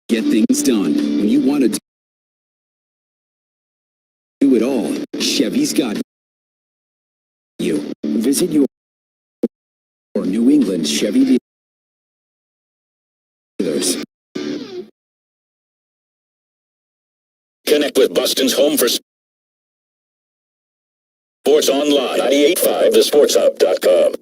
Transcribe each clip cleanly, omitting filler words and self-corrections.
Get things done. When you want to do it all, Chevy's got you. Visit your New England Chevy dealers. Connect with Boston's home for sports online. 98.5 thesportshub.com.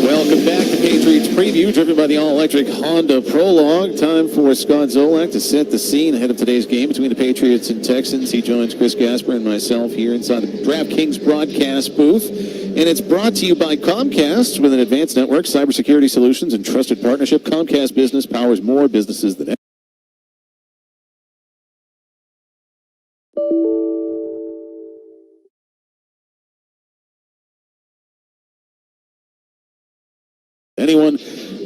Welcome back to Patriots Preview, driven by the all-electric Honda Prologue. Time for Scott Zolak to set the scene ahead of today's game between the Patriots and Texans. He joins Chris Gasper and myself here inside the DraftKings broadcast booth. And it's brought to you by Comcast. With an advanced network, cybersecurity solutions, and trusted partnership, Comcast Business powers more businesses than anyone.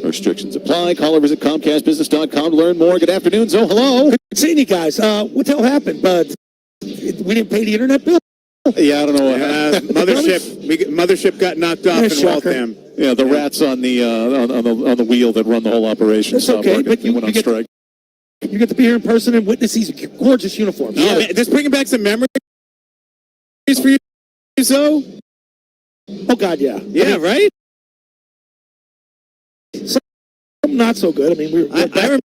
Restrictions apply. Call or visit ComcastBusiness.com to learn more. Good afternoon, Zo. Hello. Good seeing you guys. What the hell happened, bud? We didn't pay the internet bill? Yeah, I don't know what happened. Mothership got knocked off in Waltham. Yeah, the rats on the wheel that run the whole operation. That's okay, but you went on strike. You get to be here in person and witness these gorgeous uniforms. Yeah, man, just bringing back some memories for you, Zo. Oh God, yeah. Yeah, right. Some not so good. I mean, I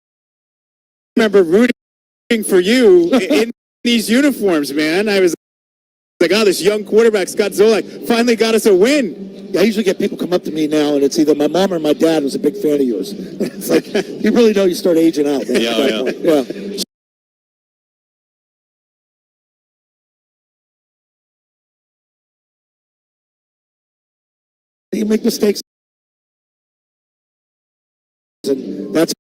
remember rooting for you in these uniforms, man. I was like, oh, this young quarterback, Scott Zolak, finally got us a win. I usually get people come up to me now, and it's either my mom or my dad was a big fan of yours. It's like, you really know you start aging out, man. Yeah. You make mistakes, and that's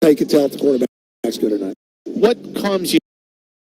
how you can tell if the quarterback's good or not. What calms you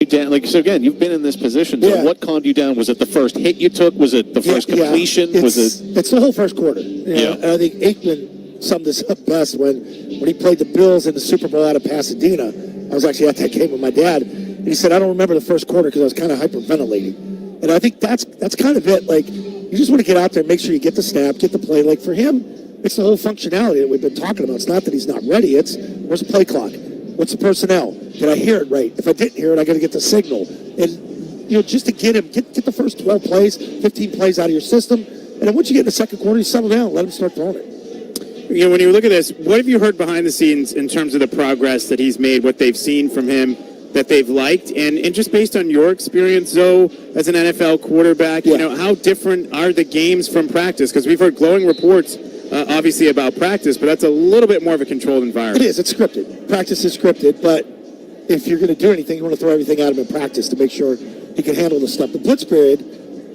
down? Like, so again, you've been in this position. So what calmed you down? Was it the first hit you took? Was it the first completion? It's the whole first quarter. And I think Aikman summed this up best when he played the Bills in the Super Bowl out of Pasadena. I was actually at that game with my dad, and he said, I don't remember the first quarter because I was kind of hyperventilating. And I think that's kind of it. Like, you just want to get out there and make sure you get the snap, get the play. Like, for him, it's the whole functionality that we've been talking about. It's not that he's not ready. It's, where's the play clock? What's the personnel? Did I hear it right? If I didn't hear it, I got to get the signal. And, just to get him, get the first 12 plays, 15 plays out of your system. And then once you get in the second quarter, you settle down, let him start throwing it. When you look at this, what have you heard behind the scenes in terms of the progress that he's made, what they've seen from him that they've liked? And just based on your experience, Zoe, as an NFL quarterback, how different are the games from practice? Because we've heard glowing reports obviously about practice, but that's a little bit more of a controlled environment. It is. It's scripted. Practice is scripted, but if you're going to do anything, you want to throw everything at him in practice to make sure he can handle the stuff. The blitz period,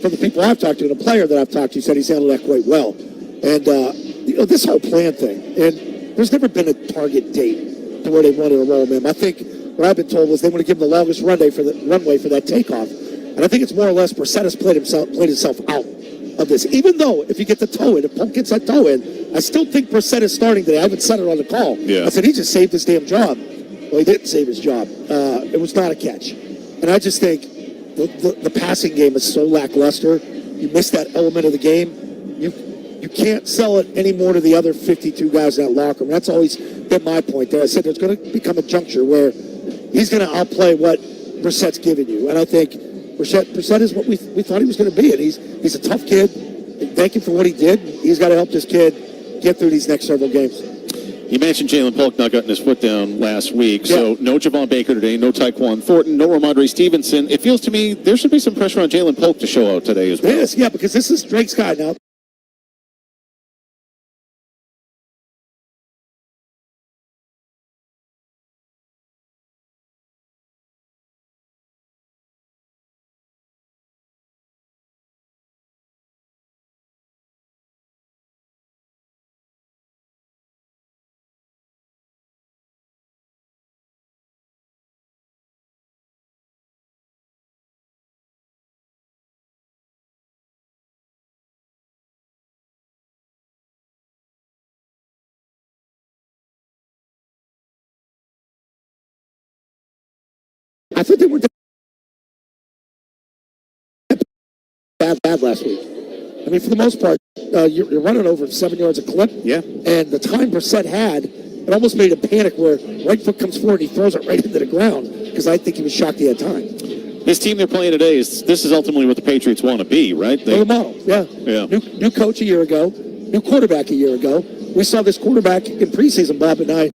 from the people I've talked to, and the player that I've talked to, said he's handled that quite well. And this whole plan thing, and there's never been a target date to where they wanted to roll him in. I think what I've been told was they want to give him the longest runway for that takeoff. And I think it's more or less Brissett has played himself out of this. Even though if you get the toe in, if Polk gets that toe in, I still think Brissett is starting today. I haven't said it on the call. Yeah. I said he just saved his damn job. Well, he didn't save his job. It was not a catch. And I just think the passing game is so lackluster. You miss that element of the game. You can't sell it anymore to the other 52 guys in that locker room. That's always been my point there. I said there's going to become a juncture where he's going to outplay what Brissett's giving you. And I think Brissett is what we thought he was going to be. And he's a tough kid. And thank him for what he did. He's got to help this kid get through these next several games. You mentioned Jalen Polk not getting his foot down last week. So no Javon Baker today, no Tyquan Thornton, no Ramondre Stevenson. It feels to me there should be some pressure on Jalen Polk to show out today as well. It is, yeah, because this is Drake's guy now. I thought they were bad last week. I mean, for the most part, you're running over 7 yards a clip. Yeah. And the time Brissett had, it almost made him panic where right foot comes forward and he throws it right into the ground because I think he was shocked he had time. This team they're playing today, this is ultimately what the Patriots want to be, right? They're the model, yeah. New coach a year ago, new quarterback a year ago. We saw this quarterback in preseason, Bob and I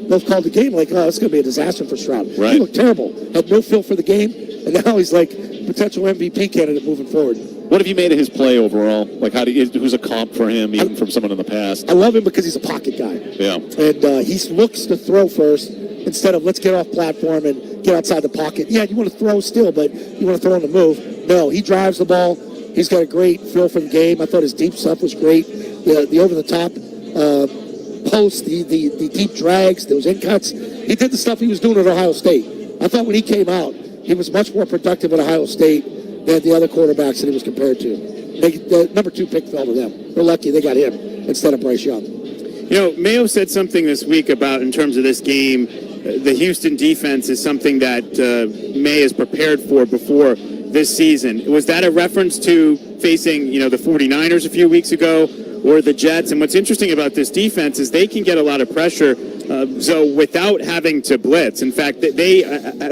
both called the game like, oh, it's going to be a disaster for Stroud. Right. He looked terrible, had no feel for the game, and now he's like potential MVP candidate moving forward. What have you made of his play overall? Like, who's a comp for him, even from someone in the past? I love him because he's a pocket guy. Yeah. And he looks to throw first instead of let's get off platform and get outside the pocket. Yeah, you want to throw still, but you want to throw on the move. No, he drives the ball. He's got a great feel for the game. I thought his deep stuff was great. The over-the-top posts, the deep drags, those in-cuts. He did the stuff he was doing at Ohio State. I thought when he came out, he was much more productive at Ohio State than the other quarterbacks that he was compared to. The number 2 pick fell to them. They're lucky they got him instead of Bryce Young. You know, Mayo said something this week about, in terms of this game, the Houston defense is something that May is prepared for before this season. Was that a reference to facing, the 49ers a few weeks ago or the Jets? And what's interesting about this defense is they can get a lot of pressure without having to blitz. In fact, they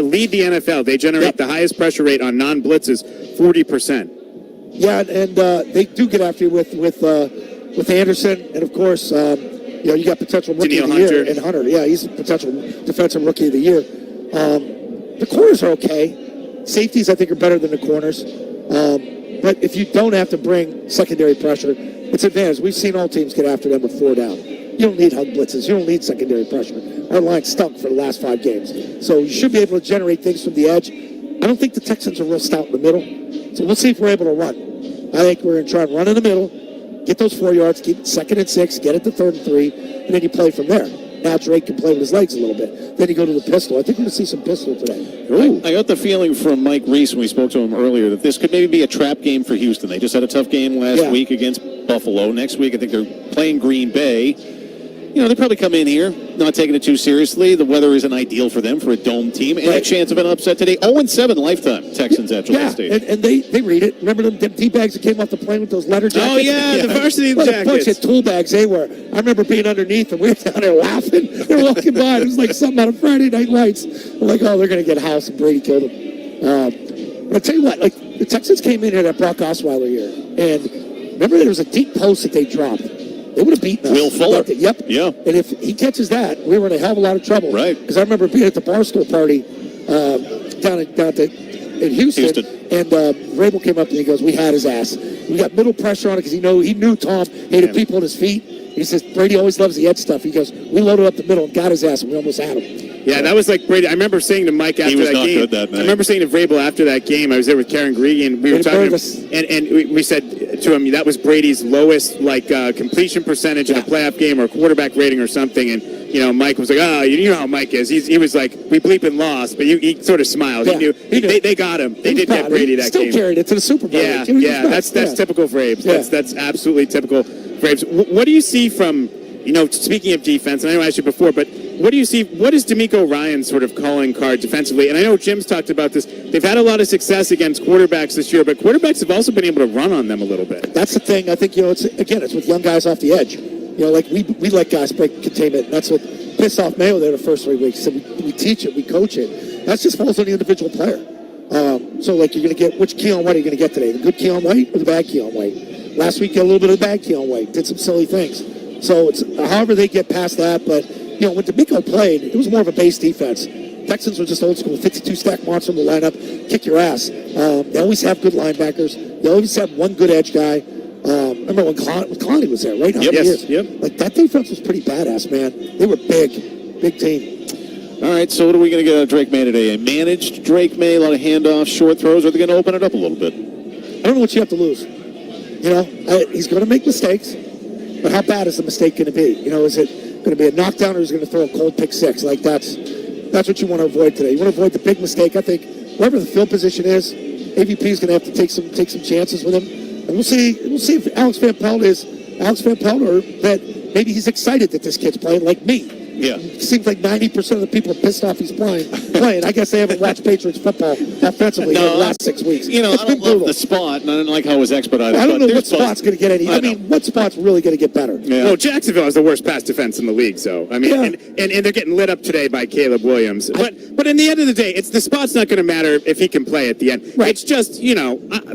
lead the NFL. They generate the highest pressure rate on non-blitzes, 40%. Yeah, and they do get after you with Anderson, and of course, you got potential rookie of the year and Hunter. Yeah, he's a potential defensive rookie of the year. The corners are okay. Safeties, I think, are better than the corners. But if you don't have to bring secondary pressure, it's advantage. We've seen all teams get after them with 4 down. You don't need hug blitzes. You don't need secondary pressure. Our line stunk for the last 5 games. So you should be able to generate things from the edge. I don't think the Texans are real stout in the middle. So we'll see if we're able to run. I think we're going to try and run in the middle, get those 4 yards, keep it 2nd and 6, get it to 3rd and 3, and then you play from there. Now Drake can play with his legs a little bit. Then you go to the pistol. I think we're going to see some pistol today. I got the feeling from Mike Reese when we spoke to him earlier that this could maybe be a trap game for Houston. They just had a tough game last week against Buffalo. Next week, I think they're playing Green Bay. They probably come in here not taking it too seriously. The weather isn't ideal for them for a dome team. And a chance of an upset today. 0-7 lifetime Texans at Gillette Stadium. And they read it. Remember them D-bags that came off the plane with those letter jackets? Oh, yeah, the varsity jackets. What a bunch of tool bags they were. I remember being underneath them. We were down there laughing. They were walking by. It was like something out of Friday Night Lights. We're like, oh, they're going to get house, and Brady killed them. But I'll tell you what, the Texans came in here that Brock Osweiler year. And remember there was a deep post that they dropped. They would have beaten us. Will Fuller. Yep. Yeah. And if he catches that, we were in a hell of a lot of trouble. Right. Because I remember being at the Barstool party down in Houston. And Vrabel came up to me and goes, we had his ass. We got middle pressure on it because he knew Tom hated people at his feet. He says, Brady always loves the edge stuff. He goes, we loaded up the middle and got his ass, and we almost had him. Yeah, that was like Brady. I remember saying to Mike after that game. He was not good that night. I remember saying to Vrabel after that game, I was there with Karen Gregy, and we were talking, and we said to him, that was Brady's lowest completion percentage in a playoff game or quarterback rating or something. And Mike was like, you know how Mike is. He was like, we bleep and lost, but he sort of smiled. Yeah, he knew they got him. They did get Brady that game. Still carried it to the Super Bowl. Yeah, that's typical Vrabes. Yeah. That's absolutely typical Vrabes. What do you see from? Speaking of defense, and I know I asked you before, but what do you see? What is DeMeco Ryans' sort of calling card defensively? And I know Jim's talked about this. They've had a lot of success against quarterbacks this year, but quarterbacks have also been able to run on them a little bit. That's the thing. I think, it's with young guys off the edge. We let guys break containment. And that's what pissed off Mayo there the first 3 weeks. So we teach it, we coach it. That just falls on the individual player. So you're going to get, which Keon White are you going to get today? The good Keon White or the bad Keon White? Last week, you got a little bit of the bad Keon White. Did some silly things. So it's however they get past that. But, when DeMeco played, it was more of a base defense. Texans were just old school, 52-stack monster in the lineup, kick your ass. They always have good linebackers. They always have one good edge guy. I remember when Clowney was there, right? Yep. That defense was pretty badass, man. They were big team. All right, so what are we going to get out of Drake May today? A managed Drake May, a lot of handoffs, short throws, or are they going to open it up a little bit? I don't know what you have to lose. He's going to make mistakes, but how bad is the mistake going to be? Is it going to be a knockdown or is he going to throw a cold pick six? That's what you want to avoid today. You want to avoid the big mistake. I think wherever the field position is, AVP is going to have to take some chances with him. And we'll see if Alex Van Pelt or that maybe he's excited that this kid's playing like me. Yeah. It seems like 90% of the people are pissed off he's playing. I guess they haven't watched Patriots football offensively in the last 6 weeks. I don't love the spot, and I didn't like how it was expedited. I don't know what spot's going to get any. I mean, what spot's really going to get better? Yeah. Well, Jacksonville has the worst pass defense in the league, so I mean, and they're getting lit up today by Caleb Williams. But in the end of the day, the spot's not going to matter if he can play at the end. Right. It's just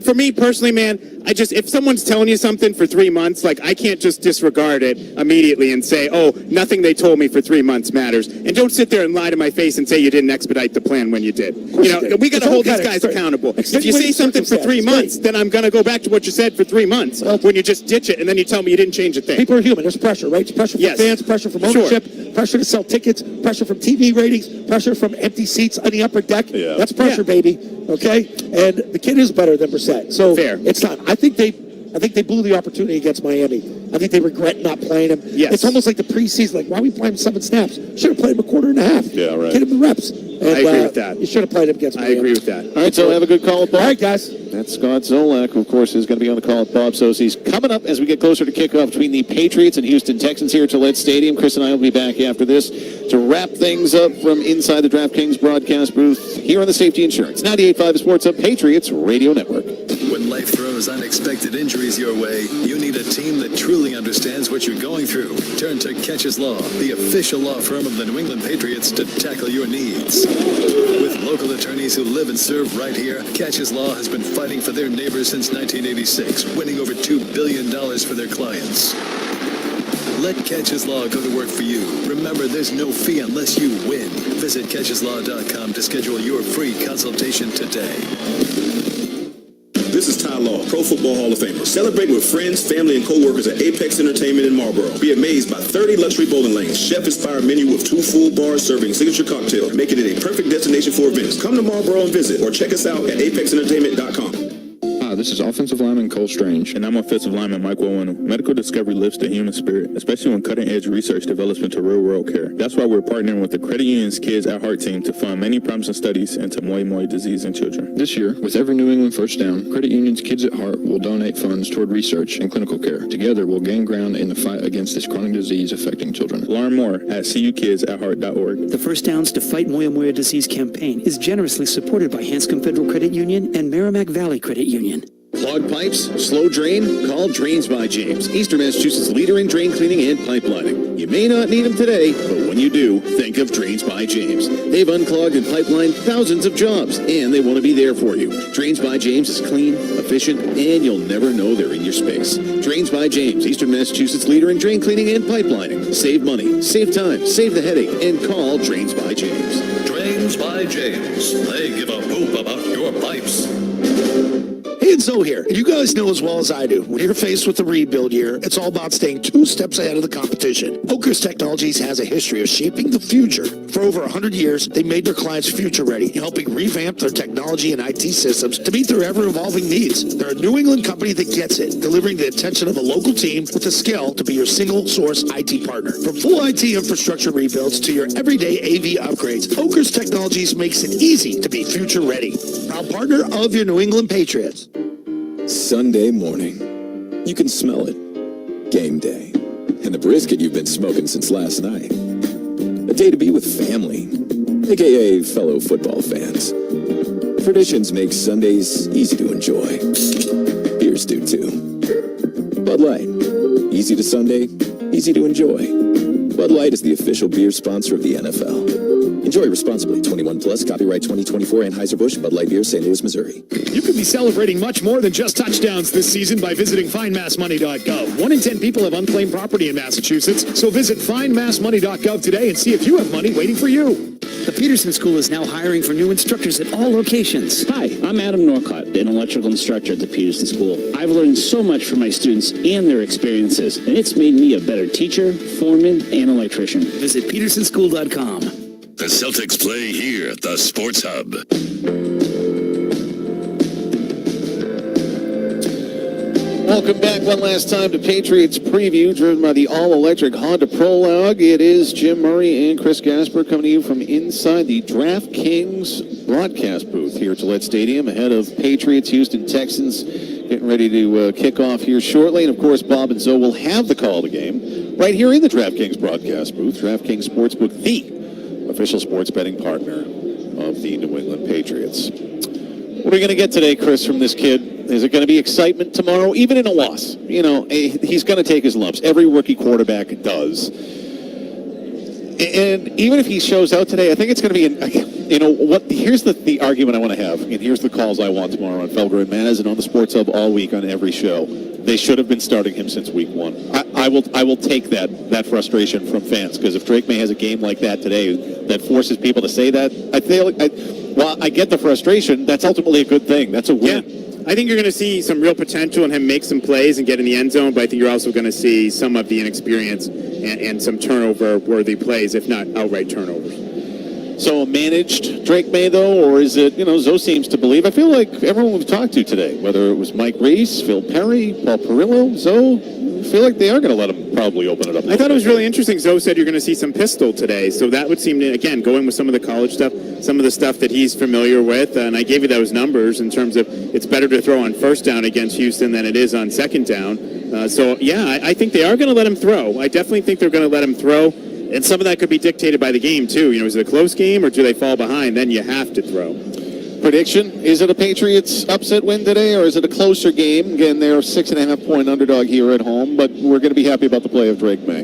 for me personally, man. If someone's telling you something for 3 months, like I can't just disregard it immediately and say, oh, nothing they told me for 3 months matters, and don't sit there and lie to my face and say you didn't expedite the plan when you did. We got to hold these guys accountable. If you say something for 3 months, then I'm going to go back to what you said for 3 months when you just ditch it and then you tell me you didn't change a thing. People are human. There's pressure, right? It's pressure from fans, pressure from ownership, pressure to sell tickets, pressure from TV ratings, pressure from empty seats on the upper deck. Yeah. That's pressure, baby. Okay? And the kid is better than Brissett. So it's not. I think they blew the opportunity against Miami. I think they regret not playing him. Yes. It's almost like the preseason. Like, why are we playing him 7 snaps? Should have played him a quarter and a half. Yeah, right. Get him the reps. And, I agree with that. You should have played him against Miami. I agree with that. All right, so have a good call at Bob. All right, guys. That's Scott Zolak, who, of course, is going to be on the call at Bob Sosie's. Coming up as we get closer to kickoff between the Patriots and Houston Texans here at Gillette Stadium. Chris and I will be back after this to wrap things up from inside the DraftKings broadcast booth here on the Safety Insurance 98.5 Sports Hub Patriots Radio Network. When life throws unexpected injuries your way, you need a team that truly understands what you're going through. Turn to Catches Law, the official law firm of the New England Patriots, to tackle your needs. With local attorneys who live and serve right here, Catches Law has been fighting for their neighbors since 1986, winning over $2 billion for their clients. Let Catches Law go to work for you. Remember, there's no fee unless you win. Visit CatchesLaw.com to schedule your free consultation today. This is Ty Law, Pro Football Hall of Famer. Celebrate with friends, family, and co-workers at Apex Entertainment in Marlboro. Be amazed by 30 luxury bowling lanes, chef-inspired menu with 2 full bars serving signature cocktails, making it a perfect destination for events. Come to Marlboro and visit, or check us out at apexentertainment.com. Hi, this is offensive lineman Cole Strange. And I'm offensive lineman Mike Wowenu. Medical discovery lifts the human spirit, especially when cutting-edge research develops into real-world care. That's why we're partnering with the Credit Union's Kids at Heart team to fund many promising studies into Moi disease in children. This year, with every New England first down, Credit Union's Kids at Heart will donate funds toward research and clinical care. Together, we'll gain ground in the fight against this chronic disease affecting children. Learn more at cukidsatheart.org. The First Downs to Fight Moya disease campaign is generously supported by Hanscom Federal Credit Union and Merrimack Valley Credit Union. Clogged pipes? Slow drain? Call Drains by James, Eastern Massachusetts leader in drain cleaning and pipelining. You may not need them today, but when you do, think of Drains by James. They've unclogged and pipelined thousands of jobs, and they want to be there for you. Drains by James is clean, efficient, and you'll never know they're in your space. Drains by James, Eastern Massachusetts leader in drain cleaning and pipelining. Save money, save time, save the headache, and call Drains by James. Drains by James. They give a poop about your pipes. Hey, it's Zoe here. And you guys know as well as I do, when you're faced with a rebuild year, it's all about staying 2 steps ahead of the competition. Oakers Technologies has a history of shaping the future. For over 100 years, they made their clients future ready, helping revamp their technology and IT systems to meet their ever-evolving needs. They're a New England company that gets it, delivering the attention of a local team with the skill to be your single-source IT partner. From full IT infrastructure rebuilds to your everyday AV upgrades, Oakers Technologies makes it easy to be future ready. Proud partner of your New England Patriots. Sunday morning. You can smell it. Game day. And the brisket you've been smoking since last night. A day to be with family, aka fellow football fans. Traditions make Sundays easy to enjoy. Beers do too. Bud Light. Easy to Sunday, easy to enjoy. Bud Light is the official beer sponsor of the NFL. Enjoy responsibly. 21 plus. Copyright 2024 Anheuser-Busch Bud Light Beer, St. Louis, Missouri. You could be celebrating much more than just touchdowns this season by visiting findmassmoney.gov. 1 in 10 people have unclaimed property in Massachusetts, so visit findmassmoney.gov today and see if you have money waiting for you. The Peterson School is now hiring for new instructors at all locations. Hi, I'm Adam Norcott, an electrical instructor at the Peterson School. I've learned so much from my students and their experiences, and it's made me a better teacher, foreman, and electrician. Visit petersonschool.com. The Celtics play here at the Sports Hub. Welcome back one last time to Patriots Preview, driven by the all-electric Honda Prologue. It is Jim Murray and Chris Gasper coming to you from inside the DraftKings broadcast booth here at Gillette Stadium ahead of Patriots Houston Texans getting ready to kick off here shortly. And, of course, Bob and Zoe will have the call of the game right here in the DraftKings broadcast booth. DraftKings Sportsbook, the official sports betting partner of the New England Patriots. What are we going to get today, Chris, from this kid? Is it going to be excitement tomorrow, even in a loss? You know, he's going to take his lumps. Every rookie quarterback does. And even if he shows out today, I think it's going to be, here's the argument I want to have, and here's the calls I want tomorrow on Felger and Manaz and on the Sports Hub all week on every show. They should have been starting him since week one. I will take that frustration from fans, because if Drake May has a game like that today that forces people to say that, while I get the frustration, that's ultimately a good thing. That's a win. Yeah. I think you're going to see some real potential in him make some plays and get in the end zone, but I think you're also going to see some of the inexperience and some turnover-worthy plays, if not outright turnovers. So a managed Drake May, though, or is it, Zoe seems to believe, I feel like everyone we've talked to today, whether it was Mike Reese, Phil Perry, Paul Perillo, Zoe, I feel like they are going to let him probably open it up. I thought it was really interesting. Zoe said you're going to see some pistol today, so that would seem to, again, going with some of the college stuff, some of the stuff that he's familiar with, and I gave you those numbers in terms of it's better to throw on first down against Houston than it is on second down. I think they are going to let him throw. I definitely think they're going to let him throw. And some of that could be dictated by the game, too. Is it a close game or do they fall behind? Then you have to throw. Prediction, is it a Patriots upset win today or is it a closer game? Again, they're a 6.5-point underdog here at home, but we're going to be happy about the play of Drake May.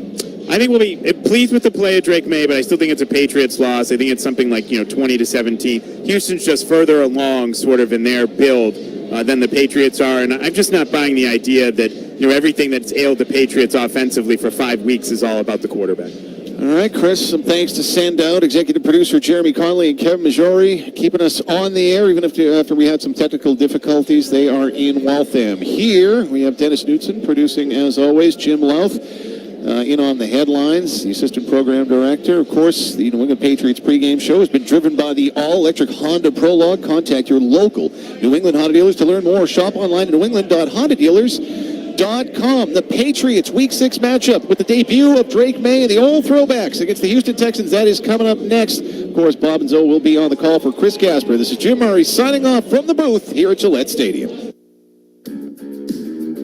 I think we'll be pleased with the play of Drake May, but I still think it's a Patriots loss. I think it's something like 20-17. Houston's just further along sort of in their build than the Patriots are, and I'm just not buying the idea that everything that's ailed the Patriots offensively for 5 weeks is all about the quarterback. All right, Chris, some thanks to send out. Executive producer Jeremy Conley and Kevin Majori keeping us on the air, even after we had some technical difficulties. They are in Waltham. Here, we have Dennis Knutson producing, as always. Jim Louth in on the headlines, the assistant program director. Of course, the New England Patriots pregame show has been driven by the all-electric Honda Prologue. Contact your local New England Honda dealers to learn more. Shop online at newengland.hondadealers.com. The Patriots Week 6 matchup with the debut of Drake May and the old throwbacks against the Houston Texans. That is coming up next. Of course, Bob and Zoe will be on the call for Chris Gasper. This is Jim Murray signing off from the booth here at Gillette Stadium.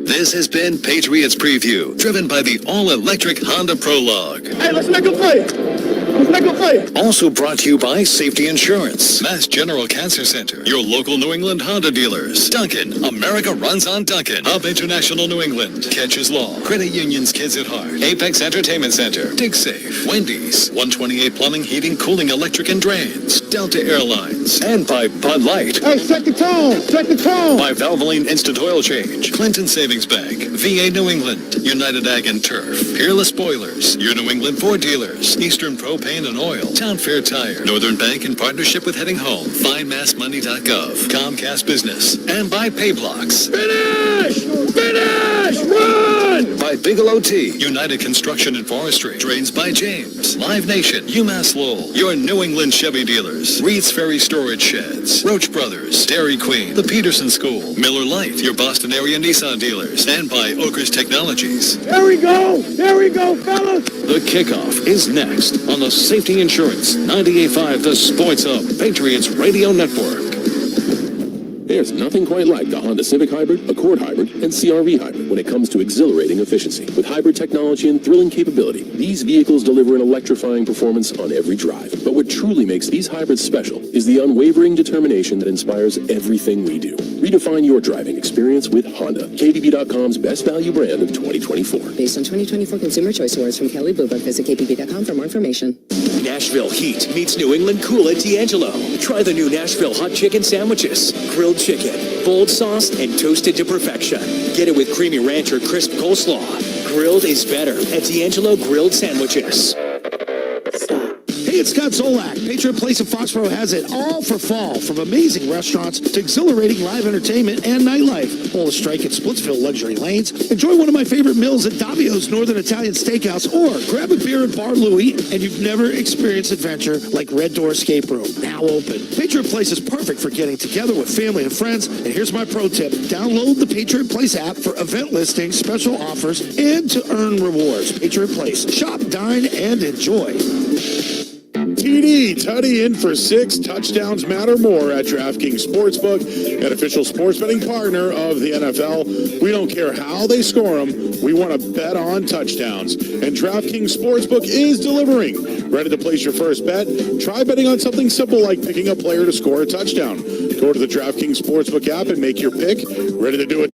This has been Patriots Preview, driven by the all-electric Honda Prologue. Hey, let's make a play. Let's make a play. Also brought to you by Safety Insurance, Mass General Cancer Center, your local New England Honda dealers, Duncan, America runs on Duncan, Hub International New England, Catches Law, Credit Union's Kids at Heart, Apex Entertainment Center, DigSafe, Wendy's, 128 Plumbing, Heating, Cooling, Electric and Drains, Delta Airlines, and by Bud Light. Hey, set the tone. Set the tone. By Valvoline Instant Oil Change, Clinton Savings Bank, VA New England, United Ag and Turf, Peerless Boilers, your New England Ford dealers, Eastern Propane and Oil, Town Fair Tire, Northern Bank in partnership with Heading Home, FindMassMoney.gov, Comcast Business, and by Payblocks. Finish! Finish! Run! By Bigelow Tea, United Construction and Forestry, Drains by James, Live Nation, UMass Lowell, your New England Chevy dealers, Reed's Ferry Storage Sheds, Roach Brothers, Dairy Queen, the Peterson School, Miller Lite, your Boston area Nissan dealers, and by Oakers Technologies. There we go! There we go, fellas! The kickoff is next on the Safety Insurance 98.5 The Sports Hub Patriots Radio Network. There's nothing quite like the Honda Civic Hybrid, Accord Hybrid, and CR-V Hybrid when it comes to exhilarating efficiency. With hybrid technology and thrilling capability, these vehicles deliver an electrifying performance on every drive. But what truly makes these hybrids special is the unwavering determination that inspires everything we do. Redefine your driving experience with Honda, KBB.com's best value brand of 2024. Based on 2024 Consumer Choice Awards from Kelly Blue Book, visit KBB.com for more information. Nashville heat meets New England cool at D'Angelo. Try the new Nashville hot chicken sandwiches. Grilled chicken, bold sauce, and toasted to perfection. Get it with creamy ranch or crisp coleslaw. Grilled is better at D'Angelo Grilled Sandwiches. Hey, it's Scott Zolak. Patriot Place in Foxborough has it all for fall, from amazing restaurants to exhilarating live entertainment and nightlife. Bowl a strike at Splitsville Luxury Lanes. Enjoy one of my favorite meals at Davio's Northern Italian Steakhouse, or grab a beer at Bar Louie, and you've never experienced adventure like Red Door Escape Room, now open. Patriot Place is perfect for getting together with family and friends, and here's my pro tip. Download the Patriot Place app for event listings, special offers, and to earn rewards. Patriot Place. Shop, dine, and enjoy. TD, Tutty in for 6. Touchdowns matter more at DraftKings Sportsbook, an official sports betting partner of the NFL. We don't care how they score them. We want to bet on touchdowns. And DraftKings Sportsbook is delivering. Ready to place your first bet? Try betting on something simple like picking a player to score a touchdown. Go to the DraftKings Sportsbook app and make your pick. Ready to do it?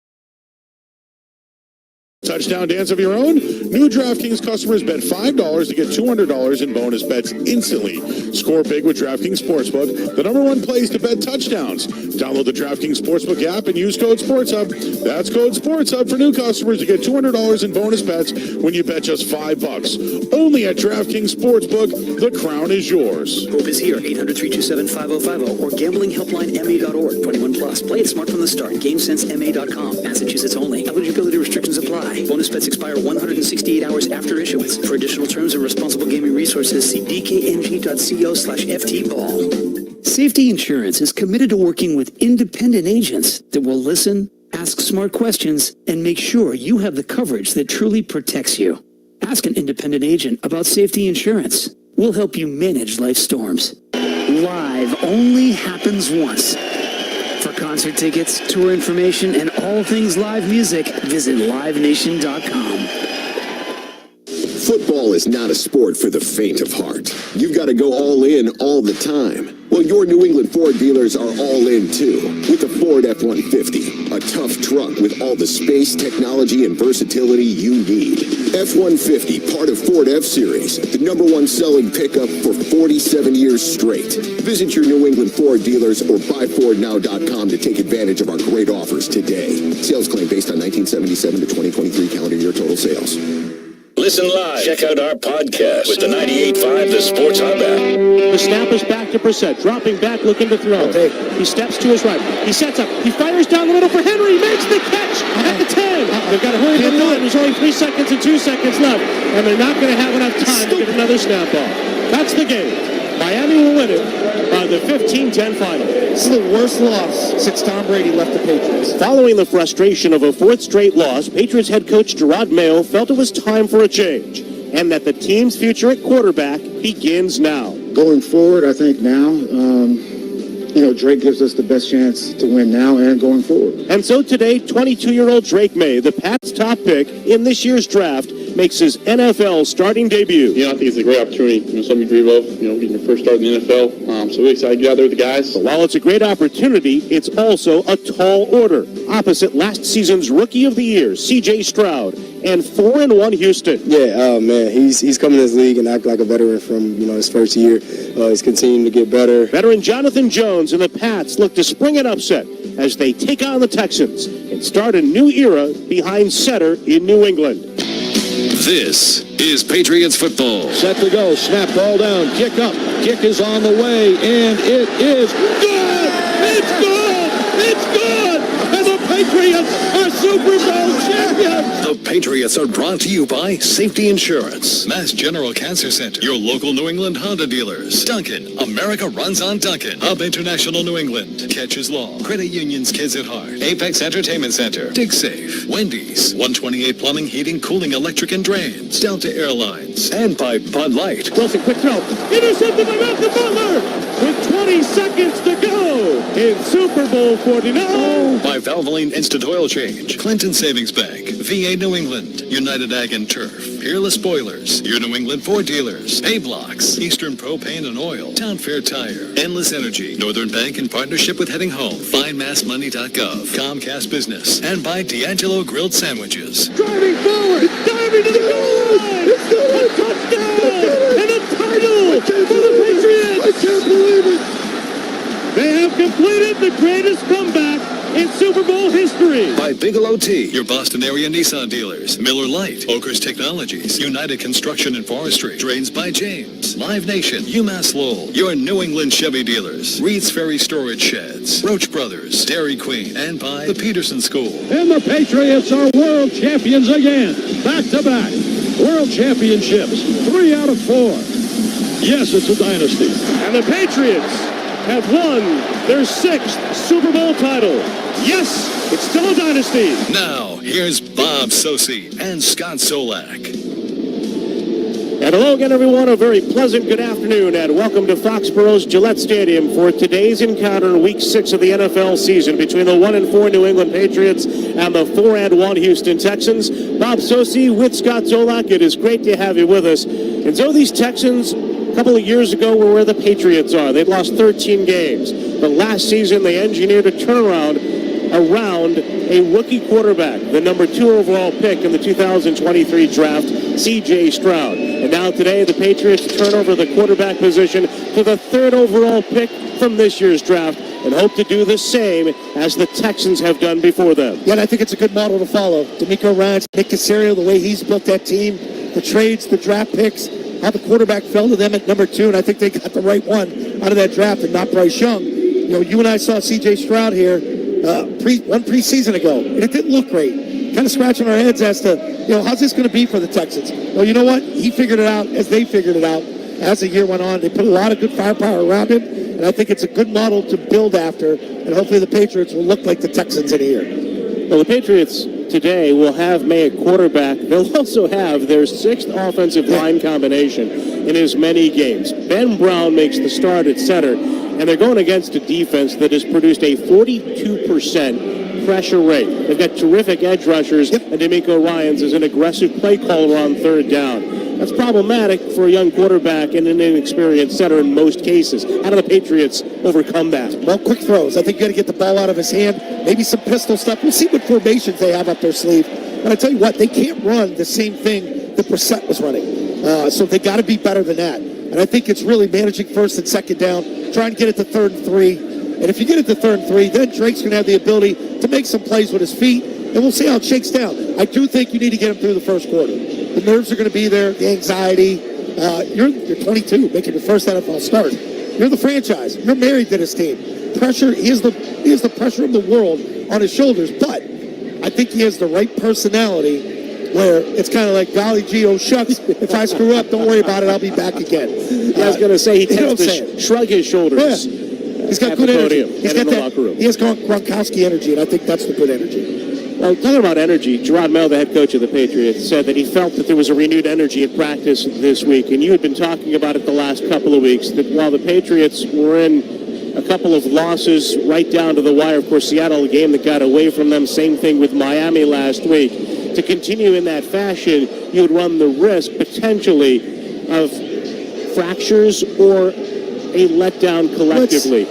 Touchdown dance of your own? New DraftKings customers bet $5 to get $200 in bonus bets instantly. Score big with DraftKings Sportsbook, the #1 place to bet touchdowns. Download the DraftKings Sportsbook app and use code SportsHub. That's code SportsHub for new customers to get $200 in bonus bets when you bet just $5. Only at DraftKings Sportsbook. The crown is yours. Hope is here. 800-327-5050 or gamblinghelplinema.org. 21 plus. Play it smart from the start. GameSenseMA.com. Massachusetts only. Eligibility restrictions apply. Bonus bets expire 168 hours after issuance. For additional terms and responsible gaming resources, see dkng.co/ftball. Safety Insurance is committed to working with independent agents that will listen, ask smart questions, and make sure you have the coverage that truly protects you. Ask an independent agent about safety insurance. We'll help you manage life's storms. Live only happens once. For concert tickets, tour information, and all things live music, visit livenation.com. Football is not a sport for the faint of heart. You've got to go all in all the time. Well, your New England Ford dealers are all in too, with the Ford F-150, a tough truck with all the space, technology, and versatility you need. F-150, part of Ford F-Series, the #1 selling pickup for 47 years straight. Visit your New England Ford dealers or buyfordnow.com to take advantage of our great offers today. Sales claim based on 1977 to 2023 calendar year total sales. Listen live. Check out our podcast with the 98.5 The Sports Hub app. The snap is back to Brissett, dropping back, looking to throw. He steps to his right. He sets up. He fires down the middle for Henry. Makes the catch at the 10. They've got to hurry the line. There's only 3 seconds and 2 seconds left, and they're not going to have enough time to get another snap off. That's the game. Miami will win it by the 15-10 final. This is the worst loss since Tom Brady left the Patriots. Following the frustration of a 4th straight loss, Patriots head coach Gerard Mayo felt it was time for a change, and that the team's future at quarterback begins now. Going forward, I think now, Drake gives us the best chance to win now and going forward. And so today, 22-year-old Drake May, the Pats' top pick in this year's draft, makes his NFL starting debut. I think it's a great opportunity. Something you dream of, getting your first start in the NFL. So we're excited to get out there with the guys. But while it's a great opportunity, it's also a tall order. Opposite last season's Rookie of the Year, C.J. Stroud, and 4-1 Houston. Yeah, man, he's coming to this league and act like a veteran from his first year. He's continuing to get better. Veteran Jonathan Jones and the Pats look to spring an upset as they take on the Texans and start a new era behind center in New England. This is Patriots football. Set to go. Snap, ball down. Kick up. Kick is on the way, and it is good. It's good. It's good. And the Patriots are Super Bowl champions. The Patriots are brought to you by Safety Insurance, Mass General Cancer Center, your local New England Honda dealers, Duncan, America runs on Duncan, Hub International New England, Catches Law, Credit Union's Kids at Heart, Apex Entertainment Center, Dig Safe, Wendy's, 128 Plumbing, Heating, Cooling, Electric, and Drains, Delta Airlines, and by Bud Light. Wilson, quick throw. Intercepted by Malcolm Butler with 20 seconds to go in Super Bowl 49. By Valvoline Instant Oil Change, Clinton Savings Bank, VA New England, United Ag and Turf, Peerless Spoilers, your New England Ford dealers, Payblocks, Eastern Propane and Oil, Town Fair Tire, Endless Energy, Northern Bank in partnership with Heading Home, FindMassMoney.gov, Comcast Business, and by D'Angelo Grilled Sandwiches. Driving forward, diving to the goal line, a touchdown, and a title for the Patriots. I can't believe it. They have completed the greatest comeback in Super Bowl history. By Bigelow Tea, your Boston area Nissan dealers, Miller Lite, Oakers Technologies, United Construction and Forestry, Drains by James, Live Nation, UMass Lowell, your New England Chevy dealers, Reed's Ferry Storage Sheds, Roach Brothers, Dairy Queen, and by the Peterson School. And the Patriots are world champions again, back to back. World championships, 3 out of 4. Yes, it's a dynasty. And the Patriots have won their 6th Super Bowl title. Yes, it's still a dynasty. Now, here's Bob Sosi and Scott Solak. And hello again, everyone. A very pleasant good afternoon, and welcome to Foxborough's Gillette Stadium for today's encounter, Week 6 of the NFL season, between the 1-4 New England Patriots and the 4-1 Houston Texans. Bob Sosi with Scott Zolak. It is great to have you with us. And so these Texans, a couple of years ago, were where the Patriots are. They'd lost 13 games. But last season, they engineered a turnaround around a rookie quarterback, the number 2 overall pick in the 2023 draft, C.J. Stroud. And now today, the Patriots turn over the quarterback position to the 3rd overall pick from this year's draft and hope to do the same as the Texans have done before them. Yeah, and I think it's a good model to follow. D'Amico Ryans, Nick Caserio, the way he's built that team, the trades, the draft picks, how the quarterback fell to them at number 2, and I think they got the right one out of that draft and not Bryce Young. You know, you and I saw C.J. Stroud here one preseason ago, and it didn't look great. Kind of scratching our heads as to, you know, how's this going to be for the Texans? Well, you know what? He figured it out as they figured it out as the year went on. They put a lot of good firepower around him, and I think it's a good model to build after, and hopefully the Patriots will look like the Texans in a year. Well, the Patriots today will have May at quarterback. They'll also have their 6th offensive line combination in as many games. Ben Brown makes the start at center, and they're going against a defense that has produced a 42% pressure rate. They've got terrific edge rushers, and D'Amico Ryans is an aggressive play caller on 3rd down. That's problematic for a young quarterback and an inexperienced center in most cases. How do the Patriots overcome that? Well, quick throws. I think you got to get the ball out of his hand. Maybe some pistol stuff. We'll see what formations they have up their sleeve. But I tell you what, they can't run the same thing that Brissett was running. So they got to be better than that. And I think it's really managing 1st and 2nd down, trying to get it to 3rd and 3. And if you get it to 3rd and 3, then Drake's going to have the ability to make some plays with his feet, and we'll see how it shakes down. I do think you need to get him through the first quarter. The nerves are going to be there, the anxiety. You're 22, making your first NFL start. You're the franchise. You're married to this team. Pressure, he has the pressure of the world on his shoulders, but I think he has the right personality where it's kind of like, golly gee, oh shucks, if I screw up, don't worry about it, I'll be back again. I was going to say, he tends to shrug his shoulders. Yeah. He's got good energy. He's got that, he has Gronkowski energy, and I think that's the good energy. Well, talking about energy, Gerard Mel, the head coach of the Patriots, said that he felt that there was a renewed energy in practice this week, and you had been talking about it the last couple of weeks, that while the Patriots were in a couple of losses right down to the wire, of course, Seattle, a game that got away from them, same thing with Miami last week, to continue in that fashion, you would run the risk, potentially, of fractures or a letdown collectively.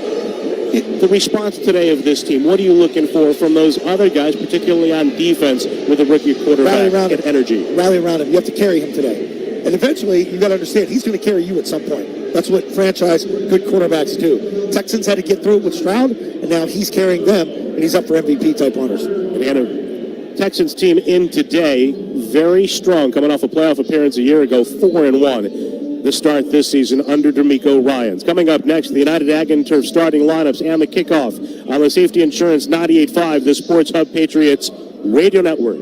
The response today of this team, what are you looking for from those other guys, particularly on defense with a rookie quarterback and energy? Rally around him. You have to carry him today. And eventually, you got to understand, he's going to carry you at some point. That's what franchise good quarterbacks do. Texans had to get through it with Stroud, and now he's carrying them, and he's up for MVP-type honors. And again, a Texans team in today, very strong, coming off a playoff appearance a year ago, 4-1. The start this season under D'Amico Ryans. Coming up next, the United Ag and Turf starting lineups and the kickoff on the Safety Insurance 98.5, the Sports Hub Patriots Radio Network.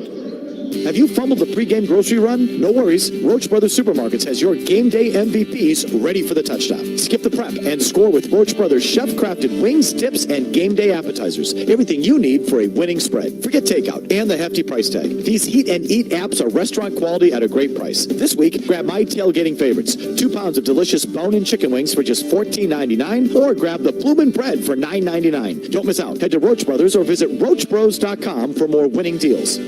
Have you fumbled the pregame grocery run? No worries. Roach Brothers Supermarkets has your game day MVPs ready for the touchdown. Skip the prep and score with Roach Brothers chef-crafted wings, dips, and game day appetizers. Everything you need for a winning spread. Forget takeout and the hefty price tag. These Heat and Eat apps are restaurant quality at a great price. This week, grab my tailgating favorites. 2 pounds of delicious bone-in chicken wings for just $14.99, or grab the Flumin bread for $9.99. Don't miss out. Head to Roach Brothers or visit RoachBros.com for more winning deals.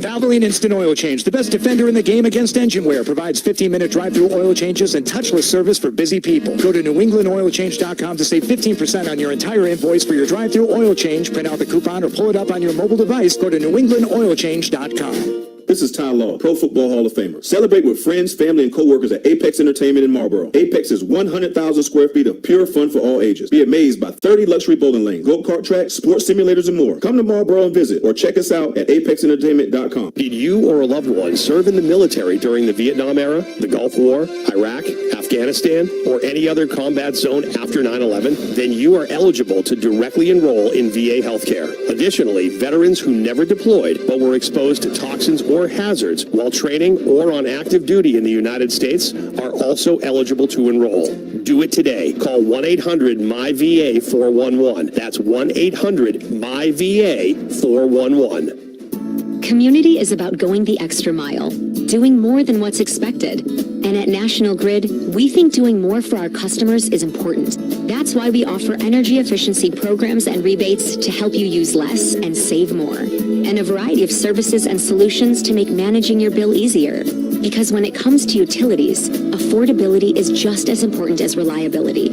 Valvoline Instant Oil Change, the best defender in the game against engine wear, provides 15-minute drive-through oil changes and touchless service for busy people. Go to NewEnglandOilChange.com to save 15% on your entire invoice for your drive-through oil change. Print out the coupon or pull it up on your mobile device. Go to NewEnglandOilChange.com. This is Ty Law, Pro Football Hall of Famer. Celebrate with friends, family, and coworkers at Apex Entertainment in Marlboro. Apex is 100,000 square feet of pure fun for all ages. Be amazed by 30 luxury bowling lanes, go-kart tracks, sports simulators, and more. Come to Marlboro and visit, or check us out at apexentertainment.com. Did you or a loved one serve in the military during the Vietnam era, the Gulf War, Iraq, Afghanistan, or any other combat zone after 9/11? Then you are eligible to directly enroll in VA healthcare. Additionally, veterans who never deployed but were exposed to toxins or hazards while training or on active duty in the United States are also eligible to enroll. Do it today. Call 1-800-MY-VA-411. That's 1-800-MY-VA-411. Community is about going the extra mile, doing more than what's expected. And at National Grid, we think doing more for our customers is important. That's why we offer energy efficiency programs and rebates to help you use less and save more. And a variety of services and solutions to make managing your bill easier. Because when it comes to utilities, affordability is just as important as reliability.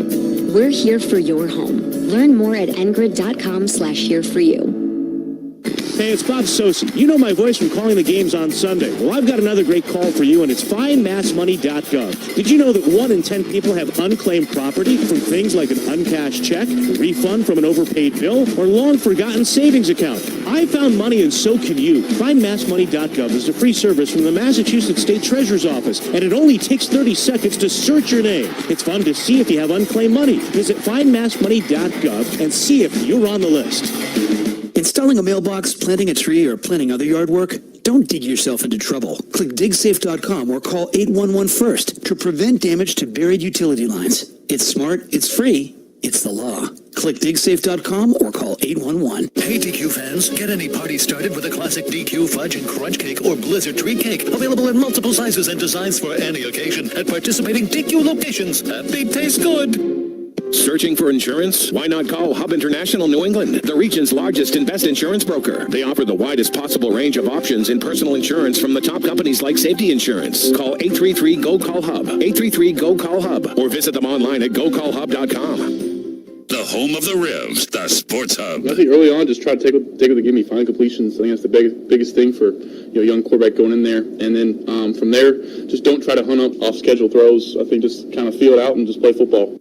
We're here for your home. Learn more at ngrid.com/here-for-you. Hey, it's Bob Sosi. You know my voice from calling the games on Sunday. Well, I've got another great call for you, and it's findmassmoney.gov. Did you know that 1 in 10 people have unclaimed property from things like an uncashed check, a refund from an overpaid bill, or long-forgotten savings account? I found money, and so can you. Findmassmoney.gov is a free service from the Massachusetts State Treasurer's Office, and it only takes 30 seconds to search your name. It's fun to see if you have unclaimed money. Visit findmassmoney.gov and see if you're on the list. Installing a mailbox, planting a tree, or planning other yard work? Don't dig yourself into trouble. Click digsafe.com or call 811 first to prevent damage to buried utility lines. It's smart, it's free, it's the law. Click digsafe.com or call 811. Hey DQ fans, get any party started with a classic DQ fudge and crunch cake or blizzard treat cake. Available in multiple sizes and designs for any occasion at participating DQ locations. Happy tastes good. Searching for insurance? Why not call Hub International New England, the region's largest and best insurance broker? They offer the widest possible range of options in personal insurance from the top companies like Safety Insurance. Call 833-GO-CALL-HUB, 833-GO-CALL-HUB, or visit them online at gocallhub.com. The home of the Revs, the Sports Hub. I think early on, just try to take what they give me, find completions. I think that's the biggest thing for young quarterback going in there. And then from there, just don't try to hunt up off-schedule throws. I think just kind of feel it out and just play football.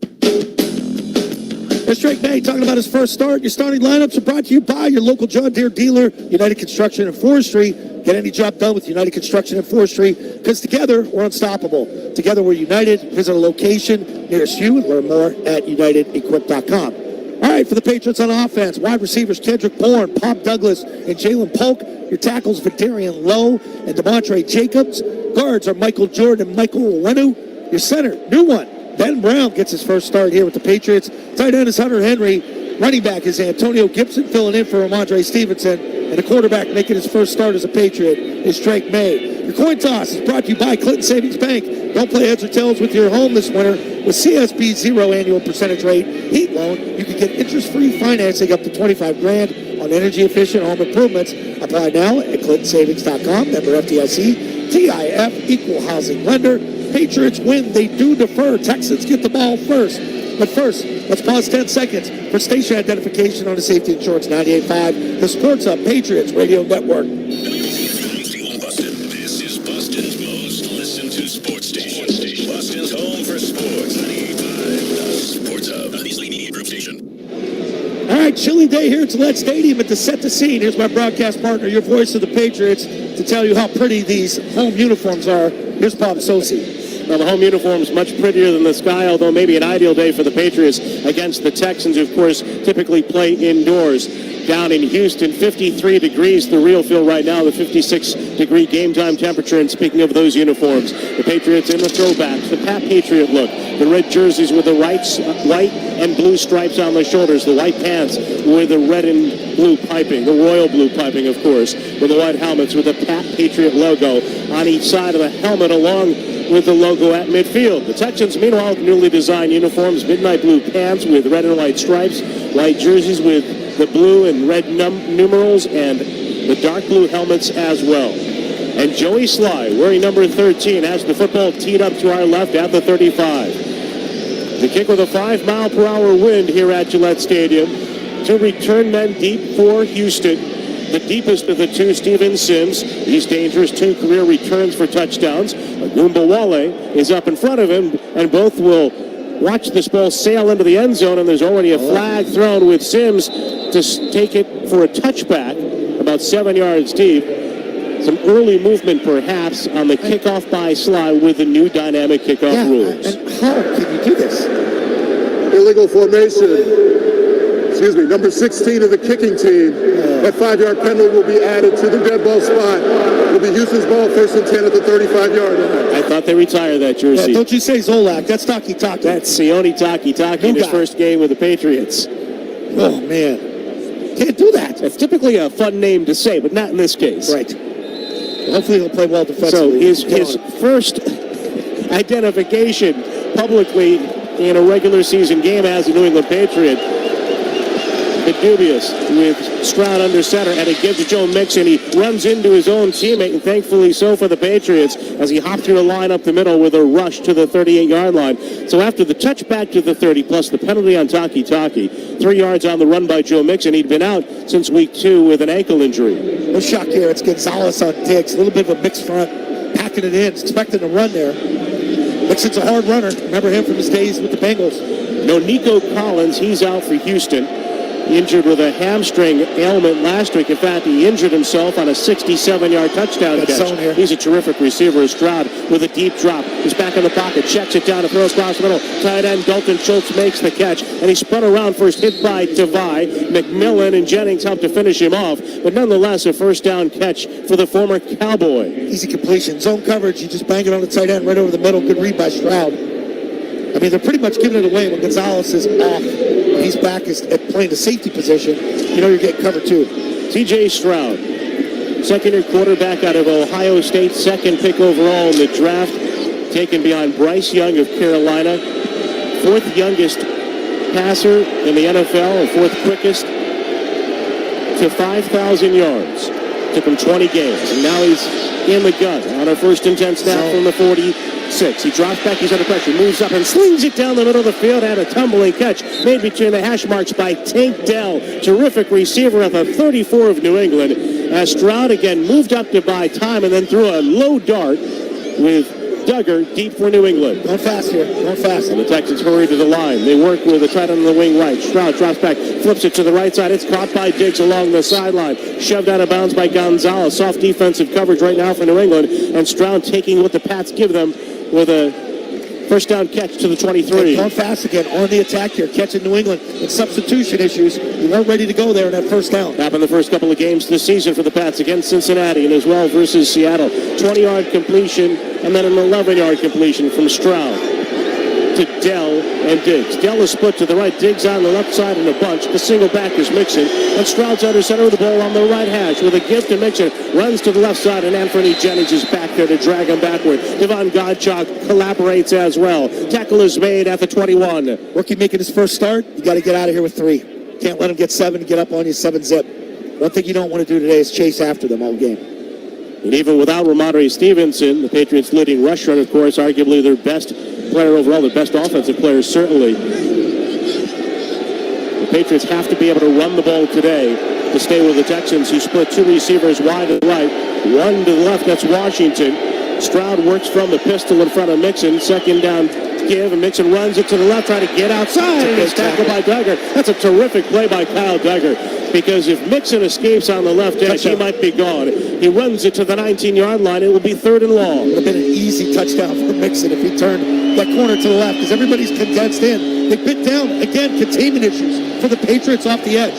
There's Drake May talking about his first start. Your starting lineups are brought to you by your local John Deere dealer, United Construction and Forestry. Get any job done with United Construction and Forestry, because together we're unstoppable. Together we're united. Visit a location nearest you and learn more at unitedequip.com. All right, for the Patriots on offense, wide receivers Kendrick Bourne, Pop Douglas, and Jalen Polk. Your tackles Vidarian Lowe and DeMontre Jacobs. Guards are Michael Jordan and Michael Owenu. Your center, new one, Ben Brown gets his first start here with the Patriots. Tight end is Hunter Henry. Running back is Antonio Gibson, filling in for Ramondre Stevenson. And the quarterback making his first start as a Patriot is Drake May. Your coin toss is brought to you by Clinton Savings Bank. Don't play heads or tails with your home this winter. With CSB 0 annual percentage rate heat loan, you can get interest-free financing up to $25,000 on energy-efficient home improvements. Apply now at ClintonSavings.com. Member FDIC. TIF, equal housing lender. Patriots win, they do defer. Texans get the ball first. But first, let's pause 10 seconds for station identification on the Safety Insurance 98.5, the Sports Hub Patriots Radio Network. This is Boston's most listened to sports station. Boston's home for sports. 95, the Sports Hub. The Beasley Media Group station. All right, chilly day here at Gillette Stadium, and to set the scene, here's my broadcast partner, your voice of the Patriots, to tell you how pretty these home uniforms are. Here's Bob Sosi. Well, the home uniform's much prettier than the sky, although maybe an ideal day for the Patriots against the Texans, who, of course, typically play indoors. Down in Houston, 53 degrees, the real feel right now, the 56-degree game-time temperature. And speaking of those uniforms, the Patriots in the throwbacks, the Pat Patriot look, the red jerseys with the white and blue stripes on the shoulders, the white pants with the red and blue piping, the royal blue piping, of course, with the white helmets with the Pat Patriot logo on each side of the helmet, along with the logo at midfield. The Texans, meanwhile, newly designed uniforms, midnight blue pants with red and white stripes, white jerseys with the blue and red numerals, and the dark blue helmets as well. And Joey Sly, wearing number 13, has the football teed up to our left at the 35. The kick with a 5-mile-per-hour wind here at Gillette Stadium. Two return men deep for Houston. The deepest of the two, Steven Sims. He's dangerous, 2 career returns for touchdowns. Agumba Wale is up in front of him, and both will watch this ball sail into the end zone, and there's already a flag thrown with Sims to take it for a touchback about 7 yards deep. Some early movement, perhaps, on the kickoff by Sly with the new dynamic kickoff rules. And how can you do this? Illegal formation. Excuse me, number 16 of the kicking team. That 5-yard penalty will be added to the dead ball spot. It'll be Houston's ball, 1st and 10 at the 35-yard line. I thought they retired that jersey. Yeah, don't you say Zolak. That's Taki Taki. That's Sione Taki Taki in his first game with the Patriots. Oh, man. Can't do that. It's typically a fun name to say, but not in this case. Right. Hopefully he'll play well defensively. So his first identification publicly in a regular season game as a New England Patriot. But dubious with Stroud under center, and it gives to Joe Mixon. He runs into his own teammate, and thankfully so for the Patriots, as he hopped through the line up the middle with a rush to the 38-yard line. So after the touchback to the 30, plus the penalty on Taki, 3 yards on the run by Joe Mixon. He'd been out since week 2 with an ankle injury. No shock here. It's Gonzalez on Diggs. A little bit of a mixed front, packing it in, expecting to run there. Mixon's a hard runner. Remember him from his days with the Bengals. No Nico Collins. He's out for Houston. Injured with a hamstring ailment last week. In fact, he injured himself on a 67-yard touchdown catch. He's a terrific receiver. Stroud with a deep drop. He's back in the pocket, checks it down, and throws across the middle. Tight end Dalton Schultz makes the catch, and he spun around first, hit by Tavai. McMillan and Jennings helped to finish him off, but nonetheless a first down catch for the former Cowboy. Easy completion. Zone coverage, you just bang it on the tight end right over the middle. Good read by Stroud. I mean, they're pretty much giving it away when Gonzalez is off. He's back at playing the safety position. You know you're getting cover 2. C.J. Stroud, second-year quarterback out of Ohio State, second pick overall in the draft, taken behind Bryce Young of Carolina, fourth youngest passer in the NFL, and fourth quickest to 5,000 yards. Took him 20 games, and now he's in the gun on a first and 10 snap from the 46. He drops back, he's under pressure, moves up and slings it down the middle of the field, and a tumbling catch made between the hash marks by Tank Dell. Terrific receiver at the 34 of New England, as Stroud again moved up to buy time and then threw a low dart with Duggar deep for New England. Going fast here, going fast. And the Texans hurry to the line. They work with a tight end on the wing right. Stroud drops back, flips it to the right side. It's caught by Diggs along the sideline. Shoved out of bounds by Gonzalez. Soft defensive coverage right now for New England. And Stroud taking what the Pats give them with a first down catch to the 23. Going fast again on the attack here, catching New England in substitution issues. You weren't ready to go there in that first down. Happened the first couple of games this season for the Pats against Cincinnati and as well versus Seattle. 20-yard completion and then an 11-yard completion from Stroud to Dell and Diggs. Dell is split to the right, Diggs on the left side in a bunch. The single back is Mixon, and Stroud's under center of the ball on the right hash with a give to Mixon. Runs to the left side, and Anthony Jennings is back there to drag him backward. Devon Godchuk collaborates as well. Tackle is made at the 21. Rookie making his first start, you got to get out of here with 3. Can't let him get 7 and get up on you 7-zip. One thing you don't want to do today is chase after them all game. And even without Ramondre Stevenson, the Patriots' leading rusher, and of course, arguably their best player overall, their best offensive player, certainly. The Patriots have to be able to run the ball today to stay with the Texans, who split 2 receivers wide to the right, 1 to the left. That's Washington. Stroud works from the pistol in front of Mixon. Second down give, and Mixon runs it to the left, trying to get outside, and it's tackled by Duggar. That's a terrific play by Kyle Duggar, because if Mixon escapes on the left edge, he might be gone. He runs it to the 19-yard line. It will be 3rd and long. It would have been an easy touchdown for Mixon if he turned that corner to the left, because everybody's condensed in. They bit down, again, containment issues for the Patriots off the edge.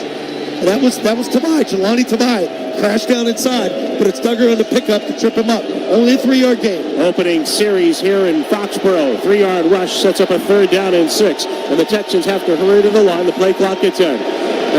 And that was Tavai, Jelani Tavai, crashed down inside, but it's Duggar on the pickup to trip him up. Only a 3-yard gain. Opening series here in Foxborough. 3-yard rush sets up a 3rd down and 6, and the Texans have to hurry to the line. The play clock gets in.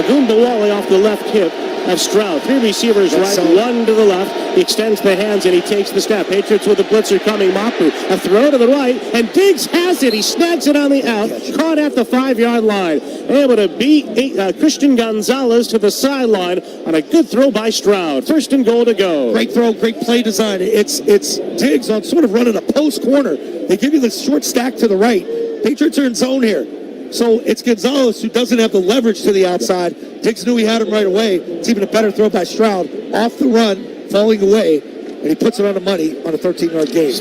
Agumbawale off the left hip of Stroud. 3 receivers right, 1 to the left. He extends the hands and he takes the snap. Patriots with the blitzer coming. Mapu, a throw to the right, and Diggs has it. He snags it on the out. Caught at the 5-yard line. Able to beat Christian Gonzalez to the sideline on a good throw by Stroud. 1st and goal to go. Great throw, great play design. It's Diggs on sort of running a post corner. They give you the short stack to the right. Patriots are in zone here. So it's Gonzalez who doesn't have the leverage to the outside. Diggs knew he had him right away. It's even a better throw by Stroud. Off the run, falling away, and he puts it on the money on a 13-yard gain.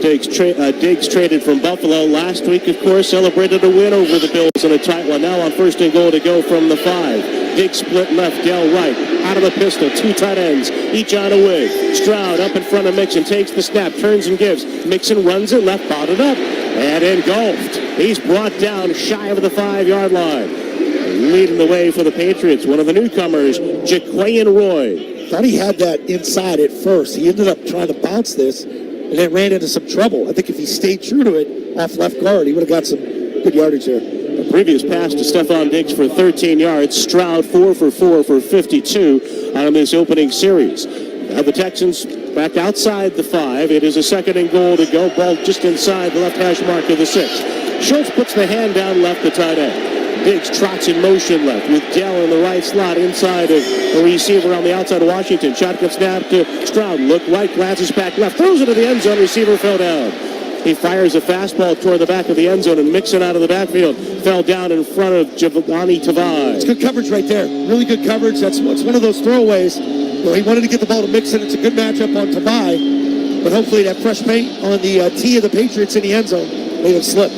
Diggs traded from Buffalo last week, of course, celebrated a win over the Bills in a tight one. Now on 1st and goal to go from the 5. Diggs split left, Dell right, out of the pistol, 2 tight ends, each on a wing. Stroud up in front of Mixon, takes the snap, turns and gives. Mixon runs it left, botted up, and engulfed. He's brought down shy of the 5-yard line. Leading the way for the Patriots, one of the newcomers, Jaquayan Roy. Thought he had that inside at first. He ended up trying to bounce this and then ran into some trouble. I think if he stayed true to it off left guard, he would have got some good yardage there. A previous pass to Stephon Diggs for 13 yards. Stroud 4 for 4 for 52 on this opening series. Now the Texans Back outside the 5. It is a 2nd and goal to go. Ball just inside the left hash mark of the 6. Schultz puts the hand down left to tight end. Diggs trots in motion left with Dell in the right slot inside of the receiver on the outside of Washington. Shotgun snap to Stroud. Look right, glances back left, throws it to the end zone. Receiver fell down. He fires a fastball toward the back of the end zone, and Mixon out of the backfield fell down in front of Giovanni Tavai. It's good coverage right there. Really good coverage. It's one of those throwaways. Well, he wanted to get the ball to Mixon. It's a good matchup on Tavai, but hopefully that fresh paint on the tee of the Patriots in the end zone made him slip.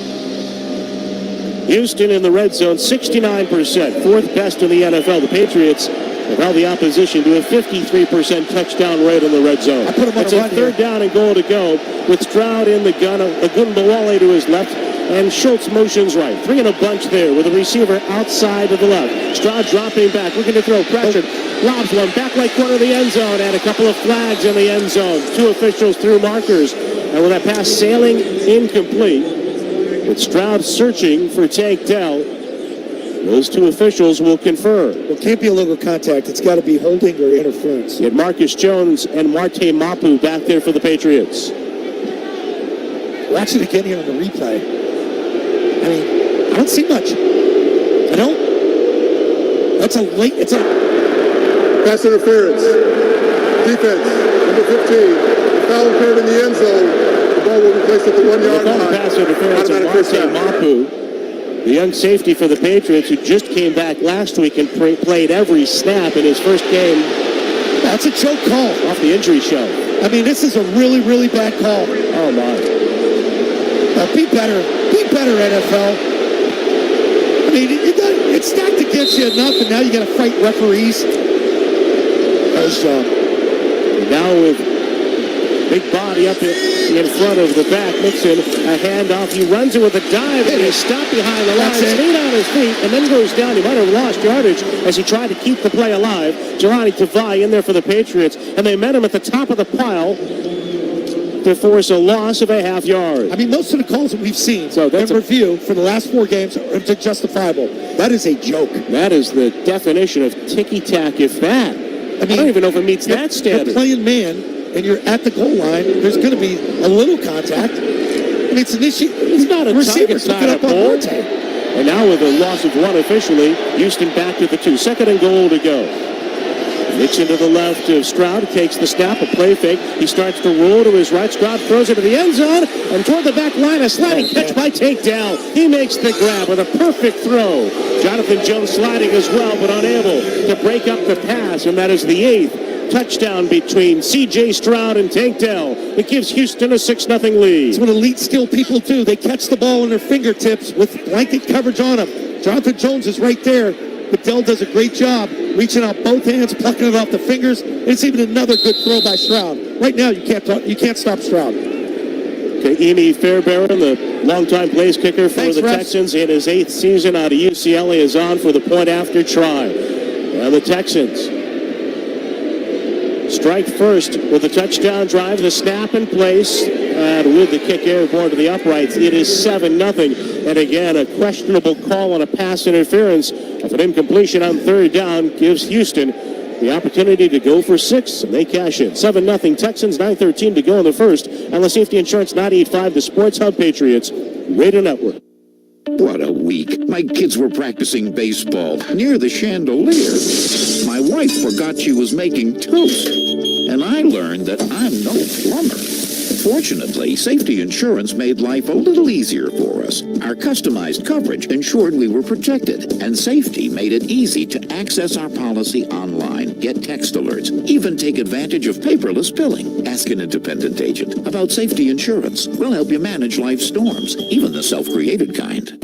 Houston in the red zone, 69%, fourth best in the NFL. The Patriots have held the opposition to a 53% touchdown rate in the red zone. It's a 3rd down and goal to go with Stroud in the gun, Agunbowale to his left, and Schultz motions right. 3 in a bunch there with a receiver outside to the left. Stroud dropping back, looking to throw, pressured, lobs one, back right corner of the end zone, and a couple of flags in the end zone. 2 officials threw markers, and with that pass sailing incomplete, with Stroud searching for Tank Dell, those 2 officials will confer. Well, it can't be illegal contact. It's got to be holding or interference. You had Marcus Jones and Marte Mapu back there for the Patriots. Watch it again here on the replay. I mean, I don't see much. I don't. That's a late. It's a pass interference. Defense, number 15. The foul occurred in the end zone. The ball will be placed at the 1 yard line. Pass interference of Marte Mapu, the young safety for the Patriots, who just came back last week and played every snap in his first game. That's a choke call. Off the injury show. I mean, this is a really, really bad call. Oh, my. Be better. Be better, NFL. I mean, it's stacked against you enough, and now you got to fight referees. Nice job. Now with big body up in front of the back, Mixon, a handoff. He runs it with a dive, and he's stopped behind the line, stayed on his feet, and then goes down. He might have lost yardage as he tried to keep the play alive. Giovanni Tavai in there for the Patriots, and they met him at the top of the pile to force a loss of a half yard. I mean, most of the calls that we've seen in review for the last 4 games are justifiable. That is a joke. That is the definition of ticky-tack, if that. I don't even know if it meets that standard. You're playing man, and you're at the goal line. There's going to be a little contact. I mean, it's an issue. It's not a receivers not a ball. And now with a loss of 1 officially, Houston back to the 2. 2nd and goal to go. Mixon to the left of Stroud, takes the snap, a play fake. He starts to roll to his right. Stroud throws it to the end zone, and toward the back line, a sliding catch by Tank Dell. He makes the grab with a perfect throw. Jonathan Jones sliding as well, but unable to break up the pass, and that is the 8th touchdown between C.J. Stroud and Tank Dell. It gives Houston a 6-0 lead. It's what elite skill people do. They catch the ball in their fingertips with blanket coverage on them. Jonathan Jones is right there, but Dell does a great job reaching out both hands, plucking it off the fingers. It's even another good throw by Stroud. Right now, you can't stop Stroud. Okay, Emi Fairbairn, the longtime place kicker for the Texans in his 8th season out of UCLA, is on for the point after try. And the Texans strike first with a touchdown drive, the snap in place, and with the kick airborne to the uprights, it is 7-0. And again, a questionable call on a pass interference of an incompletion on 3rd down gives Houston the opportunity to go for 6, and they cash in. 7-0 Texans, 9:13 to go in the first. On the Safety Insurance 98.5, the Sports Hub Patriots Radio Network. What a week. My kids were practicing baseball near the chandelier. My wife forgot she was making toast, and I learned that I'm no plumber. Fortunately, Safety Insurance made life a little easier for us. Our customized coverage ensured we were protected, and Safety made it easy to access our policy online, get text alerts, even take advantage of paperless billing. Ask an independent agent about Safety Insurance. We'll help you manage life's storms, even the self-created kind.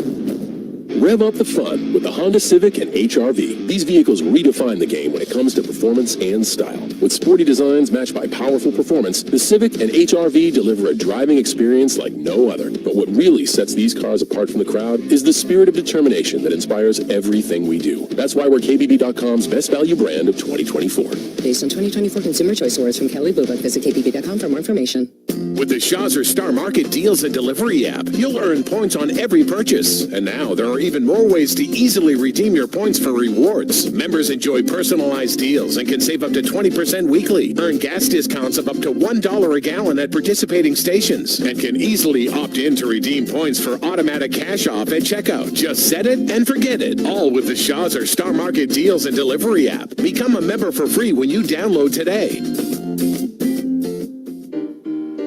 Rev up the fun with the Honda Civic and HR-V. These vehicles redefine the game when it comes to performance and style. With sporty designs matched by powerful performance, the Civic and HR-V deliver a driving experience like no other. But what really sets these cars apart from the crowd is the spirit of determination that inspires everything we do. That's why we're KBB.com's best value brand of 2024. Based on 2024 Consumer Choice Awards from Kelly Blue Book, visit KBB.com for more information. With the Shaw's Star Market Deals and Delivery app, you'll earn points on every purchase. And now there are even more ways to easily redeem your points for rewards. Members enjoy personalized deals and can save up to 20% weekly. Earn gas discounts of up to $1 a gallon at participating stations and can easily opt in to redeem points for automatic cash off at checkout. Just set it and forget it. All with the Shaw's Star Market Deals and Delivery app. Become a member for free when you download today.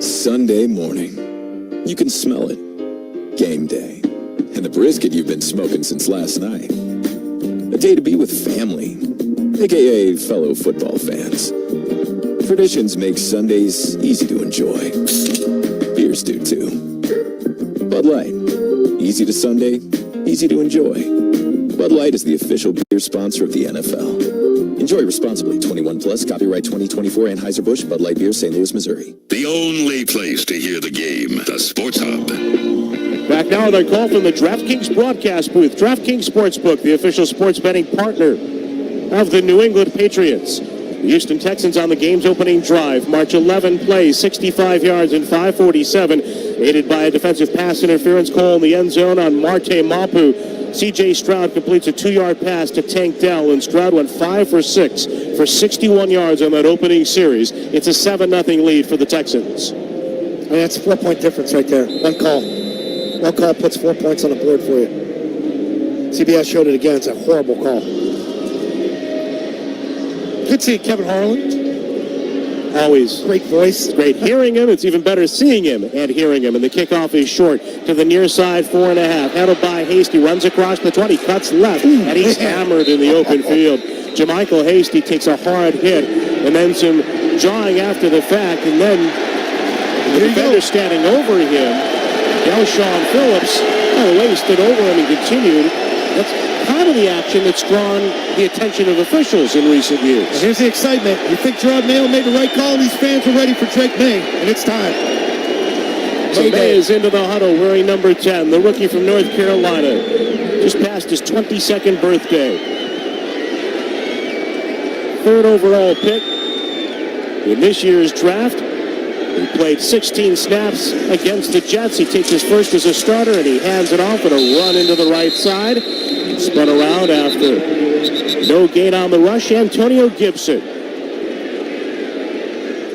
Sunday morning. You can smell it. Game day. And the brisket you've been smoking since last night. A day to be with family, aka fellow football fans. Traditions make Sundays easy to enjoy. Beers do too. Bud Light. Easy to Sunday, easy to enjoy. Bud Light is the official beer sponsor of the NFL. Enjoy responsibly. 21 plus. Copyright 2024 Anheuser-Busch Bud Light Beer, St. Louis, Missouri. The only place to hear the game, the Sports Hub. Back now with our call from the DraftKings broadcast booth. DraftKings Sportsbook, the official sports betting partner of the New England Patriots. The Houston Texans on the game's opening drive. March 11 plays, 65 yards and 547. Aided by a defensive pass interference call in the end zone on Marte Mapu. C.J. Stroud completes a 2-yard pass to Tank Dell, and Stroud went 5 for 6 for 61 yards on that opening series. It's a 7-0 lead for the Texans. And that's a 4-point difference right there. One call. One call puts 4 points on the board for you. CBS showed it again. It's a horrible call. Good seeing Kevin Harlan. Always great voice. It's great hearing him. It's even better seeing him and hearing him. And the kickoff is short to the near side, 4.5. Handled by Hasty, runs across the 20, cuts left, and he's hammered in the open field. Jermichael Hasty takes a hard hit, and then some jawing after the fact, and then the defender standing over him, Delshon Phillips, wasted over him and continued. That's part of the action that's drawn the attention of officials in recent years. And here's the excitement. You think Gerard Mayo made the right call? These fans are ready for Drake May, and it's time. So May is into the huddle wearing number 10, the rookie from North Carolina. Just passed his 22nd birthday. Third overall pick in this year's draft. He played 16 snaps against the Jets. He takes his first as a starter, and he hands it off with a run into the right side. Spun around after no gain on the rush. Antonio Gibson.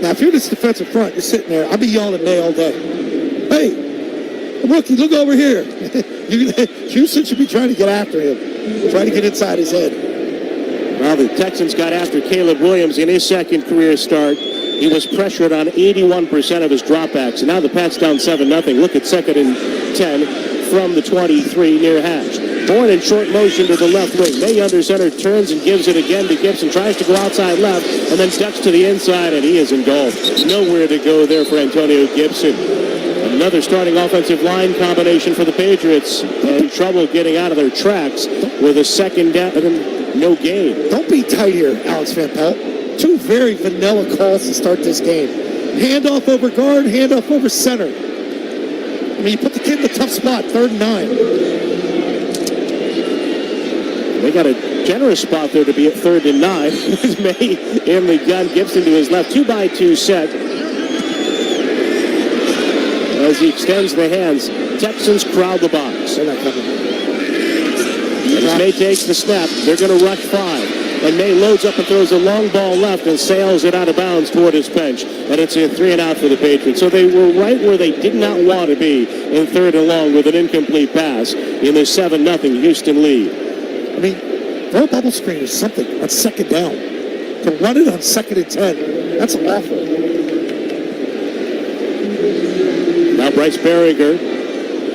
Now, if you're this defensive front, you're sitting there, I'll be yelling at May all day. Hey, rookie, look over here. Houston should be trying to get after him, trying to get inside his head. Well, the Texans got after Caleb Williams in his second career start. He was pressured on 81% of his dropbacks. And now the Pats down 7-0. Look at 2nd and 10 from the 23 near hash. Bourne in short motion to the left wing. May under center turns and gives it again to Gibson. Tries to go outside left and then ducks to the inside, and he is engulfed. Nowhere to go there for Antonio Gibson. Another starting offensive line combination for the Patriots. And trouble getting out of their tracks with a second down and no gain. Don't be tight here, Alex Van Pelt. Two very vanilla calls to start this game. Handoff over guard, handoff over center. I mean, you put the kid in a tough spot, 3rd and 9. They got a generous spot there to be at 3rd and 9. May in the gun, Gibson to his left, 2-by-2 set. As he extends the hands, Texans crowd the box. They're not coming. As May takes the snap, they're going to rush 5. And May loads up and throws a long ball left and sails it out of bounds toward his bench. And it's a 3-and-out for the Patriots. So they were right where they did not want to be in 3rd and long with an incomplete pass in their 7-0 Houston lead. I mean, throw a bubble screen or something on 2nd down. To run it on 2nd and 10, that's awful. Now Bryce Behringer,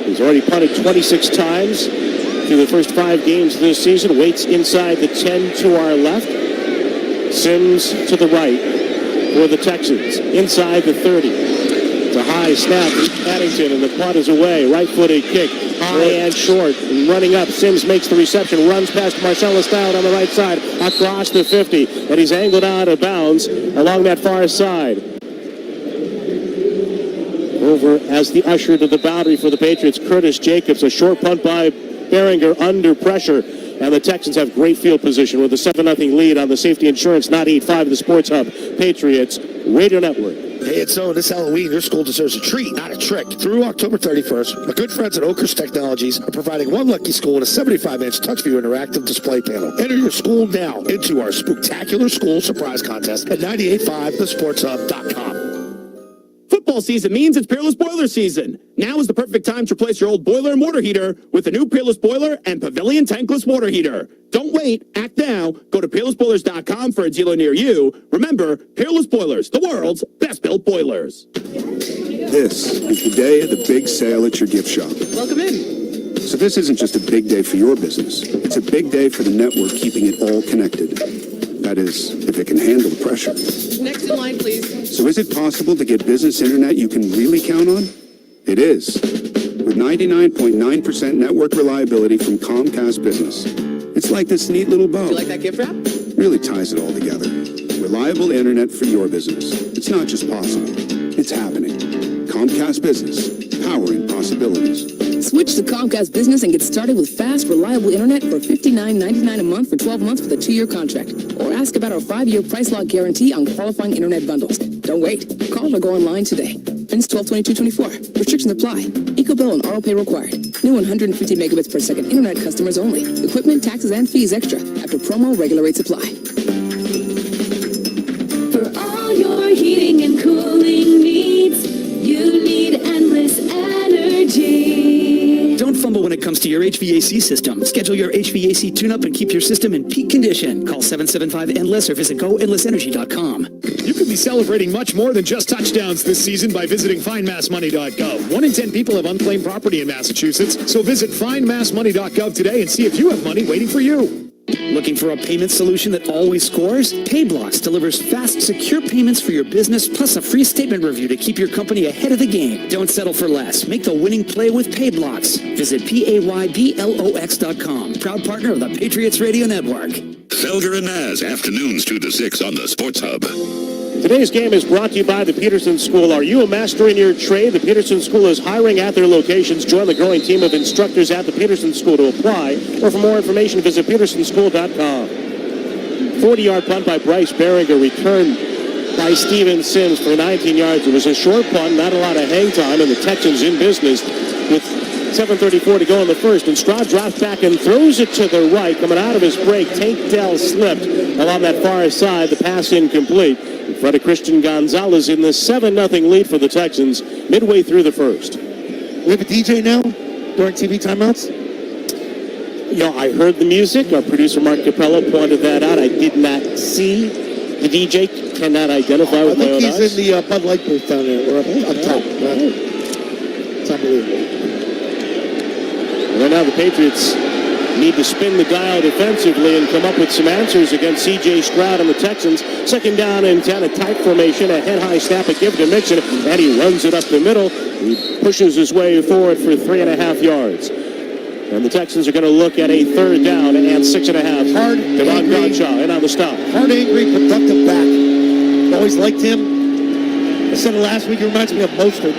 who's already punted 26 times through the first 5 games of this season, waits inside the 10 to our left. Sims to the right for the Texans, inside the 30. It's a high snap from Paddington, and the punt is away. Right-footed kick, high and short, and running up. Sims makes the reception, runs past Marcellus Stout on the right side, across the 50, and he's angled out of bounds along that far side. Over as the usher to the boundary for the Patriots, Curtis Jacobs, a short punt by Behringer under pressure, and the Texans have great field position with a 7-0 lead on the Safety Insurance 98.5 of the Sports Hub Patriots Radio Network. Hey, it's so this Halloween, your school deserves a treat, not a trick. Through October 31st, my good friends at Oakhurst Technologies are providing one lucky school with a 75-inch TouchView interactive display panel. Enter your school now into our spectacular school surprise contest at 985thesportshub.com. Football season means it's Peerless Boiler season. Now is the perfect time to replace your old boiler and water heater with the new Peerless Boiler and Pavilion Tankless Water Heater. Don't wait. Act now. Go to peerlessboilers.com for a dealer near you. Remember, Peerless Boilers, the world's best-built boilers. This is the day of the big sale at your gift shop. Welcome in. So this isn't just a big day for your business. It's a big day for the network keeping it all connected. That is, if it can handle the pressure. Next in line, please. So is it possible to get business internet you can really count on? It is. With 99.9% network reliability from Comcast Business. It's like this neat little bow. Do you like that gift wrap? Really ties it all together. Reliable internet for your business. It's not just possible. It's happening. Comcast Business. Powering possibilities. Switch to Comcast Business and get started with fast, reliable internet for $59.99 a month for 12 months with a 2-year contract. Or ask about our 5-year price lock guarantee on qualifying internet bundles. Don't wait. Call or go online today. Ends 12/22/24. Restrictions apply. EcoBill and auto pay required. New 150 megabits per second internet customers only. Equipment, taxes, and fees extra. After promo, regular rates apply. For all your heating and cooling needs, you need endless energy. Don't fumble when it comes to your HVAC system. Schedule your HVAC tune-up and keep your system in peak condition. Call 775-ENDLESS or visit goendlessenergy.com. You could be celebrating much more than just touchdowns this season by visiting findmassmoney.gov. 1 in 10 people have unclaimed property in Massachusetts, so visit findmassmoney.gov today and see if you have money waiting for you. Looking for a payment solution that always scores? PayBlocks delivers fast, secure payments for your business, plus a free statement review to keep your company ahead of the game. Don't settle for less. Make the winning play with PayBlocks. Visit PAYBLOX.com. Proud partner of the Patriots Radio Network. Felger and Naz, afternoons 2 to 6 on the Sports Hub. Today's game is brought to you by the Peterson School. Are you a master in your trade? The Peterson School is hiring at their locations. Join the growing team of instructors at the Peterson School to apply. Or for more information, visit petersonschool.com. 40-yard punt by Bryce Behringer, returned by Steven Sims for 19 yards. It was a short punt, not a lot of hang time, and the Texans in business with 7:34 to go in the first. And Stroud drops back and throws it to the right. Coming out of his break, Tank Dell slipped along that far side. The pass incomplete. Freddie Christian Gonzalez in the 7-0 lead for the Texans midway through the first. We have a DJ now during TV timeouts? I heard the music. Our producer Mark Capello pointed that out. I did not see the DJ. Cannot identify with my own eyes. I think he's in the Bud Light booth down there. We're up top. It's unbelievable. Right now the Patriots need to spin the dial defensively and come up with some answers against C.J. Stroud and the Texans. 2nd down and 10, a tight formation, a head-high snap, a give to Mixon, and he runs it up the middle. He pushes his way forward for 3.5 yards. And the Texans are going to look at a 3rd down and 6.5. Hard, Devon Godshaw in on the stop. Hard, angry, productive back. Always liked him. I said it last week, he reminds me of Mostert.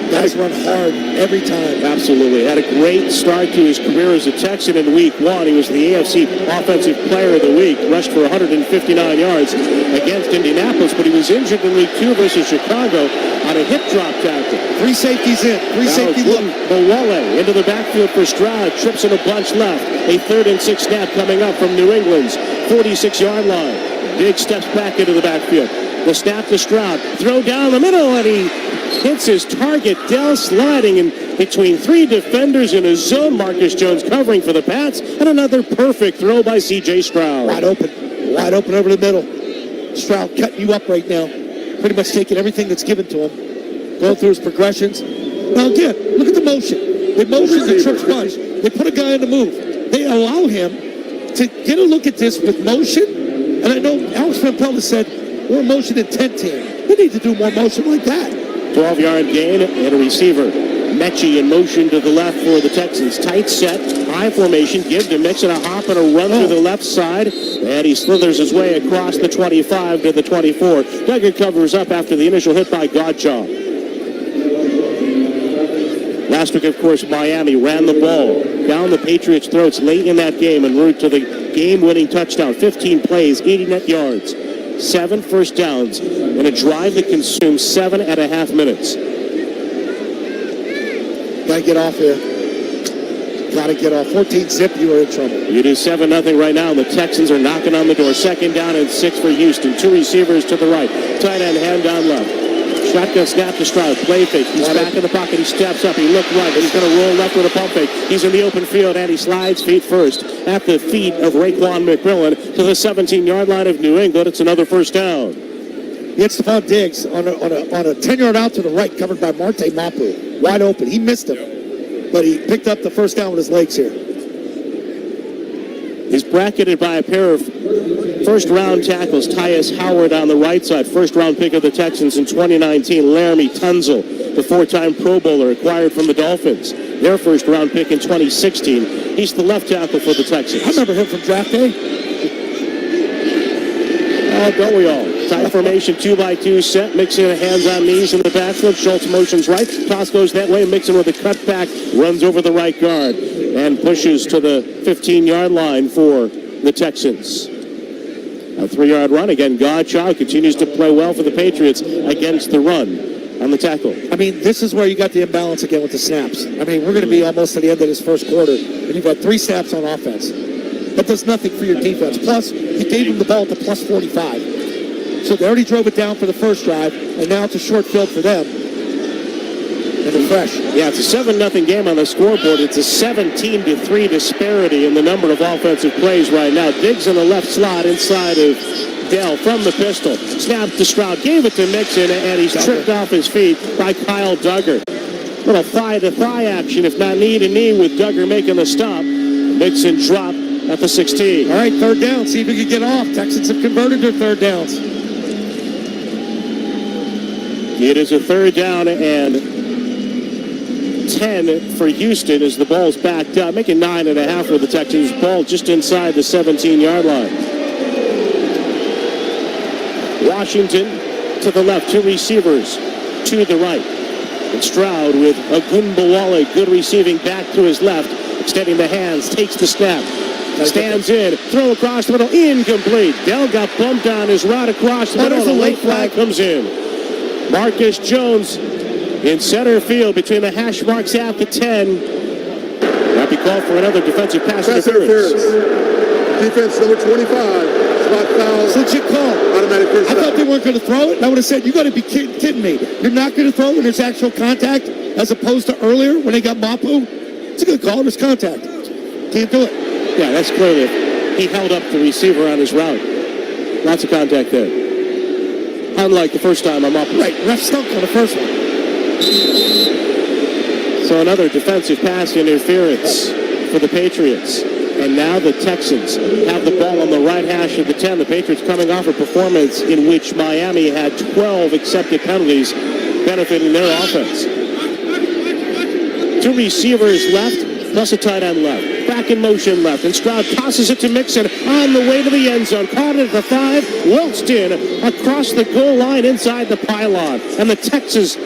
Guys run hard every time. Absolutely. Had a great start to his career as a Texan in Week 1. He was the AFC Offensive Player of the Week. Rushed for 159 yards against Indianapolis, but he was injured in Week 2 versus Chicago on a hip drop tackle. 3 safeties in. 3 safety look. Bawale into the backfield for Stroud. Trips in a bunch left. A 3rd and 6 snap coming up from New England's 46-yard line. Big steps back into the backfield. The snap to Stroud. Throw down the middle, and he hits his target. Dell sliding in between 3 defenders in a zone. Marcus Jones covering for the Pats, and another perfect throw by C.J. Stroud. Wide open over the middle. Stroud cutting you up right now. Pretty much taking everything that's given to him. Going through his progressions. Now again, look at the motion. They motion the trips bunch. They put a guy in the move. They allow him to get a look at this with motion. And I know Alex Van Pelt has said, we're a motion intent team. They need to do more motion like that. 12-yard gain and a receiver. Mechie in motion to the left for the Texans. Tight set, high formation, give to Mixon a hop and a run to the left side. And he slithers his way across the 25 to the 24. Duggar covers up after the initial hit by Godshaw. Last week, of course, Miami ran the ball down the Patriots' throats late in that game en route to the game-winning touchdown. 15 plays, 80 net yards. 7 first downs in a drive that consumed 7.5 minutes. Gotta get off here. Gotta get off. 14 zip, you are in trouble. You do 7-0 right now, and the Texans are knocking on the door. 2nd down and 6 for Houston. 2 receivers to the right. Tight end, hand down left. Shotgun snap to Stroud. Play fake. He's back in the pocket. He steps up. He looked right, but he's going to roll left with a pump fake. He's in the open field, and he slides feet first at the feet of Raekwon McMillan to the 17-yard line of New England. It's another first down. He hits Stephon Diggs on a 10-yard out to the right, covered by Marte Mapu. Wide open. He missed him, but he picked up the first down with his legs here. He's bracketed by a pair of first-round tackles. Tyus Howard on the right side, first-round pick of the Texans in 2019. Laramie Tunzel, the 4-time Pro Bowler, acquired from the Dolphins. Their first-round pick in 2016. He's the left tackle for the Texans. I remember him from draft day. Oh, don't we all? Tight formation, 2x2 set. Mixon hands on knees in the backfield. Schultz motions right. Toss goes that way. Mixon with a cutback. Runs over the right guard and pushes to the 15-yard line for the Texans. A 3-yard run. Again, Godchild continues to play well for the Patriots against the run on the tackle. I mean, this is where you got the imbalance again with the snaps. I mean, we're going to be almost at the end of this first quarter, and you've got 3 snaps on offense. That does nothing for your defense. Plus, you gave them the ball at the plus 45. So they already drove it down for the first drive, and now it's a short field for them. And they're fresh. Yeah, it's a 7-0 game on the scoreboard. It's a 17-3 disparity in the number of offensive plays right now. Diggs in the left slot inside of Dell from the pistol. Snap to Stroud. Gave it to Mixon, and he's tripped off his feet by Kyle Duggar. Little thigh-to-thigh action, if not knee-to-knee, with Duggar making the stop. Mixon dropped at the 16. All right, 3rd down. See if he can get off. Texans have converted their 3rd downs. It is a 3rd down and 10 for Houston as the ball's backed up, making 9.5 for the Texans. Ball just inside the 17-yard line. Washington to the left, 2 receivers to the right. And Stroud with Ogunbowale, good receiving back to his left, extending the hands, takes the snap. Stands in, throw across the middle, incomplete. Dell got bumped on his route across the middle, and a late flag comes in. Marcus Jones in center field between the hash marks at the 10. Might be called for another defensive pass interference. Defense number 25. Spot foul. It's a legit call. Automatic first down. I thought they weren't going to throw it. I would have said, you got to be kidding me. You're not going to throw when there's actual contact as opposed to earlier when they got Mapu? It's a good call. There's contact. Can't do it. Yeah, that's clearly. He held up the receiver on his route. Lots of contact there. Unlike the first time I'm up. Right, ref stunk on the first one. So another defensive pass interference for the Patriots. And now the Texans have the ball on the right hash of the 10. The Patriots coming off a performance in which Miami had 12 accepted penalties benefiting their offense. 2 receivers left, plus a tight end left. Back in motion left, and Stroud tosses it to Mixon on the way to the end zone. Caught it at the 5, waltzed in across the goal line inside the pylon. And the Texans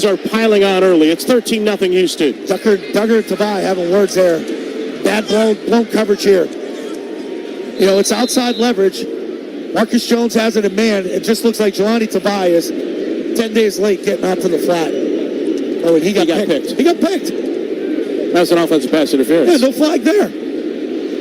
are piling on early. It's 13-0 Houston. Duggar and Tavai having words there. Bad blown coverage here. You know, it's outside leverage. Marcus Jones has it in man. It just looks like Jelani Tavai is 10 days late getting out to the flat. Oh, and he got picked. He got picked. That's an offensive pass interference. Yeah, no flag there.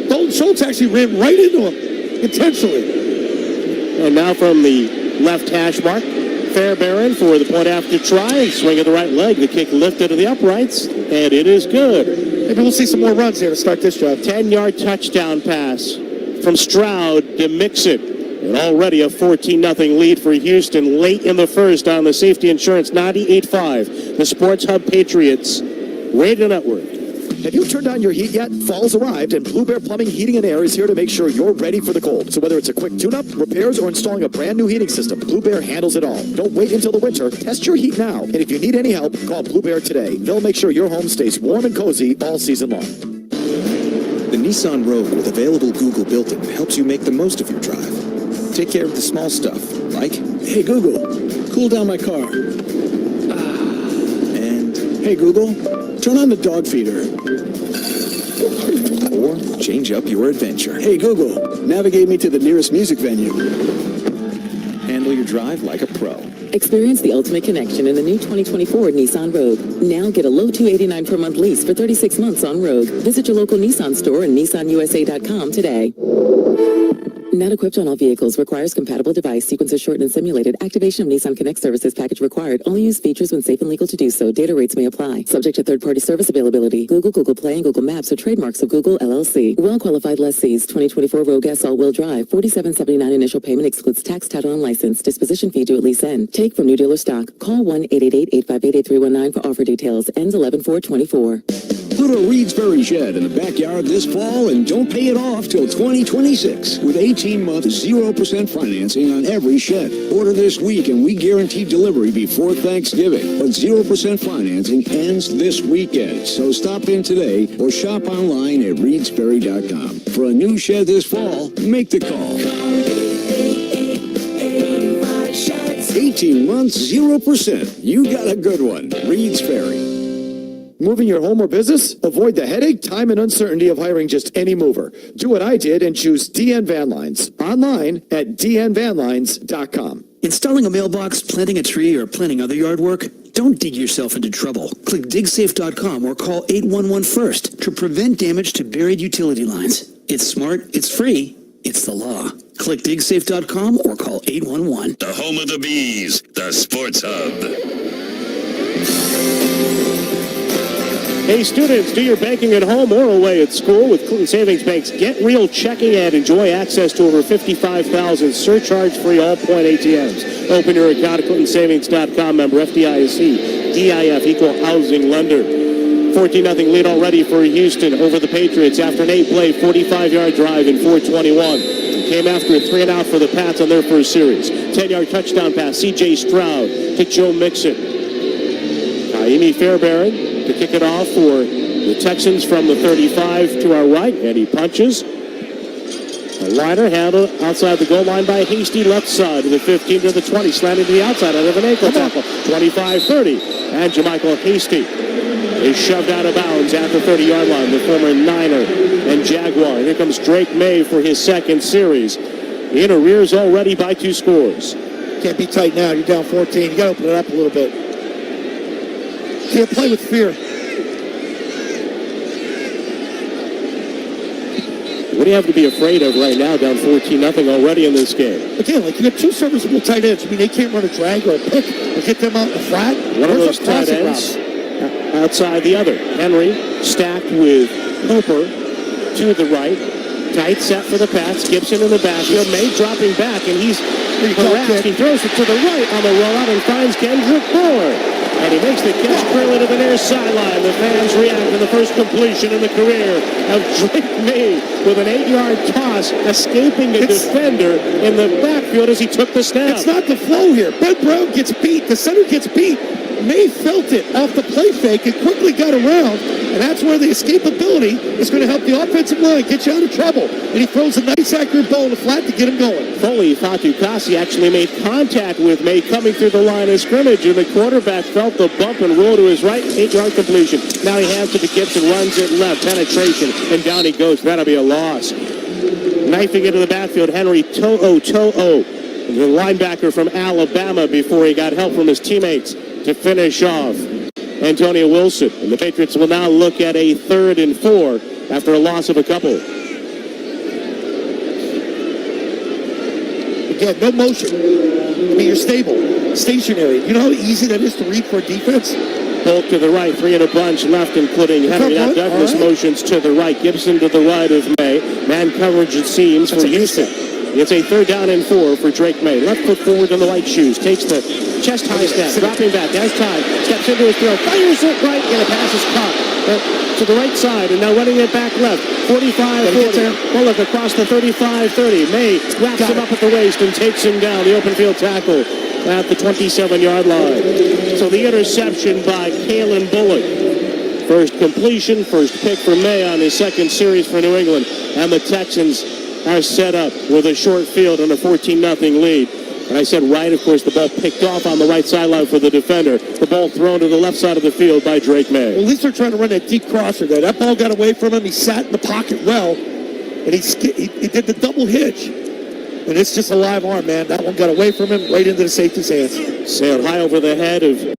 Dalton Schultz actually ran right into him intentionally. And now from the left hash mark, Fairbairn for the point after try and swing of the right leg. The kick lifted to the uprights, and it is good. Maybe we'll see some more runs here to start this drive. 10-yard touchdown pass from Stroud to Mixon. And already a 14-0 lead for Houston late in the first on the Safety Insurance 98.5. The Sports Hub Patriots Radio Network. Have you turned on your heat yet? Fall's arrived, and Blue Bear Plumbing, Heating, and Air is here to make sure you're ready for the cold. So whether it's a quick tune-up, repairs, or installing a brand new heating system, Blue Bear handles it all. Don't wait until the winter. Test your heat now. And if you need any help, call Blue Bear today. They'll make sure your home stays warm and cozy all season long. The Nissan Rogue with available Google built-in helps you make the most of your drive. Take care of the small stuff, like, hey Google, cool down my car. And, hey Google, turn on the dog feeder. Or Change up your adventure. Hey Google, navigate me to the nearest music venue. Handle your drive like a pro. Experience the ultimate connection in the new 2024 Nissan Rogue. Now get a low $289 per month lease for 36 months on Rogue. Visit your local Nissan store and nissanusa.com today. Not equipped on all vehicles. Requires compatible device. Sequencer shortened and simulated. Activation of Nissan Connect services package required. Only use features when safe and legal to do so. Data rates may apply. Subject to third-party service availability. Google, Google Play, and Google Maps are trademarks of Google LLC. Well-qualified lessees. 2024 Rogue S all-wheel drive. $47.79 initial payment excludes tax, title, and license. Disposition fee due at lease end. Take from new dealer stock. Call 1-888-858-8319 for offer details. Ends 11/4/24. Put a Reed's Ferry shed in the backyard this fall and don't pay it off till 2026 with 18-month 0% financing on every shed. Order this week and we guarantee delivery before Thanksgiving. But 0% financing ends this weekend. So stop in today or shop online at reedsferry.com. For a new shed this fall, make the call. 18 months, 0%. You got a good one. Reed's Ferry. Moving your home or business? Avoid the headache, time, and uncertainty of hiring just any mover. Do what I did and choose DN Van Lines. Online at dnvanlines.com. Installing a mailbox, planting a tree, or planning other yard work? Don't dig yourself into trouble. Click digsafe.com or call 811 first to prevent damage to buried utility lines. It's smart, it's free, it's the law. Click digsafe.com or call 811. The home of the bees, the Sports Hub. Hey students, do your banking at home or away at school with Clinton Savings Bank's Get Real checking and enjoy access to over 55,000 surcharge-free all-point ATMs. Open your account at ClintonSavings.com, member FDIC, DIF, equal housing lender. 14-0 lead already for Houston over the Patriots after an 8-play, 45-yard drive in 4:21. Came after a 3-and-out for the Pats on their first series. 10-yard touchdown pass, C.J. Stroud to Joe Mixon. Naimi Fairbairn to kick it off for the Texans from the 35 to our right, and he punches. A liner handled outside the goal line by Hasty, left side to the 15 to the 20, slanted to the outside out of an ankle tackle, 25-30, and Jermichael Hasty is shoved out of bounds at the 30-yard line, the former Niner and Jaguar. Here comes Drake May for his second series. In arrears already by 2 scores. Can't be tight now. You're down 14. You got to open it up a little bit. Can't play with fear. What do you have to be afraid of right now, down 14-0 already in this game? Again, like you got 2 serviceable tight ends. I mean, they can't run a drag or a pick or get them out in the flat. One of those tight ends outside the other. Henry stacked with Hooper to the right. Tight set for the Pats. Gibson in the backfield. May dropping back, and he's harassed. He throws it to the right on the rollout and finds Kendrick Moore. And he makes the catch clearly to the near sideline. The fans react to the first completion in the career of Drake May with an 8-yard toss, escaping a defender in the backfield as he took the snap. It's not the flow here. Ben Brown gets beat. The center gets beat. May felt it off the play fake and quickly got around. And that's where the escapability is going to help the offensive line get you out of trouble. And he throws a nice accurate ball in the flat to get him going. Foley Fatukasi actually made contact with May coming through the line of scrimmage, and the quarterback felt the bump and roll to his right, 8-yard completion. Now he hands it to Gibson, runs it left, penetration, and down he goes. That'll be a loss. Knifing into the backfield, Henry To'o, the linebacker from Alabama, before he got help from his teammates to finish off Antonio Wilson. And the Patriots will now look at a 3rd and 4 after a loss of a couple. Again, no motion. I mean, you're stable, stationary. You know how easy that is to read for a defense? Bolt to the right, 3 in a bunch left, including Henry. Now Douglas motions to the right. Gibson to the right of May. Man coverage, it seems, for Houston. It's a 3rd down and 4 for Drake May. Left foot forward in the white shoes. Takes the chest high snap. Dropping back. Has time. Steps into his throw. Fires it right. And a pass is caught to the right side. And now running it back left. 45-40. Bullock across the 35-30. May wraps him up at the waist and takes him down. The open field tackle at the 27-yard line. So the interception by Kalen Bullock. First completion. First pick for May on his second series for New England. And the Texans are set up with a short field and a 14-0 lead. And I said right, of course, the ball picked off on the right sideline for the defender. The ball thrown to the left side of the field by Drake May. Well, at least they're trying to run that deep crosser there. That ball got away from him. He sat in the pocket well. and he did the double hitch. And it's just a live arm, man. That one got away from him, right into the safety's hands. Sailed high over the head of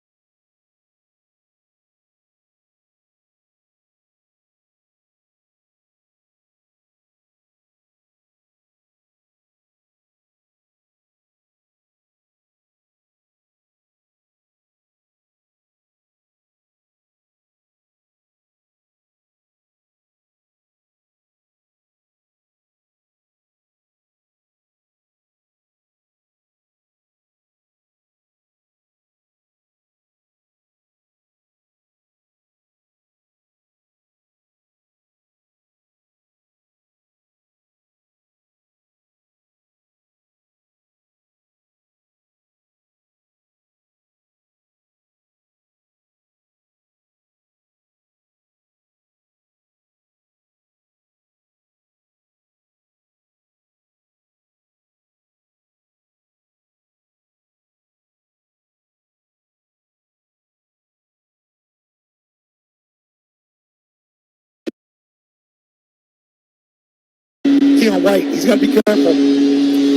Keon White, he's got to be careful.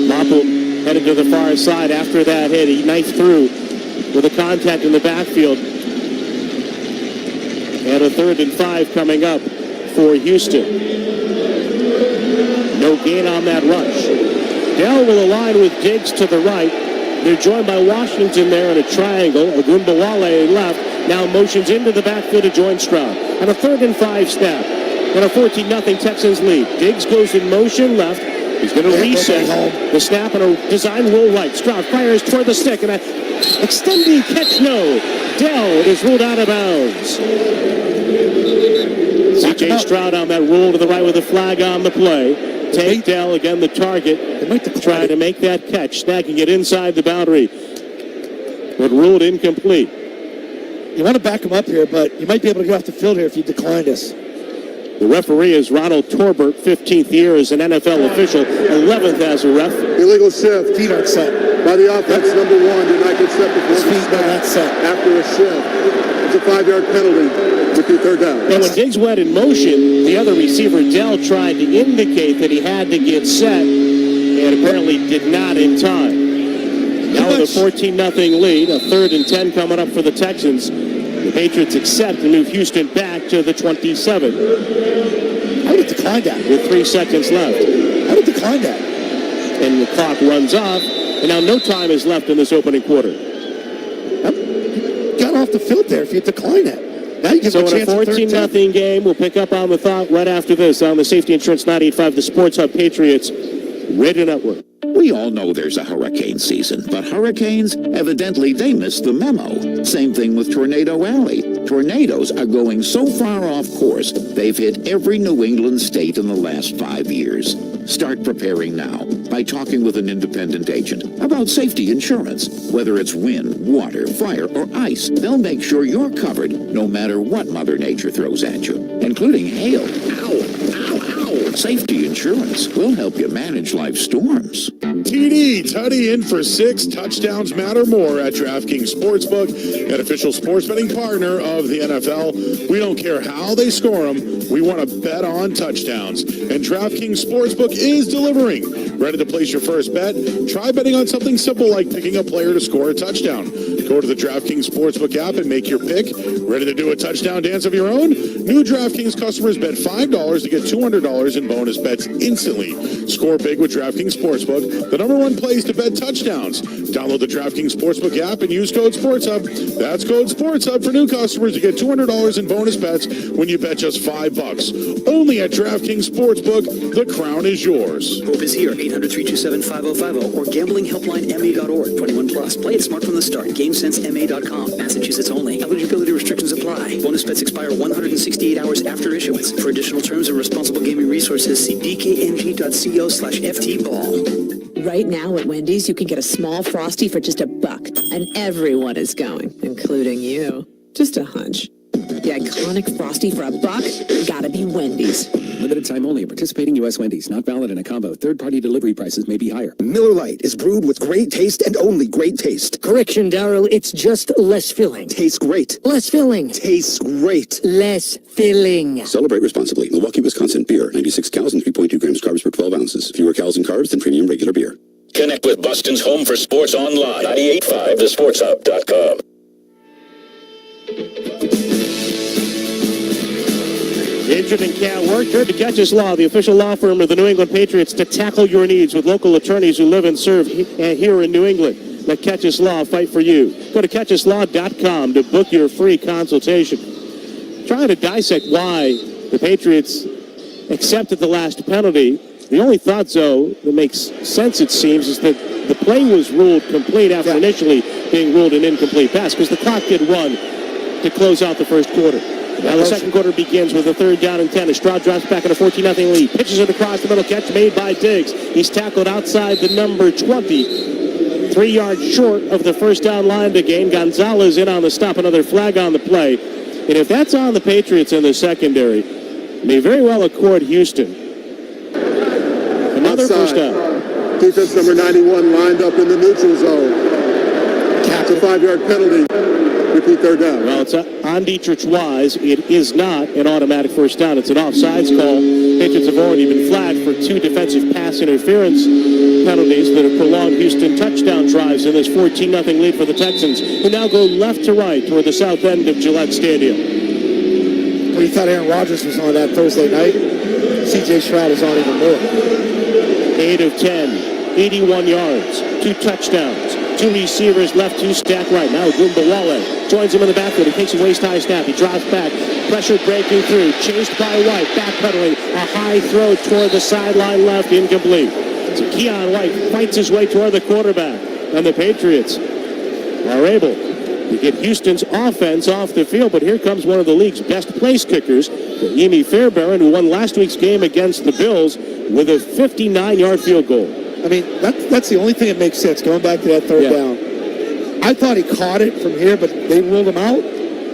Mapu headed to the far side after that hit. He knifed through with a contact in the backfield. And a 3rd and 5 coming up for Houston. No gain on that rush. Dell will align with Diggs to the right. They're joined by Washington there in a triangle. Ogunbowale left. Now motions into the backfield to join Stroud. And a 3rd and 5 snap. And a 14-0 Texans lead. Diggs goes in motion left. He's going to reset the snap and a design roll right. Stroud fires toward the stick and an extending catch no. Dell is ruled out of bounds. C.J. Stroud on that roll to the right with a flag on the play. Tank Dell, again the target, trying to make that catch, snagging it inside the boundary, but ruled incomplete. You want to back him up here, but you might be able to get off the field here if you decline this. The referee is Ronald Torbert, 15th year as an NFL official, 11th as a ref. Illegal shift. Feet aren't set. By the offense, number 1 did not get set before the snap. After a shift. It's a 5-yard penalty with your 3rd down. And when Diggs went in motion, the other receiver, Dell, tried to indicate that he had to get set and apparently did not in time. Now with a 14-0 lead, a 3rd and 10 coming up for the Texans. The Patriots accept and move Houston back to the 27. I would have declined that. With 3 seconds left. I would have declined that. And the clock runs off, and now no time is left in this opening quarter. Got off the field there if you decline it. Now you give so a chance in a 14-0 game, we'll pick up on the thought right after this on the Safety Insurance 98.5, the Sports Hub Patriots Radio Network. We all know there's a hurricane season, but hurricanes, evidently, they missed the memo. Same thing with Tornado Alley. Tornadoes are going so far off course, they've hit every New England state in the last 5 years. Start preparing now by talking with an independent agent about safety insurance. Whether it's wind, water, fire, or ice, they'll make sure you're covered no matter what Mother Nature throws at you, including hail. Ow, ow, ow. Safety insurance will help you manage life's storms. TD, Tutty in for 6. Touchdowns matter more at DraftKings Sportsbook, an official sports betting partner of the NFL. We don't care how they score them. We want to bet on touchdowns. And DraftKings Sportsbook is delivering. Ready to place your first bet? Try betting on something simple like picking a player to score a touchdown. Go to the DraftKings Sportsbook app and make your pick. Ready to do a touchdown dance of your own? New DraftKings customers bet $5 to get $200 in bonus bets instantly. Score big with DraftKings Sportsbook, the #1 place to bet touchdowns. Download the DraftKings Sportsbook app and use code SportsHub. That's code SportsHub for new customers to get $200 in bonus bets when you bet just $5. Only at DraftKings Sportsbook. The crown is yours. Hope is here. 800-327-5050 or gamblinghelplinema.org. 21 plus. Play it smart from the start. GameSenseMA.com. Massachusetts only. Eligibility restrictions apply. Bonus bets expire 168 hours after issuance. For additional terms and responsible gaming resources, see dkng.co/ftball. Right now at Wendy's, you can get a small Frosty for just $1, and everyone is going, including you. Just a hunch. The iconic Frosty for $1, gotta be Wendy's. Limited time only at participating U.S. Wendy's. Not valid in a combo. Third-party delivery prices may be higher. Miller Lite is brewed with great taste and only great taste. Correction, Darryl, it's just less filling. Tastes great. Less filling. Tastes great. Less filling. Celebrate responsibly. Milwaukee, Wisconsin beer. 96 calories and 3.2 grams carbs per 12 ounces. Fewer calories and carbs than premium regular beer. Connect with Boston's home for sports online. 98.5 thesportshub.com. Injured and can't work? Turn to Catches Law, the official law firm of the New England Patriots, to tackle your needs with local attorneys who live and serve here in New England. Let Catches Law fight for you. Go to catcheslaw.com to book your free consultation. Trying to dissect why the Patriots accepted the last penalty. The only thought, though, that makes sense, it seems, is that the play was ruled complete after initially being ruled an incomplete pass, because the clock did run to close out the first quarter. Now the second quarter begins with a 3rd down and 10. Stroud drops back in a 14-0 lead. Pitches it across the middle. Catch made by Diggs. He's tackled outside the number 20. 3 yards short of the first down line to gain. Gonzalez in on the stop. Another flag on the play. And if that's on the Patriots in the secondary, may very well accord Houston. Another first down. Defense number 91 lined up in the neutral zone. It's a 5-yard penalty. Repeat 3rd down. Well, it's on Dietrich's wise. It is not an automatic first down. It's an offsides call. Patriots have already been flagged for 2 defensive pass interference penalties that have prolonged Houston touchdown drives in this 14-0 lead for the Texans, who now go left to right toward the south end of Gillette Stadium. Well, you thought Aaron Rodgers was on that Thursday night. C.J. Stroud is on even more. 8 of 10, 81 yards, 2 touchdowns. 2 receivers left, 2 stack right. Now Gumbawale joins him in the backfield. He takes a waist-high snap. He drops back. Pressure breaking through. Chased by White. Backpedaling. A high throw toward the sideline left. Incomplete. So Keon White fights his way toward the quarterback. And the Patriots are able to get Houston's offense off the field. But here comes one of the league's best place kickers, Amy Fairbairn, who won last week's game against the Bills with a 59-yard field goal. I mean, that's the only thing that makes sense, going back to that 3rd down. I thought he caught it from here, but they ruled him out.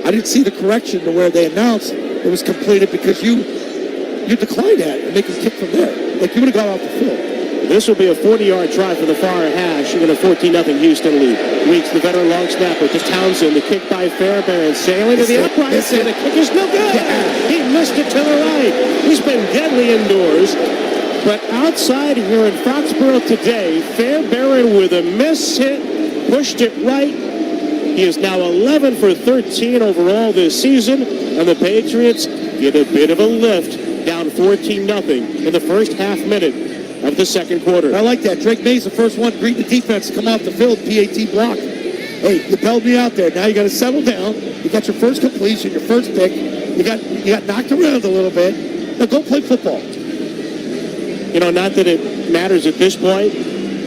I didn't see the correction to where they announced it was completed because you declined that and make him kick from there. Like, you would have got off the field. This will be a 40-yard try for the far hash in a 14-0 Houston lead. Weeks the veteran long snapper to Townsend. The kick by Fairbairn, sailing to the uprights, and the kick is no good. He missed it to the right. He's been deadly indoors. But outside here in Foxborough today, Fairbairn with a miss hit, pushed it right. He is now 11 for 13 overall this season, and the Patriots get a bit of a lift, down 14-0 in the first half minute of the second quarter. I like that. Drake May's the first one to greet the defense to come off the field, PAT block. Hey, you bailed me out there. Now you got to settle down. You got your first completion, your first pick. You got knocked around a little bit. Now go play football. You know, not that it matters at this point,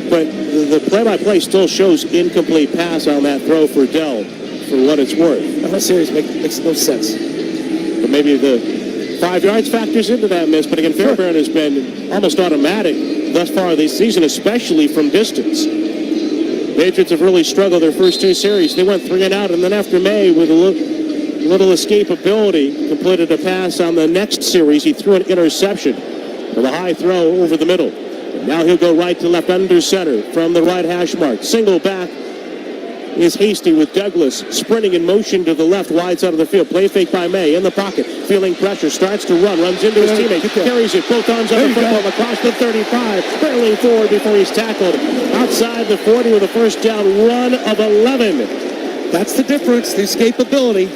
but the play-by-play still shows incomplete pass on that throw for Dell, for what it's worth. That series makes no sense. But maybe the 5 yards factors into that miss, but again, Fairbairn has been almost automatic thus far this season, especially from distance. Patriots have really struggled their first 2 series. They went 3 and out, and then after May, with a little escapability, completed a pass on the next series. He threw an interception with a high throw over the middle. And now he'll go right to left under center from the right hash mark. Single back is Hasty with Douglas sprinting in motion to the left, wide side of the field. Play fake by May in the pocket, feeling pressure, starts to run, runs into his teammate, carries it, both arms on the football across the 35, barreling forward before he's tackled outside the 40 with a first down run of 11. That's the difference, the escapability.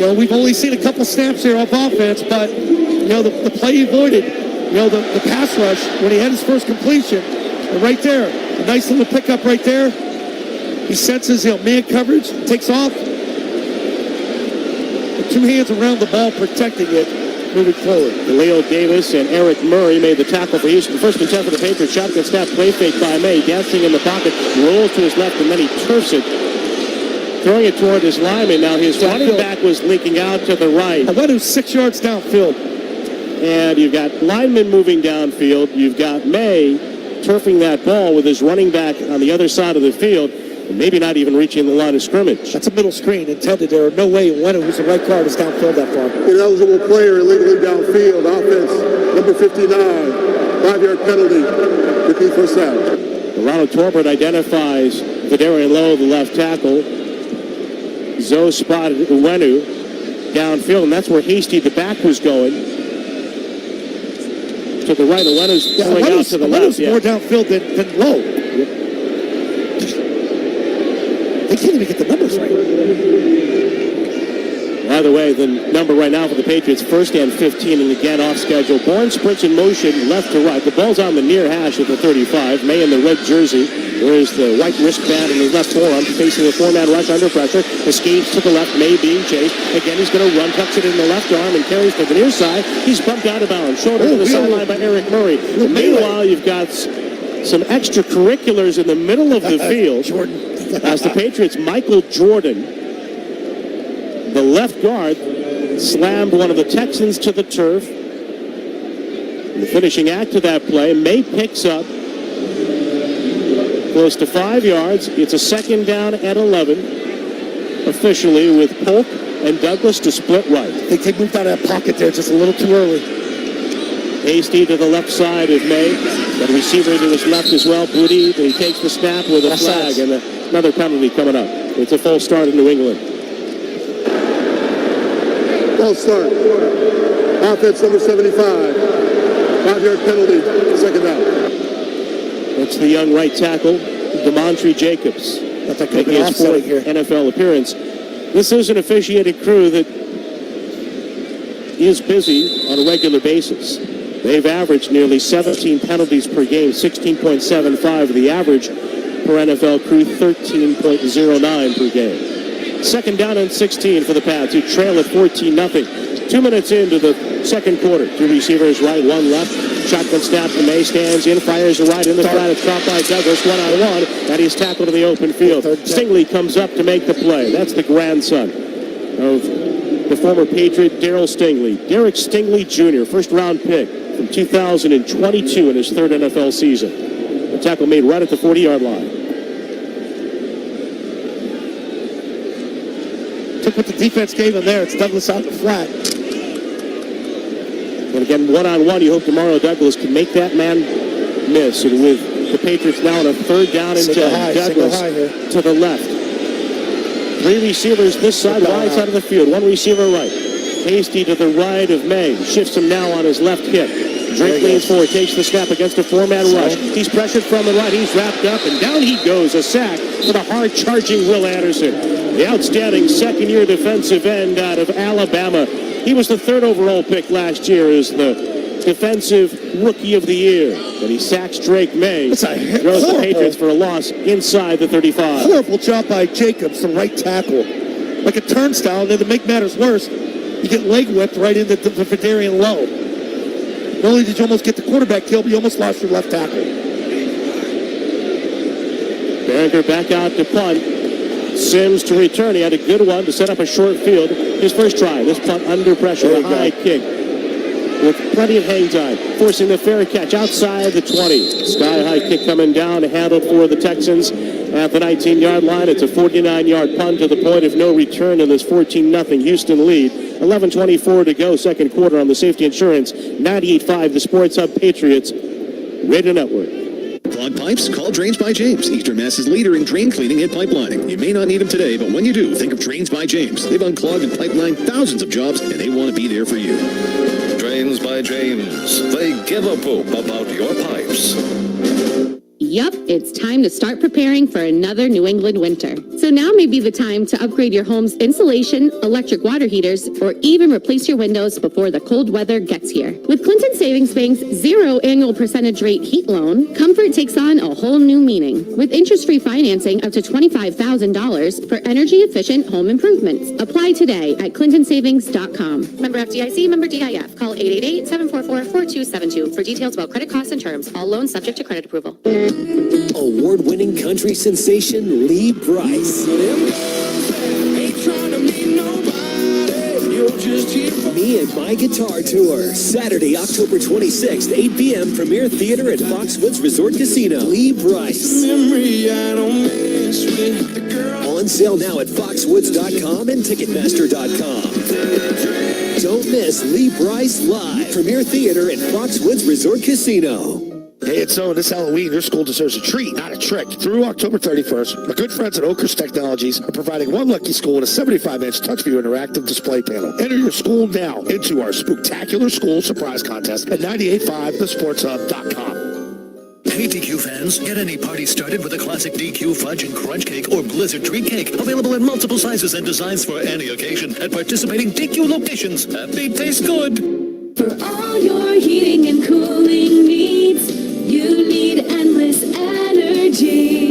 You know, we've only seen a couple snaps here off offense, but, you know, the play he avoided, you know, the pass rush, when he had his first completion, and right there, a nice little pickup right there. He senses, you know, man coverage, takes off. With 2 hands around the ball, protecting it, moving forward. Leo Davis and Eric Murray made the tackle for Houston. First and 10 for the Patriots. Shotgun snap, play fake by May, dancing in the pocket, rolls to his left, and then he turfs it, throwing it toward his lineman. Now his running back was leaking out to the right. I went 6 yards downfield. And you've got linemen moving downfield. You've got May turfing that ball with his running back on the other side of the field. Maybe not even reaching the line of scrimmage. That's a middle screen intended. There are no way Wenu, who's the right guard, is downfield that far. Ineligible player illegally downfield. Offense, number 59. 5-yard penalty. Repeat first down. Ronald Torbert identifies Vidarian Lowe, the left tackle. Zoe spotted Wenu downfield, and that's where Hasty, the back, was going. To the right, and Wenu's going out to the left. More downfield than Lowe. They can't even get the numbers right. By the way, the number right now for the Patriots, 1st and 15, and again off schedule. Bourne sprints in motion left to right. The ball's on the near hash at the 35. May in the red jersey wears the white wristband in his left forearm, facing a 4-man rush under pressure. Escapes to the left, May being chased. Again, he's going to run, tucks it in the left arm, and carries to the near side. He's bumped out of bounds. Shoulder to the sideline by Eric Murray. Meanwhile, you've got some extracurriculars in the middle of the field. As the Patriots, Michael Jordan, the left guard, slammed one of the Texans to the turf. The finishing act to that play, May picks up close to 5 yards. It's a 2nd down at 11, officially, with Polk and Douglas to split right. I think they moved out of that pocket there just a little too early. Hasty to the left side of May. Got a receiver to his left as well, Booty. He takes the snap with a flag, and another penalty coming up. It's a false start in New England. False start. Offense number 75. 5-yard penalty. 2nd down. That's the young right tackle, DeMontre Jacobs, making his 4th NFL appearance. This is an officiated crew that is busy on a regular basis. They've averaged nearly 17 penalties per game, 16.75. The average per NFL crew, 13.09 per game. 2nd down and 16 for the Pats, who trail at 14-0. 2 minutes into the second quarter. 2 receivers right, 1 left. Shotgun snap to May, stands in, fires a right in the flat. It's caught by Douglas, 1-on-1, and he's tackled in the open field. Stingley comes up to make the play. That's the grandson of the former Patriot, Darryl Stingley. Derek Stingley Jr., 1st-round pick from 2022 in his 3rd NFL season. The tackle made right at the 40-yard line. Took what the defense gave him there. It's Douglas out in the flat. And again, 1-on-1, you hope tomorrow Douglas can make that man miss. And with the Patriots now on a 3rd down and 10, Douglas to the left. 3 receivers this side, wide side of the field. 1 receiver right. Hasty to the right of May. Shifts him now on his left hip. Drake leans forward, takes the snap against a 4-man rush. He's pressured from the right. He's wrapped up, and down he goes. A sack for the hard-charging Will Anderson. The outstanding 2nd-year defensive end out of Alabama. He was the 3rd overall pick last year as the defensive rookie of the year. But he sacks Drake May. Throws the Patriots for a loss inside the 35. Horrible job by Jacobs, the right tackle. Like a turnstile, and then to make matters worse, you get leg whipped right into the Vidarian Lowe. Not only did you almost get the quarterback killed, but you almost lost your left tackle. Barringer back out to punt. Sims to return. He had a good one to set up a short field. His first try. This punt under pressure. A high kick with plenty of hang time. Forcing the fair catch outside the 20. Sky high kick coming down. Handled for the Texans at the 19-yard line. It's a 49-yard punt to the point of no return in this 14-0 Houston lead. 11:24 to go, second quarter on the Safety Insurance 98.5, the Sports Hub Patriots Radio Network. Clogged pipes? Call Drains by James, Eastern Mass's leader in drain cleaning and pipelining. You may not need them today, but when you do, think of Drains by James. They've unclogged and pipelined thousands of jobs, and they want to be there for you. Drains by James. They give a poop about your pipes. Yup, it's time to start preparing for another New England winter. So now may be the time to upgrade your home's insulation, electric water heaters, or even replace your windows before the cold weather gets here. With Clinton Savings Bank's 0 annual percentage rate heat loan, comfort takes on a whole new meaning. With interest-free financing up to $25,000 for energy-efficient home improvements. Apply today at clintonsavings.com. Member FDIC, member DIF. Call 888-744-4272 for details about credit costs and terms. All loans subject to credit approval. Award-winning country sensation Lee Brice. Me and My Guitar Tour, Saturday, October 26th, 8 p.m. Premier Theater at Foxwoods Resort Casino. Lee Brice. On sale now at foxwoods.com and ticketmaster.com. Don't miss Lee Bryce Live, Premier Theater at Foxwoods Resort Casino. Hey, it's Owen. This Halloween, your school deserves a treat, not a trick. Through October 31st, my good friends at Oakhurst Technologies are providing one lucky school with a 75-inch TouchView interactive display panel. Enter your school now into our Spooktacular School Surprise Contest at 985thesportshub.com. Hey DQ fans, get any party started with a classic DQ fudge and crunch cake or blizzard treat cake. Available in multiple sizes and designs for any occasion at participating DQ locations. Happy tastes good. For all your heating and cooling needs, you need endless energy.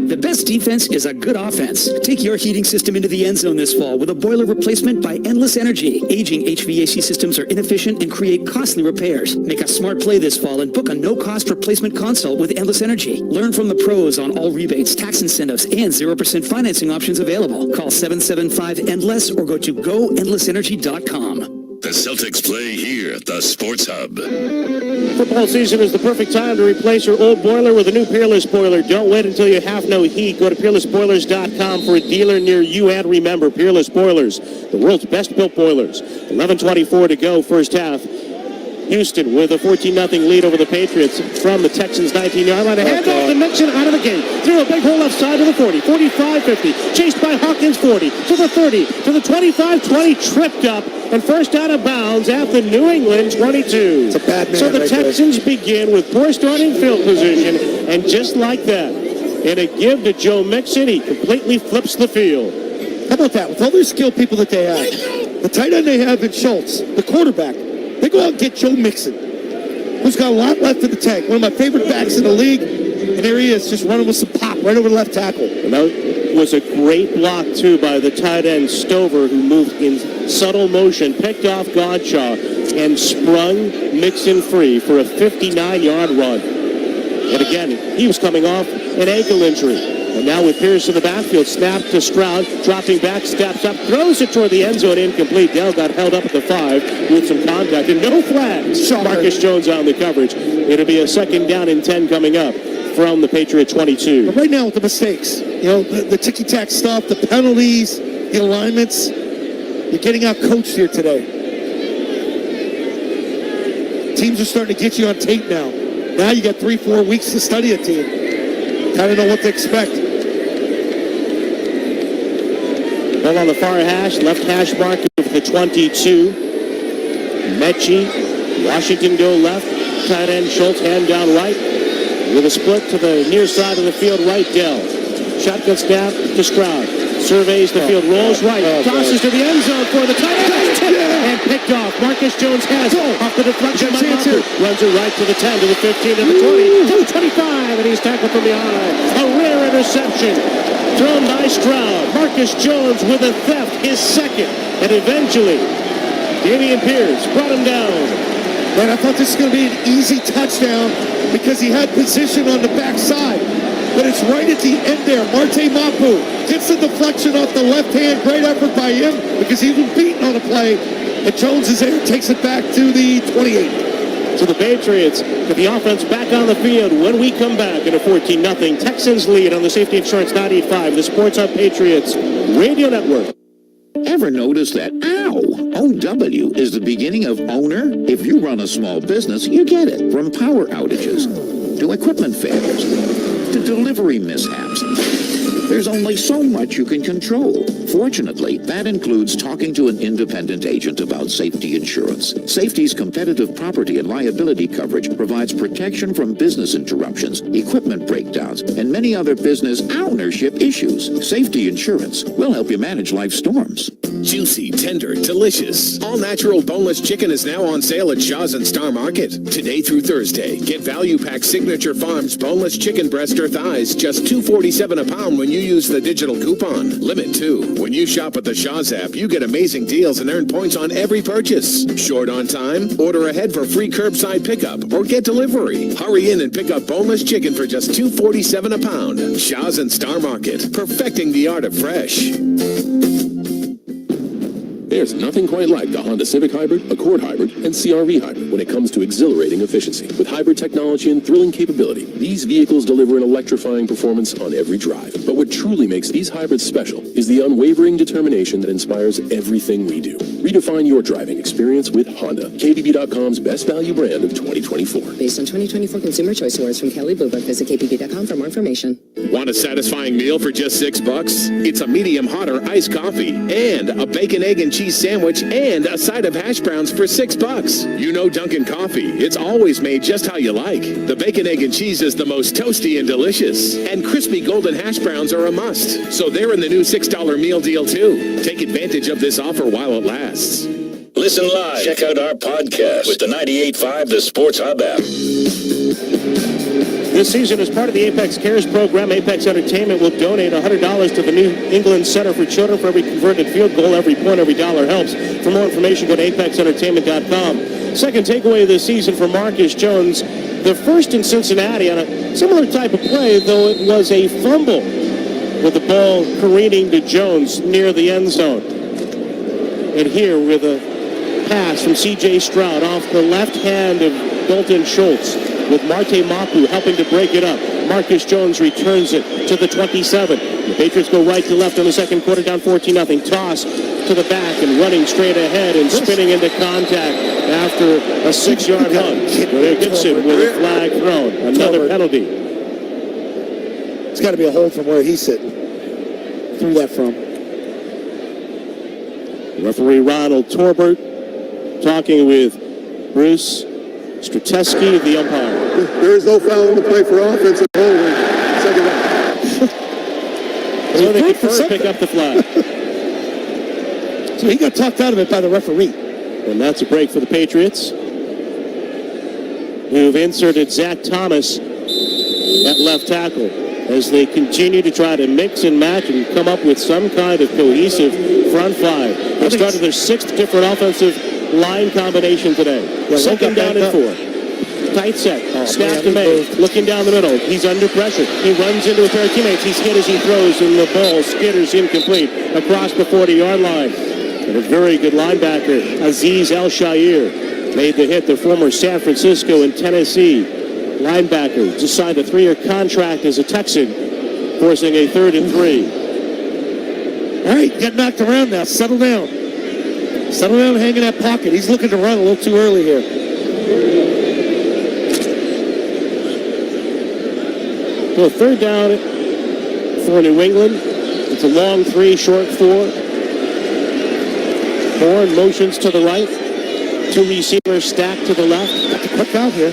The best defense is a good offense. Take your heating system into the end zone this fall with a boiler replacement by Endless Energy. Aging HVAC systems are inefficient and create costly repairs. Make a smart play this fall and book a no-cost replacement consult with Endless Energy. Learn from the pros on all rebates, tax incentives, and 0% financing options available. Call 775-ENDLESS or go to goendlessenergy.com. The Celtics play here at the Sports Hub. Football season is the perfect time to replace your old boiler with a new Peerless boiler. Don't wait until you have no heat. Go to peerlessboilers.com for a dealer near you. And remember, Peerless Boilers, the world's best built boilers. 11:24 to go, first half. Houston with a 14-0 lead over the Patriots from the Texans' 19-yard line. A handoff to Mixon out of the game. Through a big hole left side to the 40, 45, 50. Chased by Hawkins, 40, to the 30, to the 25, 20. Tripped up and first out of bounds at the New England 22. It's a bad man. So the right Texans begin with poor starting field position, and just like that, in a give to Joe Mixon, he completely flips the field. How about that? With all their skilled people that they have, the tight end they have in Schultz, the quarterback, they go out and get Joe Mixon, who's got a lot left in the tank. One of my favorite backs in the league. And there he is, just running with some pop right over the left tackle. And that was a great block, too, by the tight end Stover, who moved in subtle motion, picked off Godshaw, and sprung Mixon free for a 59-yard run. And again, he was coming off an ankle injury. And now with Pierce in the backfield, snap to Stroud, dropping back, steps up, throws it toward the end zone, incomplete. Dell got held up at the 5 with some contact, and no flags. Marcus Jones on the coverage. It'll be a 2nd down and 10 coming up from the Patriot 22. But right now with the mistakes, the ticky-tack stuff, the penalties, the alignments, you're getting out coached here today. Teams are starting to get you on tape now. Now you got 3-4 weeks to study a team. Kind of know what to expect. Ball on the far hash, left hash mark of the 22. Mechie, Washington go left, tight end Schultz, hand down right. With a split to the near side of the field, right Dell. Shotgun snap to Stroud. Surveys the field, rolls right, crosses to the end zone for the tight end. And picked off. Marcus Jones has off the deflection by Walker. Runs it right to the 10, to the 15, to the 20, to the 25, and he's tackled from behind. A rare interception thrown by Stroud. Marcus Jones with a theft, his second. And eventually, Dameon Pierce brought him down. Man, I thought this was going to be an easy touchdown because he had position on the backside. But it's right at the end there. Marte Mapu gets the deflection off the left hand. Great effort by him because he was beaten on a play. And Jones is there, takes it back to the 28. So the Patriots get the offense back on the field when we come back in a 14-0 Texans lead on the Safety Insurance 98.5, the Sports Hub Patriots Radio Network. Ever notice that OW is the beginning of owner? If you run a small business, you get it. From power outages to equipment failures to delivery mishaps. There's only so much you can control. Fortunately, that includes talking to an independent agent about safety insurance. Safety's competitive property and liability coverage provides protection from business interruptions, equipment breakdowns, and many other business ownership issues. Safety insurance will help you manage life storms. Juicy, tender, delicious. All natural boneless chicken is now on sale at Shaw's and Star Market. Today through Thursday, get Value Pack Signature Farms boneless chicken breast or thighs, just $2.47 a pound when you use the digital coupon. Limit 2. When you shop at the Shaw's app, you get amazing deals and earn points on every purchase. Short on time? Order ahead for free curbside pickup or get delivery. Hurry in and pick up boneless chicken for just $2.47 a pound. Shaw's and Star Market, perfecting the art of fresh. There's nothing quite like the Honda Civic Hybrid, Accord Hybrid, and CR-V Hybrid when it comes to exhilarating efficiency. With hybrid technology and thrilling capability, these vehicles deliver an electrifying performance on every drive. But what truly makes these hybrids special is the unwavering determination that inspires everything we do. Redefine your driving experience with Honda, KBB.com's best value brand of 2024. Based on 2024 Consumer Choice Awards from Kelly Blue Book, visit kbb.com for more information. Want a satisfying meal for just $6? It's a medium hotter iced coffee and a bacon, egg, and cheese sandwich and a side of hash browns for $6. You know Dunkin' Coffee. It's always made just how you like. The bacon, egg, and cheese is the most toasty and delicious. And crispy golden hash browns are a must. So they're in the new $6 meal deal too. Take advantage of this offer while it lasts. Listen live. Check out our podcast with the 98.5 The Sports Hub app. This season, as part of the Apex Cares program, Apex Entertainment will donate $100 to the New England Center for Children for every converted field goal. Every point, every dollar helps. For more information, go to apexentertainment.com. Second takeaway this season for Marcus Jones, the first in Cincinnati on a similar type of play, though it was a fumble with the ball careening to Jones near the end zone. And here with a pass from C.J. Stroud off the left hand of Dalton Schultz, with Marte Mapu helping to break it up. Marcus Jones returns it to the 27. The Patriots go right to left on the second quarter, down 14-0. Toss to the back and running straight ahead and spinning into contact after a 6-yard run. Gibson with a flag thrown. Another penalty. It's got to be a hold from where he's sitting. Threw that from. Referee Ronald Torbert talking with Bruce Strateski, the umpire. There is no foul on the play for offensive holding. Second down. So they could first pick up the flag. So he got talked out of it by the referee. And that's a break for the Patriots, who've inserted Zach Thomas at left tackle as they continue to try to mix and match and come up with some kind of cohesive front five. They started their 6th different offensive line combination today. Second down and 4. Tight set. Snap to May. Looking down the middle. He's under pressure. He runs into a pair of teammates. He's hit as he throws, and the ball skitters incomplete across the 40-yard line. And a very good linebacker, Aziz El-Shair, made the hit. The former San Francisco and Tennessee linebacker just signed a 3-year contract as a Texan, forcing a 3rd and 3. All right, get knocked around now. Settle down. Settle down, hang in that pocket. He's looking to run a little too early here. So 3rd down for New England. It's a long 3, short 4. Horn motions to the right. 2 receivers stacked to the left. Got the quick out here.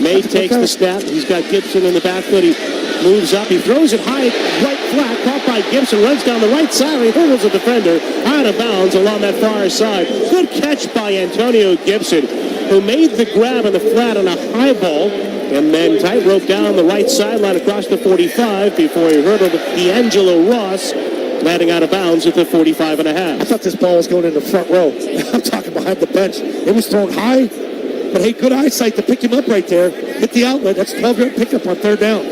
May takes the snap. He's got Gibson in the backfield. He moves up. He throws it high, right flat. Caught by Gibson. Runs down the right side. He hurdles a defender out of bounds along that far side. Good catch by Antonio Gibson, who made the grab in the flat on a high ball, and then tightrope down the right sideline across the 45 before he hurdled D'Angelo Ross, landing out of bounds at the 45 and a half. I thought this ball was going in the front row. I'm talking behind the bench. It was thrown high, but hey, good eyesight to pick him up right there. Hit the outlet. That's 12-yard pickup on 3rd down.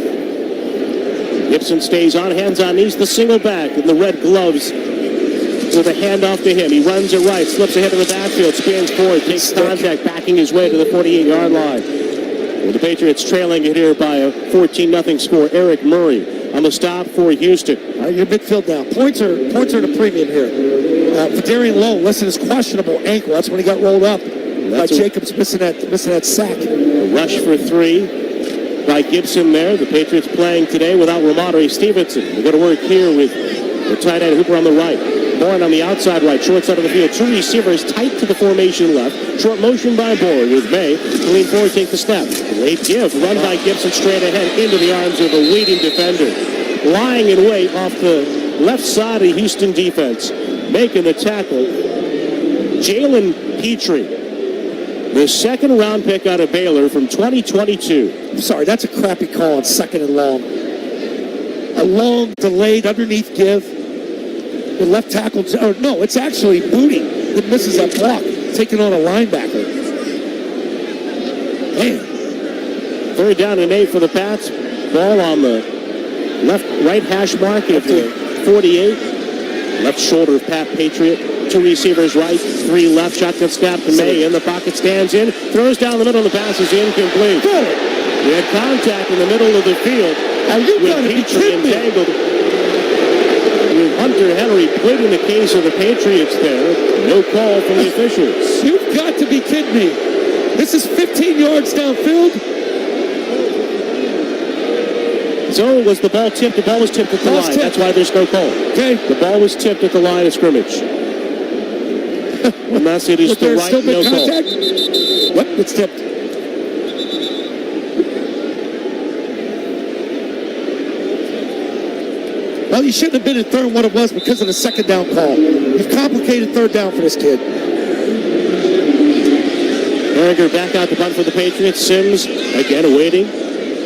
Gibson stays on, hands on knees, the single back in the red gloves with a handoff to him. He runs it right, slips ahead of the backfield, spins forward, takes contact, backing his way to the 48-yard line. With the Patriots trailing it here by a 14-0 score. Eric Murray on the stop for Houston. All right, your midfield now. Points are the premium here. Vidarian Lowe, listen, his questionable ankle. That's when he got rolled up. Jacobs missing that sack. A rush for 3 by Gibson there. The Patriots playing today without Ramondre Stevenson. We go to work here with the tight end Hooper on the right. Bourne on the outside right, short side of the field. 2 receivers tight to the formation left. Short motion by Bourne with May to lean forward, take the snap. Late give, run by Gibson straight ahead into the arms of a waiting defender. Lying in wait off the left side of the Houston defense. Making the tackle, Jalen Petrie, the 2nd round pick out of Baylor from 2022. I'm sorry, that's a crappy call on 2nd and long. A long, delayed, underneath give. The left tackle, no, it's actually Booty that misses that block, taking on a linebacker. Man. 3rd down and 8 for the Pats. Ball on the right hash mark at the 48. Left shoulder of Pat Patriot. 2 receivers right, 3 left. Shotgun snap to May. In the pocket, stands in. Throws down the middle. The pass is incomplete. We had contact in the middle of the field with Petrie entangled. With Hunter Henry pleading the case of the Patriots there. No call from the officials. You've got to be kidding me. This is 15 yards downfield. So was the ball tipped? The ball was tipped at the line. That's why there's no call. Okay. The ball was tipped at the line of scrimmage. Unless it is the right, no call. What? It's tipped. Well, you shouldn't have been in third what it was because of the second down call. You've complicated third down for this kid. Berger back out the punt for the Patriots. Sims again awaiting.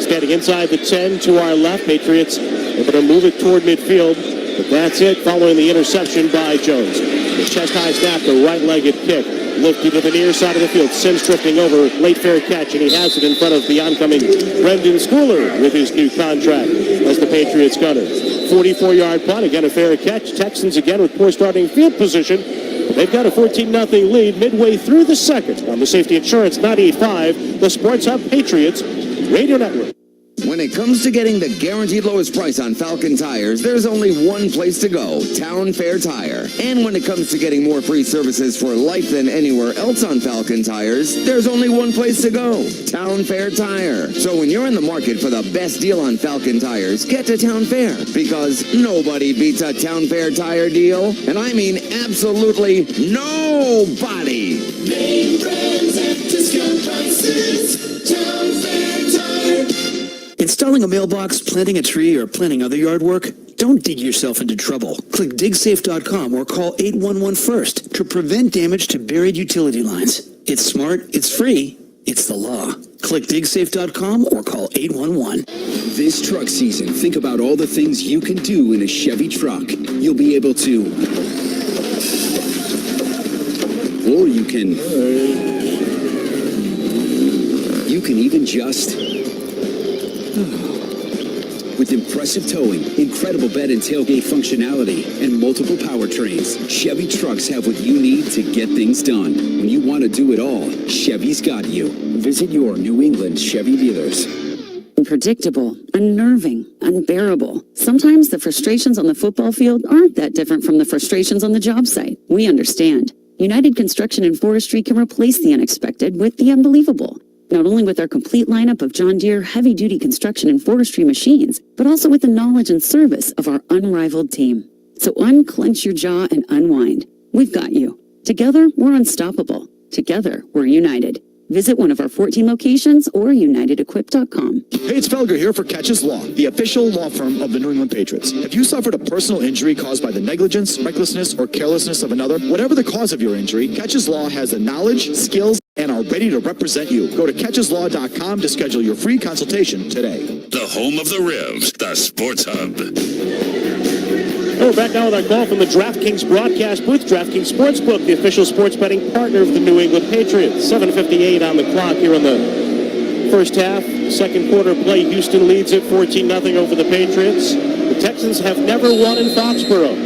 Standing inside the 10 to our left. Patriots able to move it toward midfield. But that's it following the interception by Jones. The chest high snap, the right-legged kick. Lifted to the near side of the field. Sims drifting over. Late fair catch, and he has it in front of the oncoming Brendan Schooler with his new contract as the Patriots gunner. 44-yard punt. Again, a fair catch. Texans again with poor starting field position. They've got a 14-0 lead midway through the second on the Safety Insurance 98.5, the Sports Hub Patriots Radio Network. When it comes to getting the guaranteed lowest price on Falcon tires, there's only one place to go, Town Fair Tire. And when it comes to getting more free services for life than anywhere else on Falcon tires, there's only one place to go, Town Fair Tire. So when you're in the market for the best deal on Falcon tires, get to Town Fair, because nobody beats a Town Fair Tire deal. And I mean absolutely nobody. Name brands at discount prices. Town Fair Tire. Installing a mailbox, planting a tree, or planning other yard work? Don't dig yourself into trouble. Click digsafe.com or call 811 first to prevent damage to buried utility lines. It's smart, it's free, it's the law. Click digsafe.com or call 811. This truck season, think about all the things you can do in a Chevy truck. You'll be able to... Or you can even just... With impressive towing, incredible bed and tailgate functionality, and multiple powertrains, Chevy trucks have what you need to get things done. When you want to do it all, Chevy's got you. Visit your New England Chevy dealers. Unpredictable, unnerving, unbearable. Sometimes the frustrations on the football field aren't that different from the frustrations on the job site. We understand. United Construction and Forestry can replace the unexpected with the unbelievable. Not only with our complete lineup of John Deere heavy-duty construction and forestry machines, but also with the knowledge and service of our unrivaled team. So unclench your jaw and unwind. We've got you. Together, we're unstoppable. Together, we're united. Visit one of our 14 locations or unitedequip.com. Hey, it's Felger here for Catches Law, the official law firm of the New England Patriots. If you suffered a personal injury caused by the negligence, recklessness, or carelessness of another, whatever the cause of your injury, Catches Law has the knowledge, skills, and are ready to represent you. Go to catcheslaw.com to schedule your free consultation today. The home of the Revs, the Sports Hub. We're back now with our call from the DraftKings broadcast booth. DraftKings Sportsbook, the official sports betting partner of the New England Patriots. 7:58 on the clock here in the first half. Second quarter play, Houston leads it 14-0 over the Patriots. The Texans have never won in Foxborough.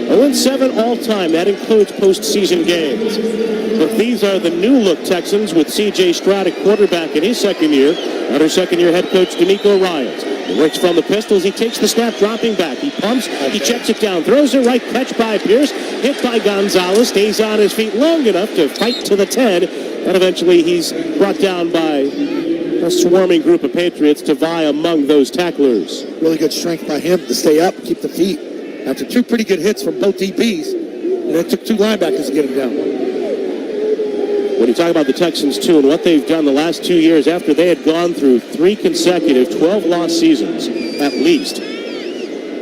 0-7 all-time. That includes postseason games. But these are the new-look Texans with C.J. Stroud at quarterback in his second year. Under second-year head coach D'Amico Ryans. He works from the pistols. He takes the snap, dropping back. He pumps. He checks it down. Throws it right. Catch by Pierce. Hit by Gonzalez. Stays on his feet long enough to fight to the 10. And eventually he's brought down by a swarming group of Patriots to vie among those tacklers. Really good strength by him to stay up, keep the feet. After two pretty good hits from both DBs, and it took two linebackers to get him down. When you talk about the Texans, too, and what they've done the last 2 years after they had gone through 3 consecutive 12-loss seasons, at least.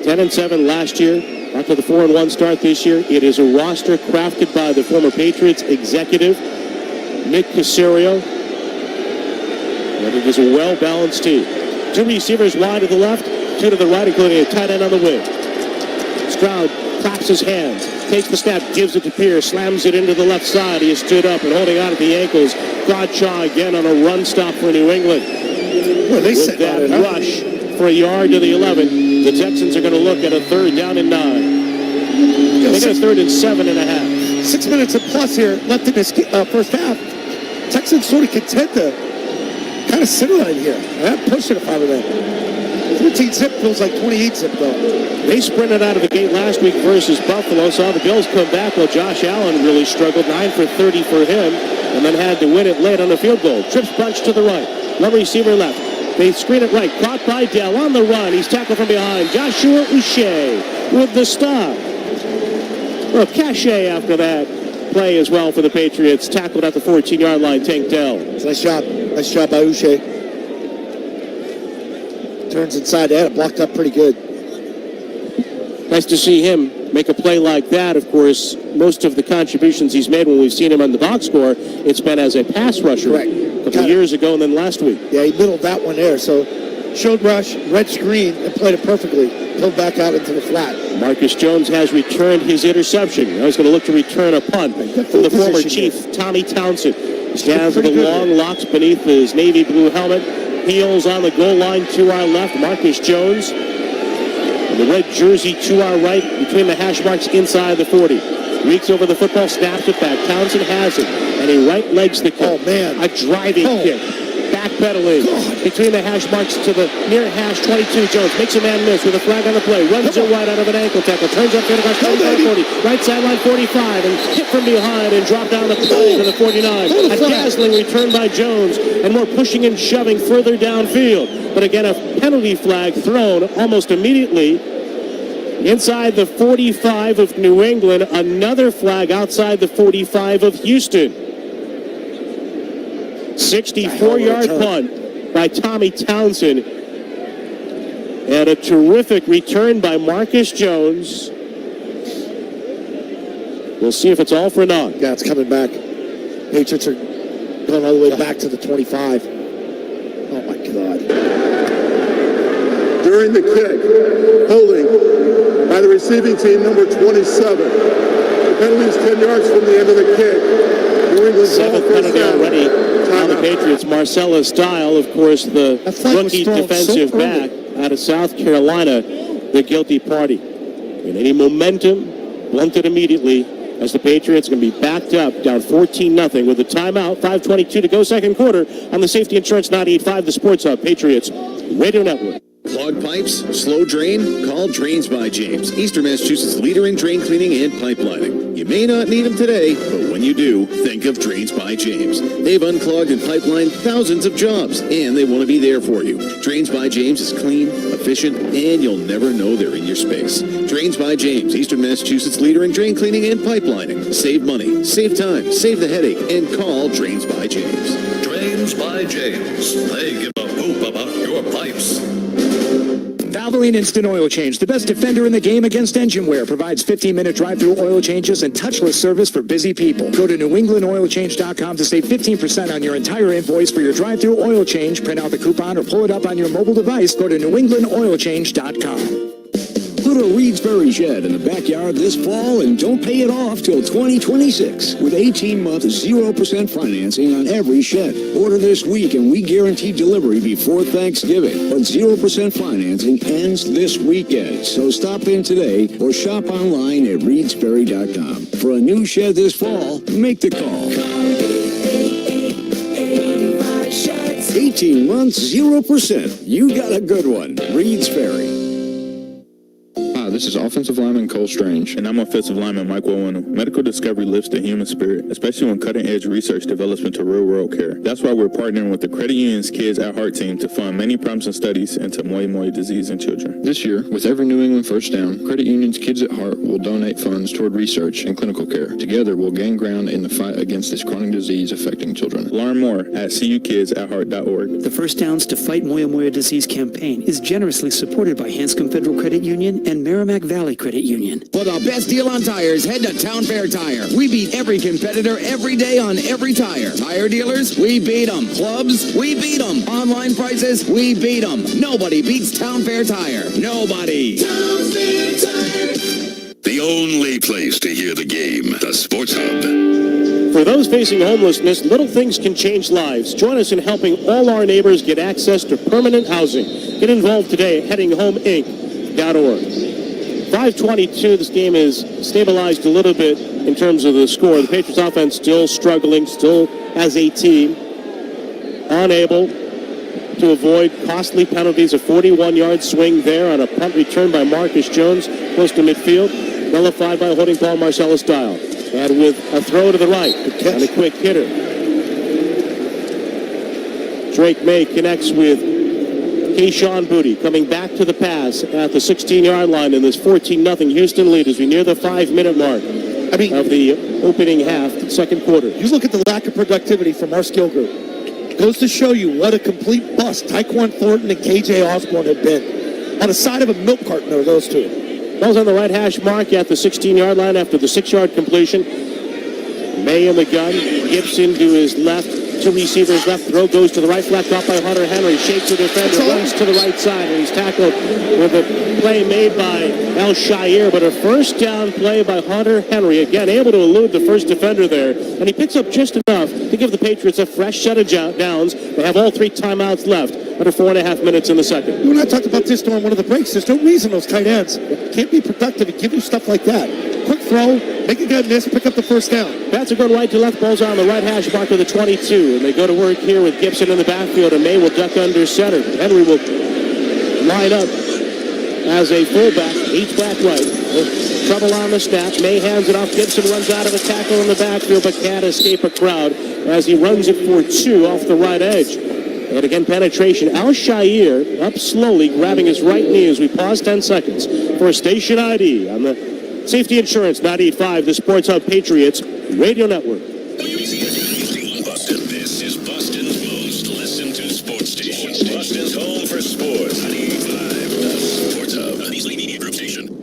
10-7 last year, after the 4-1 start this year. It is a roster crafted by the former Patriots executive, Nick Caserio. And it is a well-balanced team. 2 receivers wide to the left, 2 to the right, including a tight end on the wing. Stroud claps his hands, takes the snap, gives it to Pierce, slams it into the left side. He is stood up and holding on at the ankles. Bradshaw again on a run stop for New England. Well, they with that rush for a yard to the 11, the Texans are going to look at a 3rd down and 9. They got a 3rd and 7.5. 6 minutes and plus here left in this first half. Texans sort of content to kind of sit on it here. I'm pushing if I were them. 14 zip feels like 28 zip though. They sprinted out of the gate last week versus Buffalo. Saw the Bills come back while Josh Allen really struggled. 9 for 30 for him, and then had to win it late on a field goal. Trips bunch to the right. One receiver left. They screen it right. Caught by Dell on the run. He's tackled from behind. Joshua Uche with the stop. Well, Cachet after that play as well for the Patriots. Tackled at the 14-yard line. Tank Dell. Nice job. Nice job by Uche. Turns inside. They had it blocked up pretty good. Nice to see him make a play like that. Of course, most of the contributions he's made when we've seen him on the box score, it's been as a pass rusher. Correct. A couple years ago and then last week. Yeah, he middled that one there. So showed rush, red screen, and played it perfectly. Pulled back out into the flat. Marcus Jones has returned his interception. Now he's going to look to return a punt from the former Chief, Tommy Townsend. Stands with the long locks beneath his navy blue helmet. Heels on the goal line to our left. Marcus Jones. The red jersey to our right between the hash marks inside the 40. Reeks over the football, snaps it back. Townsend has it, and he right legs the kick. Oh, man. A driving kick. Backpedaling between the hash marks to the near hash 22. Jones makes a man miss with a flag on the play. Runs it wide out of an ankle tackle. Turns up across 45-40. Right sideline 45 and hit from behind and drop down the play to the 49. A dazzling return by Jones and more pushing and shoving further downfield. But again, a penalty flag thrown almost immediately inside the 45 of New England. Another flag outside the 45 of Houston. 64-yard punt by Tommy Townsend. And a terrific return by Marcus Jones. We'll see if it's all for naught. Yeah, it's coming back. Patriots are going all the way back to the 25. Oh, my God. During the kick, holding by the receiving team, number 27. The penalty is 10 yards from the end of the kick. New England's seventh penalty already on the Patriots. Marcellus Dial, of course, the rookie defensive back out of South Carolina, the guilty party. And any momentum blunted immediately as the Patriots are going to be backed up, down 14-0 with a timeout, 5:22 to go second quarter on the Safety Insurance 98.5, the Sports Hub, Patriots Radio Network. Clogged pipes? Slow drain? Call Drains by James, Eastern Massachusetts leader in drain cleaning and pipelining. You may not need them today, but when you do, think of Drains by James. They've unclogged and pipelined thousands of jobs, and they want to be there for you. Drains by James is clean, efficient, and you'll never know they're in your space. Drains by James, Eastern Massachusetts leader in drain cleaning and pipelining. Save money, save time, save the headache, and call Drains by James. Drains by James. They give a poop about your pipes. Valvoline Instant Oil Change, the best defender in the game against engine wear, provides 15-minute drive-through oil changes and touchless service for busy people. Go to newenglandoilchange.com to save 15% on your entire invoice for your drive-through oil change. Print out the coupon or pull it up on your mobile device. Go to newenglandoilchange.com. Put a Reedsbury shed in the backyard this fall and don't pay it off till 2026 with 18-month 0% financing on every shed. Order this week and we guarantee delivery before Thanksgiving. But 0% financing ends this weekend. So stop in today or shop online at reedsbury.com. For a new shed this fall, make the call. 18 months, 0%. You got a good one. Reedsbury. This is offensive lineman Cole Strange. And I'm offensive lineman Mike Wowino. Medical discovery lifts the human spirit, especially when cutting-edge research develops into real-world care. That's why we're partnering with the Credit Union's Kids at Heart team to fund many promising studies into Moi disease in children. This year, with every New England first down, Credit Union's Kids at Heart will donate funds toward research and clinical care. Together, we'll gain ground in the fight against this chronic disease affecting children. Learn more at cukidsatheart.org. The First Downs to Fight Moya Disease campaign is generously supported by Hanscom Federal Credit Union and Merrimack Valley Credit Union. For the best deal on tires, head to Town Fair Tire. We beat every competitor every day on every tire. Tire dealers, we beat them. Clubs, we beat them. Online prices, we beat them. Nobody beats Town Fair Tire. Nobody. Town Fair Tire. The only place to hear the game, the Sports Hub. For those facing homelessness, little things can change lives. Join us in helping all our neighbors get access to permanent housing. Get involved today at headinghomeInc.org. 5:22. This game is stabilized a little bit in terms of the score. The Patriots offense still struggling, still as a team, unable to avoid costly penalties. A 41-yard swing there on a punt return by Marcus Jones, close to midfield, nullified by a holding call Marcellus Dial. And with a throw to the right and a quick hitter. Drake May connects with Keyshawn Booty, coming back to the pass at the 16-yard line in this 14-0 Houston lead as we near the 5-minute mark of the opening half, second quarter. You look at the lack of productivity from our skill group. Goes to show you what a complete bust Tyquan Thornton and KJ Osborne have been. On the side of a milk carton are those two. Ball's on the right hash mark at the 16-yard line after the 6-yard completion. May in the gun. Gibson to his left. Two receivers left. Throw goes to the right. Flat caught by Hunter Henry. Shakes the defender. Runs to the right side. And he's tackled with a play made by El Shair. But a first down play by Hunter Henry. Again, able to elude the first defender there. And he picks up just enough to give the Patriots a fresh set of downs. They have all 3 timeouts left under 4.5 minutes in the second. You and I talked about this during one of the breaks. There's no reason those tight ends can't be productive and give you stuff like that. Quick throw, make a guy miss, pick up the first down. Bats are going right to left. Ball's on the right hash mark of the 22. And they go to work here with Gibson in the backfield. And May will duck under center. Henry will line up as a fullback, H-back right. Trouble on the snap. May hands it off. Gibson runs out of a tackle in the backfield, but can't escape a crowd as he runs it for 2 off the right edge. And again, penetration. Al Shair up slowly, grabbing his right knee as we pause 10 seconds for a station ID on the Safety Insurance 98.5, the Sports Hub Patriots Radio Network. Boston, this is Boston's most listened to sports station. Boston's home for sports. 98.5, the Sports Hub, an easily media group station.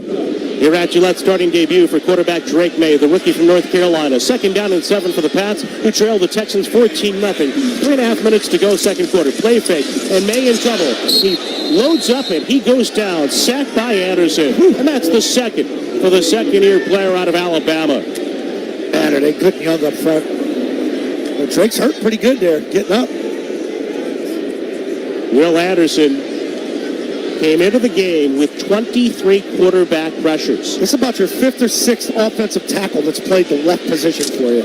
Here at Gillette, starting debut for quarterback Drake May, the rookie from North Carolina. 2nd down and 7 for the Pats, who trail the Texans 14-0. 3.5 minutes to go, second quarter. Play fake, and May in trouble. He loads up and he goes down, sacked by Anderson. And that's the second for the second-year player out of Alabama. Man, are they good and young up front. Well, Drake's hurt pretty good there, getting up. Will Anderson came into the game with 23 quarterback pressures. It's about your 5th or 6th offensive tackle that's played the left position for you.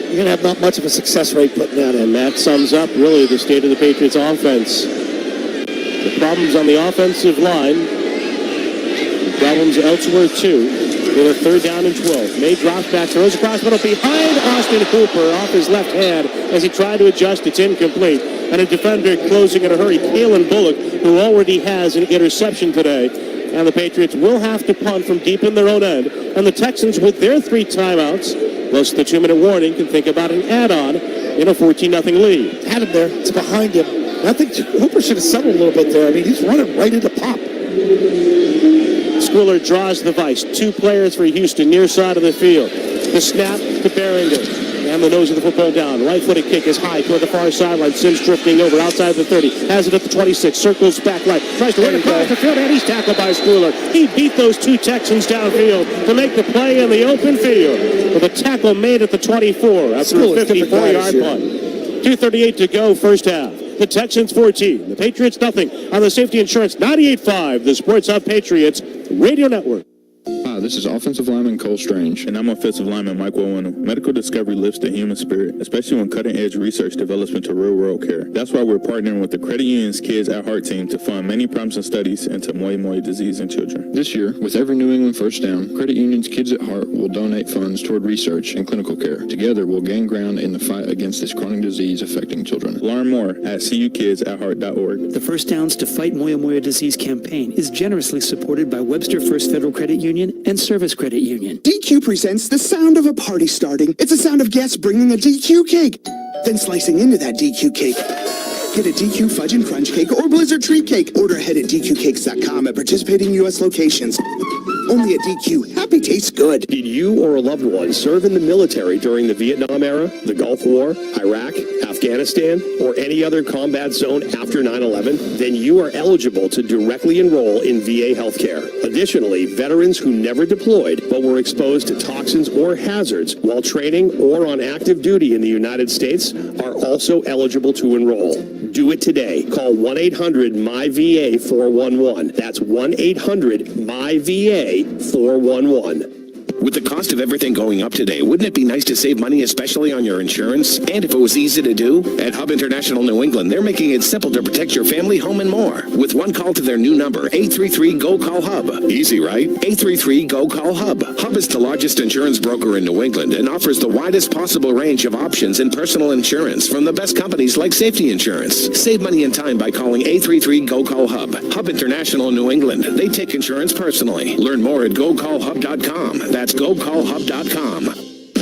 You're going to have not much of a success rate putting that in. And that sums up really the state of the Patriots offense. The problems on the offensive line, the problems elsewhere too. With a 3rd down and 12. May drops back, throws across middle behind Austin Hooper off his left hand as he tried to adjust. It's incomplete. And a defender closing in a hurry, Kalen Bullock, who already has an interception today. And the Patriots will have to punt from deep in their own end. And the Texans, with their 3 timeouts, plus the 2-minute warning, can think about an add-on in a 14-0 lead. Had him there. It's behind him. I think Hooper should have settled a little bit there. I mean, he's running right into Pop. Schooler draws the vice. 2 players for Houston, near side of the field. The snap to Barringer. And the nose of the football down. Right-footed kick is high toward the far sideline. Sims drifting over outside the 30. Has it at the 26. Circles back right. Tries to run across the field, and he's tackled by Schooler. He beat those 2 Texans downfield to make the play in the open field. With a tackle made at the 24 after a 54-yard punt. 2:38 to go, first half. The Texans 14. The Patriots nothing on the Safety Insurance 98.5, the Sports Hub Patriots Radio Network. Hi, this is offensive lineman Cole Strange. And I'm offensive lineman Mike Wowino. Medical discovery lifts the human spirit, especially when cutting-edge research develops into real-world care. That's why we're partnering with the Credit Union's Kids at Heart team to fund many promising studies into Moi disease in children. This year, with every New England first down, Credit Union's Kids at Heart will donate funds toward research and clinical care. Together, we'll gain ground in the fight against this chronic disease affecting children. Learn more at cukidsatheart.org. The First Downs to Fight Moya disease campaign is generously supported by Webster First Federal Credit Union and Service Credit Union. DQ presents the sound of a party starting. It's the sound of guests bringing a DQ cake, then slicing into that DQ cake. Get a DQ Fudge and Crunch Cake or Blizzard Treat Cake. Order ahead at DQCakes.com at participating U.S. locations. Only at DQ. Happy tastes good. Did you or a loved one serve in the military during the Vietnam era, the Gulf War, Iraq, Afghanistan, or any other combat zone after 9/11? Then you are eligible to directly enroll in VA healthcare. Additionally, veterans who never deployed but were exposed to toxins or hazards while training or on active duty in the United States are also eligible to enroll. Do it today. Call 1-800-MY-VA-411. That's 1-800-MY-VA-411. With the cost of everything going up today, wouldn't it be nice to save money, especially on your insurance? And if it was easy to do? At Hub International New England, they're making it simple to protect your family, home, and more. With one call to their new number, 833-GO-CALL-HUB. Easy, right? 833-GO-CALL-HUB. Hub is the largest insurance broker in New England and offers the widest possible range of options in personal insurance from the best companies like Safety Insurance. Save money and time by calling 833-GO-CALL-HUB. Hub International New England. They take insurance personally. Learn more at GoCallHub.com. That's GoCallHub.com.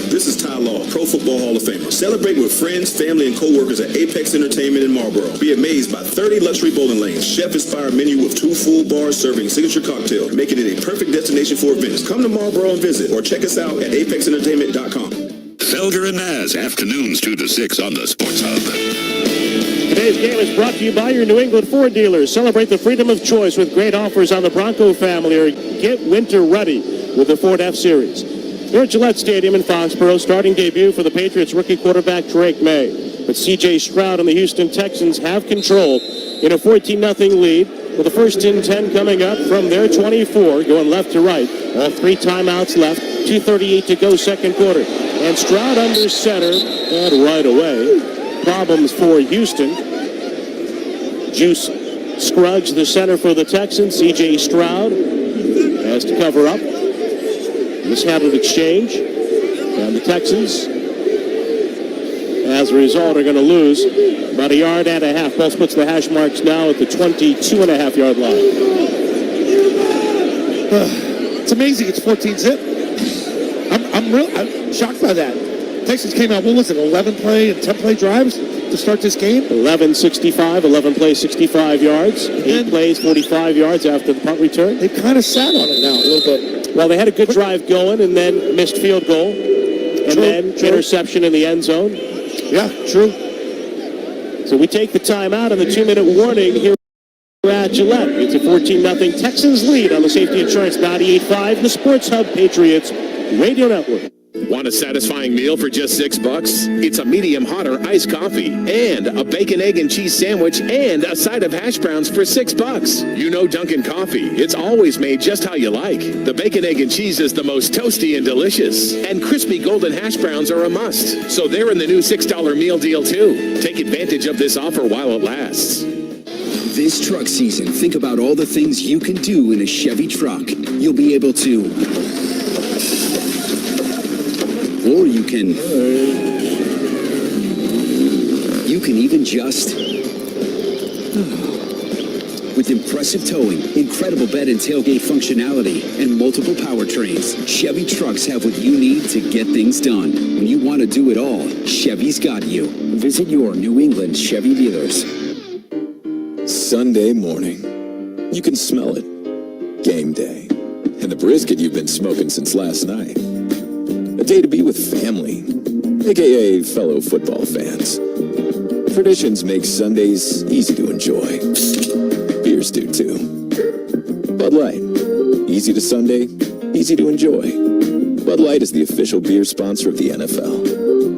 This is Ty Law, Pro Football Hall of Famer. Celebrate with friends, family, and co-workers at Apex Entertainment in Marlboro. Be amazed by 30 luxury bowling lanes, chef-inspired menu with 2 full bars serving signature cocktails, making it a perfect destination for events. Come to Marlboro and visit, or check us out at apexentertainment.com. Felger and Naz, afternoons 2 to 6 on the Sports Hub. Today's game is brought to you by your New England Ford dealers. Celebrate the freedom of choice with great offers on the Bronco family, or get winter ready with the Ford F-Series. Here at Gillette Stadium in Foxborough, starting debut for the Patriots rookie quarterback Drake May. But C.J. Stroud and the Houston Texans have control in a 14-0 lead, with the first and 10 coming up from their 24, going left to right. All 3 timeouts left, 2:38 to go second quarter. And Stroud under center, and right away, problems for Houston. Juice Scruggs, the center for the Texans. C.J. Stroud has to cover up. Mishandled exchange. And the Texans, as a result, are going to lose about 1.5 yards. Ball splits the hash marks now at the 22.5-yard line. It's amazing. It's 14-zip. I'm shocked by that. Texans came out, what was it, 11-play and 10-play drives to start this game? 11 plays, 65 yards. 8 plays, 45 yards after the punt return. They've kind of sat on it now a little bit. Well, they had a good drive going and then missed field goal. And then interception in the end zone. Yeah, true. So we take the timeout and the 2-minute warning here at Gillette. It's a 14-0 Texans lead on the Safety Insurance 98.5, the Sports Hub Patriots Radio Network. Want a satisfying meal for just $6? It's a medium hot or iced coffee and a bacon, egg, and cheese sandwich and a side of hash browns for $6. You know Dunkin' Coffee. It's always made just how you like. The bacon, egg, and cheese is the most toasty and delicious. And crispy golden hash browns are a must. So they're in the new $6 meal deal too. Take advantage of this offer while it lasts. This truck season, think about all the things you can do in a Chevy truck. You'll be able to... Or you can even just... With impressive towing, incredible bed and tailgate functionality, and multiple powertrains, Chevy trucks have what you need to get things done. When you want to do it all, Chevy's got you. Visit your New England Chevy dealers. Sunday morning. You can smell it. Game day. And the brisket you've been smoking since last night. A day to be with family, a.k.a. fellow football fans. Traditions make Sundays easy to enjoy. Beers do too. Bud Light. Easy to Sunday, easy to enjoy. Bud Light is the official beer sponsor of the NFL.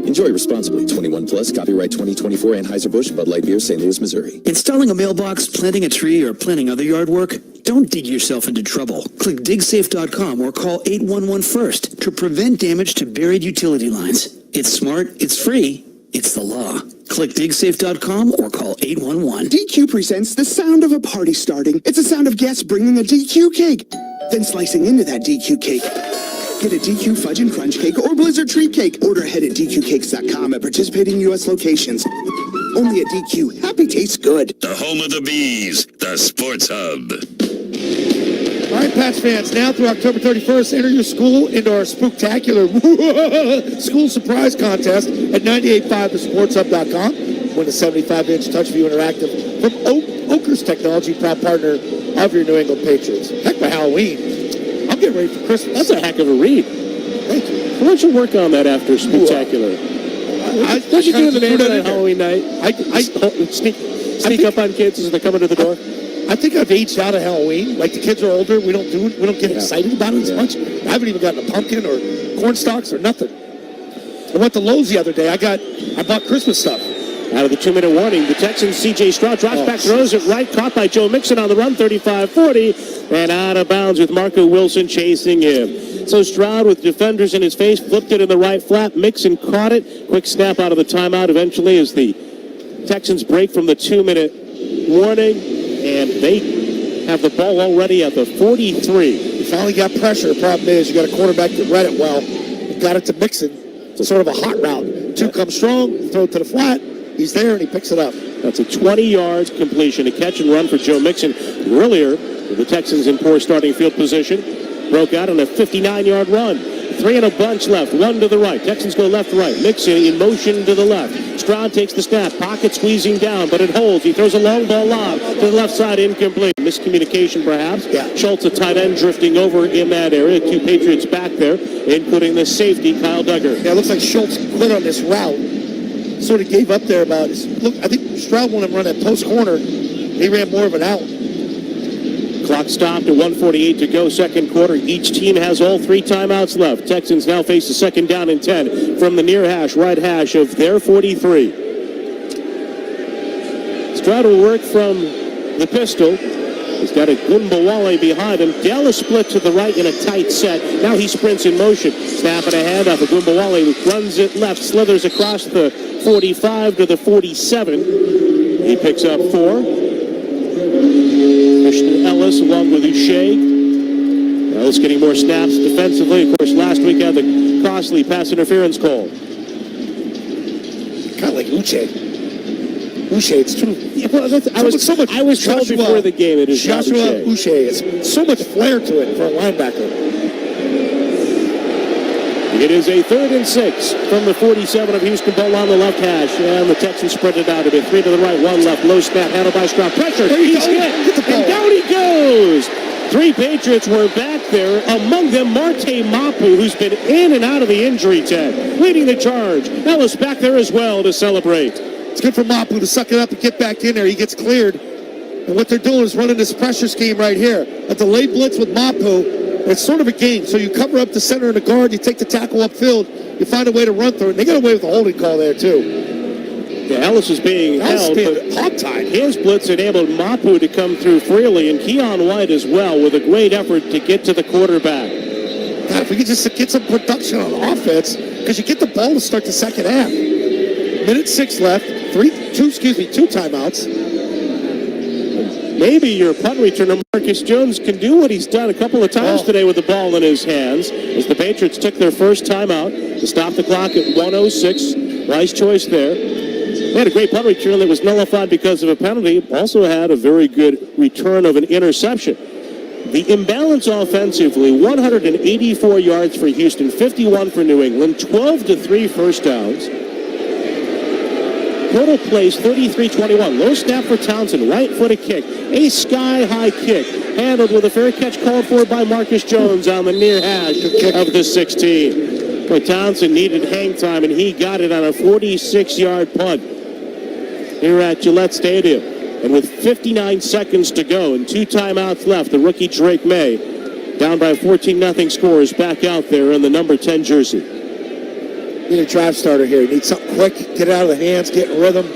Enjoy responsibly. 21 plus. Copyright 2024 Anheuser-Busch Bud Light Beer, St. Louis, Missouri. Installing a mailbox, planting a tree, or planting other yard work? Don't dig yourself into trouble. Click digsafe.com or call 811 first to prevent damage to buried utility lines. It's smart, it's free, it's the law. Click digsafe.com or call 811. DQ presents the sound of a party starting. It's the sound of guests bringing a DQ cake, then slicing into that DQ cake. Get a DQ Fudge and Crunch Cake or Blizzard Treat Cake. Order ahead at DQCakes.com at participating U.S. locations. Only at DQ. Happy tastes good. The home of the Bees, the Sports Hub. All right, Pats fans, now through October 31st, enter your school into our spooktacular school surprise contest at 98.5thesportshub.com. Win a 75-inch TouchView Interactive from Oakers Technology, proud partner of your New England Patriots. Heck of a Halloween. I'm getting ready for Christmas. That's a heck of a read. Thank you. Why don't you work on that after Spooktacular? What you do in the neighborhood on Halloween night? I sneak up on kids as they're coming to the door. I think I've aged out of Halloween. Like, the kids are older. We don't get excited about it as much. I haven't even gotten a pumpkin or corn stalks or nothing. I went to Lowe's the other day. I bought Christmas stuff. Out of the 2-minute warning, the Texans, C.J. Stroud drops back, throws it right, caught by Joe Mixon on the run, 35-40, and out of bounds with Marco Wilson chasing him. So Stroud, with defenders in his face, flipped it in the right flat. Mixon caught it. Quick snap out of the timeout eventually as the Texans break from the 2-minute warning, and they have the ball already at the 43. You finally got pressure. The problem is you got a quarterback that read it well. You got it to Mixon. It's sort of a hot route. Two come strong, throw it to the flat. He's there, and he picks it up. That's a 20-yard completion, a catch and run for Joe Mixon. Earlier, the Texans in poor starting field position broke out on a 59-yard run. 3 in a bunch left, 1 to the right. Texans go left to right. Mixon in motion to the left. Stroud takes the snap, pocket squeezing down, but it holds. He throws a long ball lob to the left side, incomplete. Miscommunication, perhaps. Yeah. Schultz, a tight end, drifting over in that area. 2 Patriots back there, including the safety, Kyle Duggar. Yeah, it looks like Schultz quit on this route. Sort of gave up there about his, look, I think Stroud wanted to run that post corner. He ran more of an out. Clock stopped at 1:48 to go, second quarter. Each team has all 3 timeouts left. Texans now face a second down and 10 from the near hash, right hash of their 43. Stroud will work from the pistol. He's got a Gumbawale behind him. Dallas split to the right in a tight set. Now he sprints in motion. Snap and a handoff. Gumbawale runs it left, slithers across the 45 to the 47. He picks up 4. Christian Ellis along with Uche. Ellis getting more snaps defensively. Of course, last week had the costly pass interference call. Kind of like Uche. Uche, it's true. Yeah, well, I was told before the game it is Joshua Uche. It's so much flair to it for a linebacker. It is a 3rd and 6 from the 47 of Houston. Ball on the left hash, and the Texans spread it out a bit. 3 to the right, 1 left. Low snap, handled by Stroud. Pressure, he's hit, and down he goes. 3 Patriots were back there, among them Marte Mapu, who's been in and out of the injury tent, leading the charge. Ellis back there as well to celebrate. It's good for Mapu to suck it up and get back in there. He gets cleared, and what they're doing is running this pressure scheme right here. A delayed blitz with Mapu. It's sort of a game. So you cover up the center and the guard, you take the tackle upfield, you find a way to run through it. And they got away with a holding call there, too. Yeah, Ellis is being held, but hog-tied. His blitz enabled Mapu to come through freely, and Keon White as well, with a great effort to get to the quarterback. God, if we could just get some production on offense, because you get the ball to start the second half. Minute 6 left, 2 timeouts. Maybe your punt returner, Marcus Jones, can do what he's done a couple of times today with the ball in his hands, as the Patriots took their first timeout to stop the clock at 1:06. Nice choice there. They had a great punt return that was nullified because of a penalty. Also had a very good return of an interception. The imbalance offensively, 184 yards for Houston, 51 for New England, 12-3 first downs. Total plays 33-21. Low snap for Townsend. Right-footed kick. A sky-high kick. Handled with a fair catch called for by Marcus Jones on the near hash of the 16. But Townsend needed hang time, and he got it on a 46-yard punt here at Gillette Stadium. And with 59 seconds to go and 2 timeouts left, the rookie Drake May, down by a 14-0 score, is back out there in the number 10 jersey. Need a drive starter here. You need something quick. Get it out of the hands. Get in rhythm.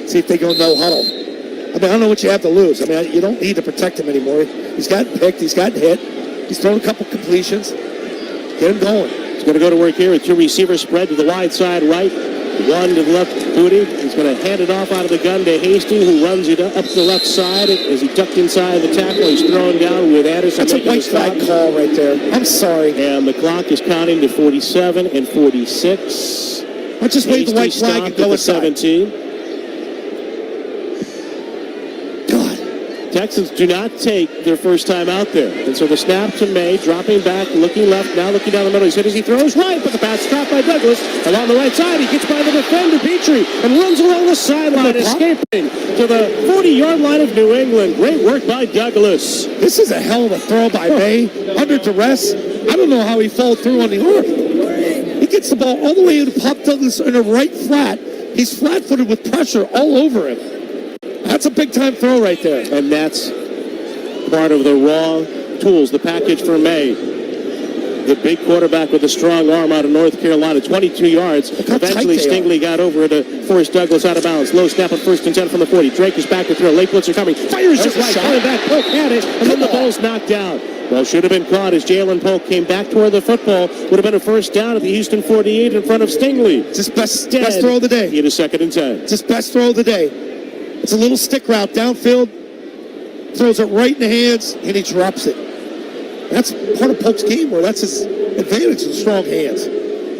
See if they go no huddle. I mean, I don't know what you have to lose. I mean, you don't need to protect him anymore. He's gotten picked. He's gotten hit. He's thrown a couple completions. Get him going. He's going to go to work here with 2 receivers spread to the wide side right. 1 to the left, Booty. He's going to hand it off out of the gun to Hasty, who runs it up the left side. As he ducked inside the tackle, he's thrown down with Anderson. That's a white flag call right there. I'm sorry. And the clock is counting to 47 and 46. Let's just wave the white flag and go inside. 17. Texans do not take their first time out there. And so the snap to May, dropping back, looking left, now looking down the middle. He's hit as he throws right, but the pass stopped by Douglas. Along the right side, he gets by the defender, Petrie, and runs along the sideline, escaping to the 40-yard line of New England. Great work by Douglas. This is a hell of a throw by May, under duress. I don't know how he followed through on the arm. He gets the ball all the way into Pop Douglas in a right flat. He's flat-footed with pressure all over him. That's a big-time throw right there. And that's part of the raw tools, the package for May. The big quarterback with a strong arm out of North Carolina, 22 yards. Eventually, Stingley got over to force Douglas out of bounds. Low snap at 1st and 10 from the 40. Drake is back to throw. Late blitzer coming. Fires it right. Coming back. Polk had it. And then the ball's knocked down. Well, should have been caught as Jalen Polk came back toward the football. Would have been a first down at the Houston 48 in front of Stingley. Just best throw of the day. He had a 2nd and 10. Just best throw of the day. It's a little stick route downfield. Throws it right in the hands, and he drops it. That's part of Polk's game, where that's his advantage, in strong hands.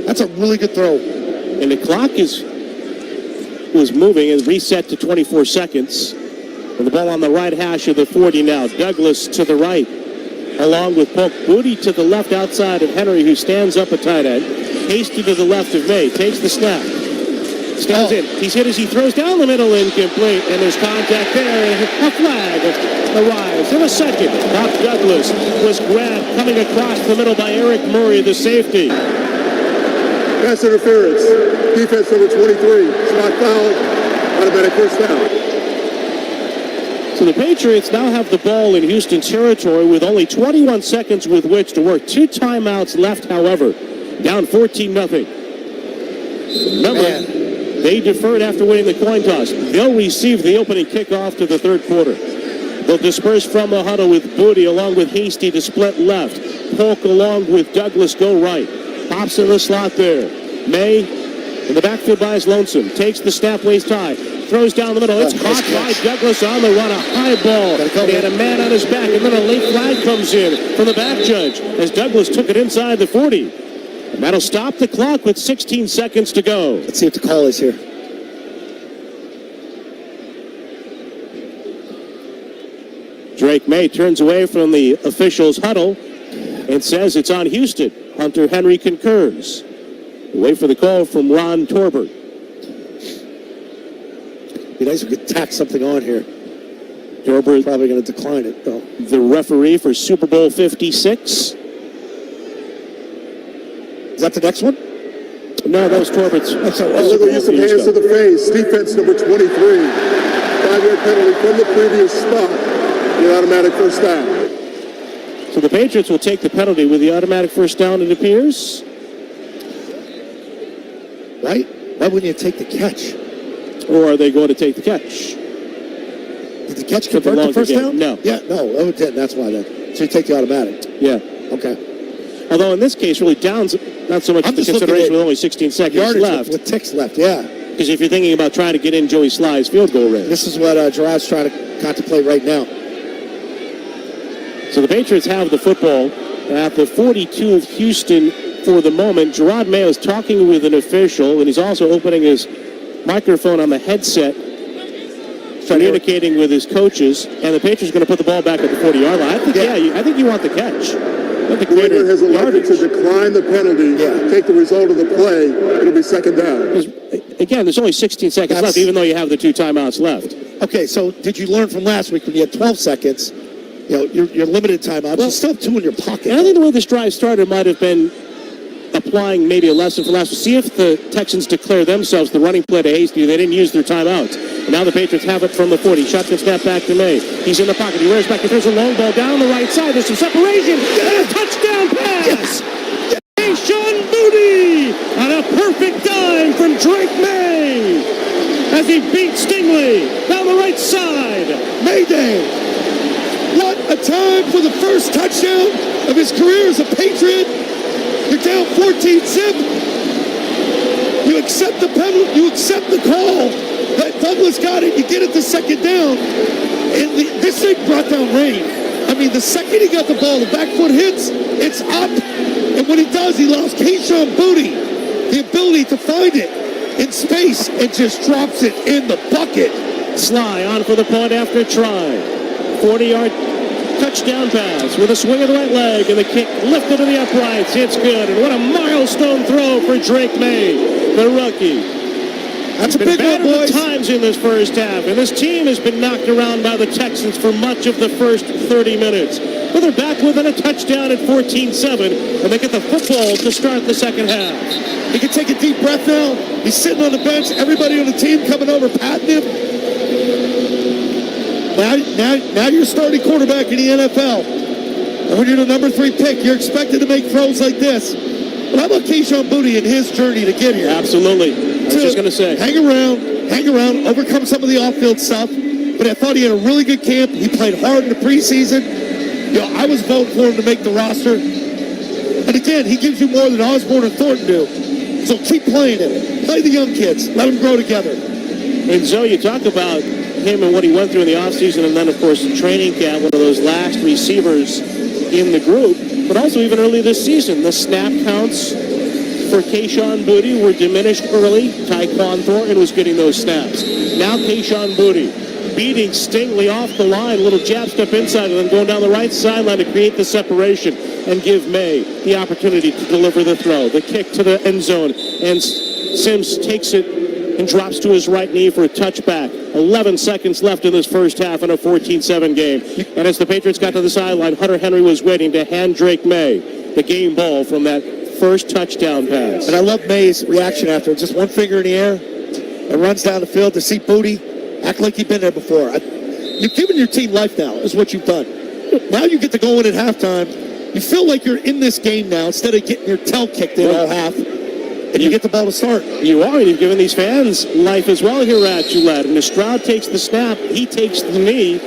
That's a really good throw. And the clock was moving and reset to 24 seconds. And the ball on the right hash of the 40 now. Douglas to the right, along with Polk. Booty to the left outside of Henry, who stands up at tight end. Hasty to the left of May. Takes the snap. Stands in. He's hit as he throws down the middle, incomplete. And there's contact there. A flag arrives in a second. Bob Douglas was grabbed coming across the middle by Eric Murray, the safety. Pass interference. Defense number 23. Spot foul. Automatic first down. So the Patriots now have the ball in Houston territory with only 21 seconds with which to work. 2 timeouts left, however. Down 14-0. Remember, they deferred after winning the coin toss. They'll receive the opening kickoff to the 3rd quarter. They'll disperse from the huddle with Booty along with Hasty to split left. Polk along with Douglas go right. Pops in the slot there. May in the backfield by his lonesome. Takes the snap waist high. Throws down the middle. It's caught by Douglas on the run. A high ball. He had a man on his back. And then a late flag comes in from the back judge as Douglas took it inside the 40. And that'll stop the clock with 16 seconds to go. Let's see what the call is here. Drake May turns away from the officials' huddle and says it's on Houston. Hunter Henry concurs. Wait for the call from Ron Torbert. Be nice if we could tack something on here. Torbert probably going to decline it, though. The referee for Super Bowl 56. Is that the next one? No, that was Torbert's. Illegal use of hands to the face. Defense number 23. 5-yard penalty from the previous spot. The automatic first down. So the Patriots will take the penalty with the automatic first down, it appears. Right? Why wouldn't you take the catch? Or are they going to take the catch? Did the catch convert the first down? No. Yeah, no. Oh, it did. That's why then. So you take the automatic. Yeah. Okay. Although in this case, really downs not so much the consideration with only 16 seconds left. With ticks left, yeah. Because if you're thinking about trying to get in Joey Sly's field goal range. This is what Gerard's trying to contemplate right now. So the Patriots have the football at the 42 of Houston for the moment. Gerard Mayo is talking with an official, and he's also opening his microphone on the headset, communicating with his coaches. And the Patriots are going to put the ball back at the 40-yard line. I think you want the catch. The winner has elected to decline the penalty, take the result of the play. It'll be second down. Again, there's only 16 seconds left, even though you have the 2 timeouts left. Okay, so did you learn from last week when you had 12 seconds? You know, your limited timeouts. You still have 2 in your pocket. And I think the way this drive started might have been applying maybe a lesson for last week. See if the Texans declare themselves the running play to Hasty. They didn't use their timeouts. And now the Patriots have it from the 40. Shotgun snap back to May. He's in the pocket. He wears back. He throws a long ball down the right side. There's some separation. And a touchdown pass. Sean Booty on a perfect dime from Drake May as he beat Stingley down the right side. Mayday. What a time for the first touchdown of his career as a Patriot. You're down 14-zip. You accept the penalty. You accept the call that Douglas got it. You get it the second down. And this thing brought down rain. I mean, the second he got the ball, the back foot hits, it's up. And when he does, he allows Keyshawn Booty the ability to find it in space and just drops it in the bucket. Sly on for the point after try. 40-yard touchdown pass with a swing of the right leg and the kick lifted to the uprights. It's good. And what a milestone throw for Drake May, the rookie. That's a big one, boys. Times in this first half, and this team has been knocked around by the Texans for much of the first 30 minutes. But they're back within a touchdown at 14-7, and they get the football to start the second half. He can take a deep breath now. He's sitting on the bench. Everybody on the team coming over, patting him. Now you're starting quarterback in the NFL. And when you're the number 3 pick, you're expected to make throws like this. But how about Keyshawn Boutte and his journey to get here? Absolutely. I was just going to say. Hang around, overcome some of the off-field stuff. But I thought he had a really good camp. He played hard in the preseason. I was voting for him to make the roster. And again, he gives you more than Osborne and Thornton do. So keep playing him. Play the young kids. Let them grow together. And Zoe, you talk about him and what he went through in the offseason, and then, of course, in training camp, one of those last receivers in the group. But also even early this season, the snap counts for Keyshawn Boutte were diminished early. Tyquan Thornton was getting those snaps. Now Keyshawn Boutte beating Stingley off the line, a little jab step inside, and then going down the right sideline to create the separation and give May the opportunity to deliver the throw. The kick to the end zone, and Sims takes it and drops to his right knee for a touchback. 11 seconds left in this first half in a 14-7 game. And as the Patriots got to the sideline, Hunter Henry was waiting to hand Drake May the game ball from that first touchdown pass. And I love May's reaction after. Just one finger in the air and runs down the field to see Boutte act like you've been there before. You've given your team life now, is what you've done. Now you get to go in at halftime. You feel like you're in this game now instead of getting your tail kicked in all half. And you get the ball to start. You are, and you've given these fans life as well here at Gillette. And as Stroud takes the snap, he takes the knee.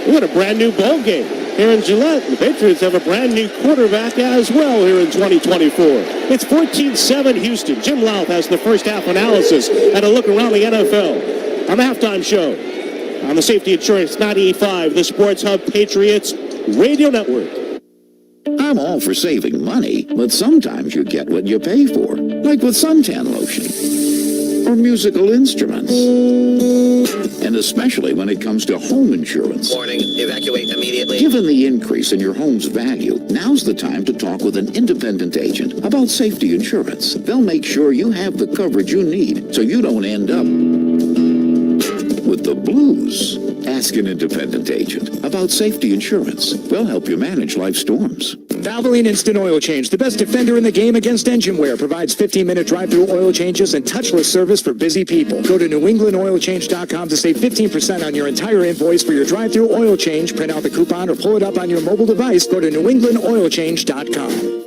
We got a brand new ball game here in Gillette. The Patriots have a brand new quarterback as well here in 2024. It's 14-7 Houston. Jim Louth has the first half analysis and a look around the NFL on the halftime show on the Safety Insurance 98.5, the Sports Hub Patriots Radio Network. I'm all for saving money, but sometimes you get what you pay for, like with suntan lotion or musical instruments. And especially when it comes to home insurance. Warning, evacuate immediately. Given the increase in your home's value, now's the time to talk with an independent agent about safety insurance. They'll make sure you have the coverage you need so you don't end up with the blues. Ask an independent agent about safety insurance. They'll help you manage life's storms. Valvoline Instant Oil Change, the best defender in the game against engine wear, provides 15-minute drive-through oil changes and touchless service for busy people. Go to NewEnglandOilChange.com to save 15% on your entire invoice for your drive-through oil change. Print out the coupon or pull it up on your mobile device. Go to NewEnglandOilChange.com.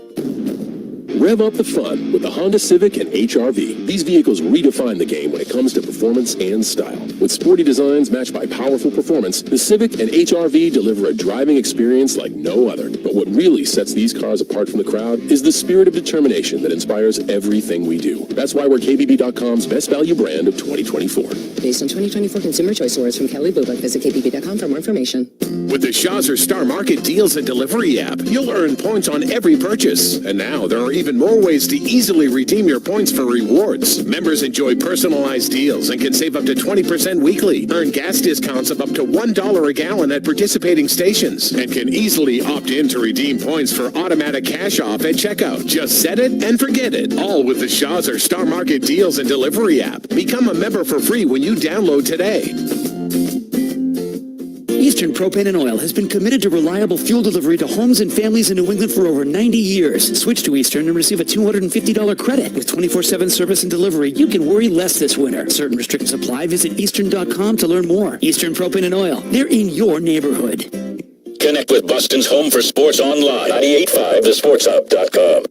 Rev up the fun with the Honda Civic and HR-V. These vehicles redefine the game when it comes to performance and style. With sporty designs matched by powerful performance, the Civic and HR-V deliver a driving experience like no other. But what really sets these cars apart from the crowd is the spirit of determination that inspires everything we do. That's why we're KBB.com's best value brand of 2024. Based on 2024 Consumer Choice Awards from Kelly Blue Book, visit KBB.com for more information. With the Shawzer Star Market Deals and Delivery app, you'll earn points on every purchase. And now there are even more ways to easily redeem your points for rewards. Members enjoy personalized deals and can save up to 20% weekly. Earn gas discounts of up to $1 a gallon at participating stations. And can easily opt in to redeem points for automatic cash off at checkout. Just set it and forget it. All with the Shawzer Star Market Deals and Delivery app. Become a member for free when you download today. Eastern Propane and Oil has been committed to reliable fuel delivery to homes and families in New England for over 90 years. Switch to Eastern and receive a $250 credit. With 24/7 service and delivery, you can worry less this winter. Certain restrictions apply. Visit Eastern.com to learn more. Eastern Propane and Oil. They're in your neighborhood. Connect with Boston's home for sports online. 98.5thesportshub.com.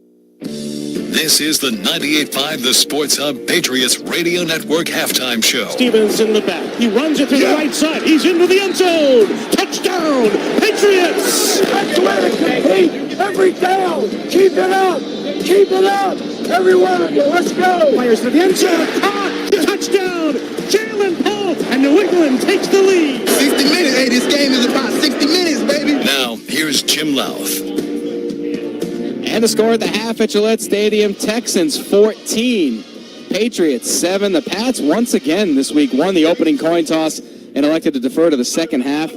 This is the 98.5 The Sports Hub Patriots Radio Network halftime show. Stevens in the back. He runs it to the right side. He's into the end zone. Touchdown, Patriots! That's the way to compete. Every down. Keep it up. Keep it up. Every one of you. Let's go. Fires to the end zone. Caught. Touchdown, Jalen Pope. And New England takes the lead. 60 minutes. Hey, this game is about 60 minutes, baby. Now, here's Jim Louth. And the score at the half at Gillette Stadium, Texans 14, Patriots 7. The Pats once again this week won the opening coin toss and elected to defer to the second half.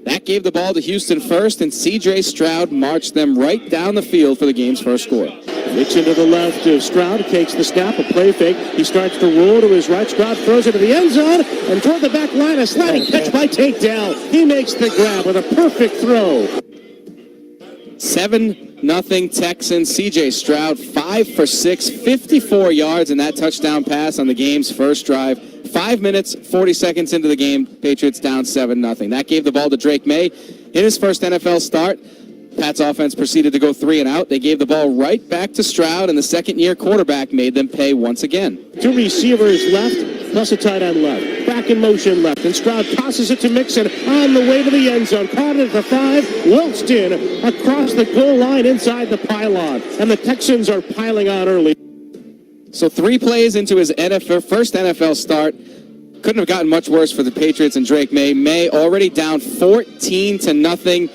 That gave the ball to Houston first, and C.J. Stroud marched them right down the field for the game's first score. Nixon to the left of Stroud, takes the snap, a play fake. He starts to roll to his right. Stroud throws it to the end zone, and toward the back line, a sliding catch by takedown. He makes the grab with a perfect throw. 7-0 Texans. C.J. Stroud 5 for 6, 54 yards in that touchdown pass on the game's first drive. 5 minutes, 40 seconds into the game, Patriots down 7-0. That gave the ball to Drake May in his first NFL start. Pats offense proceeded to go 3 and out. They gave the ball right back to Stroud, and the second-year quarterback made them pay once again. 2 receivers left, plus a tight end left. Back in motion left, and Stroud tosses it to Mixon on the way to the end zone. Caught it at the 5, waltzed in across the goal line inside the pylon, and the Texans are piling on early. So 3 plays into his first NFL start. Couldn't have gotten much worse for the Patriots and Drake May. May already down 14-0.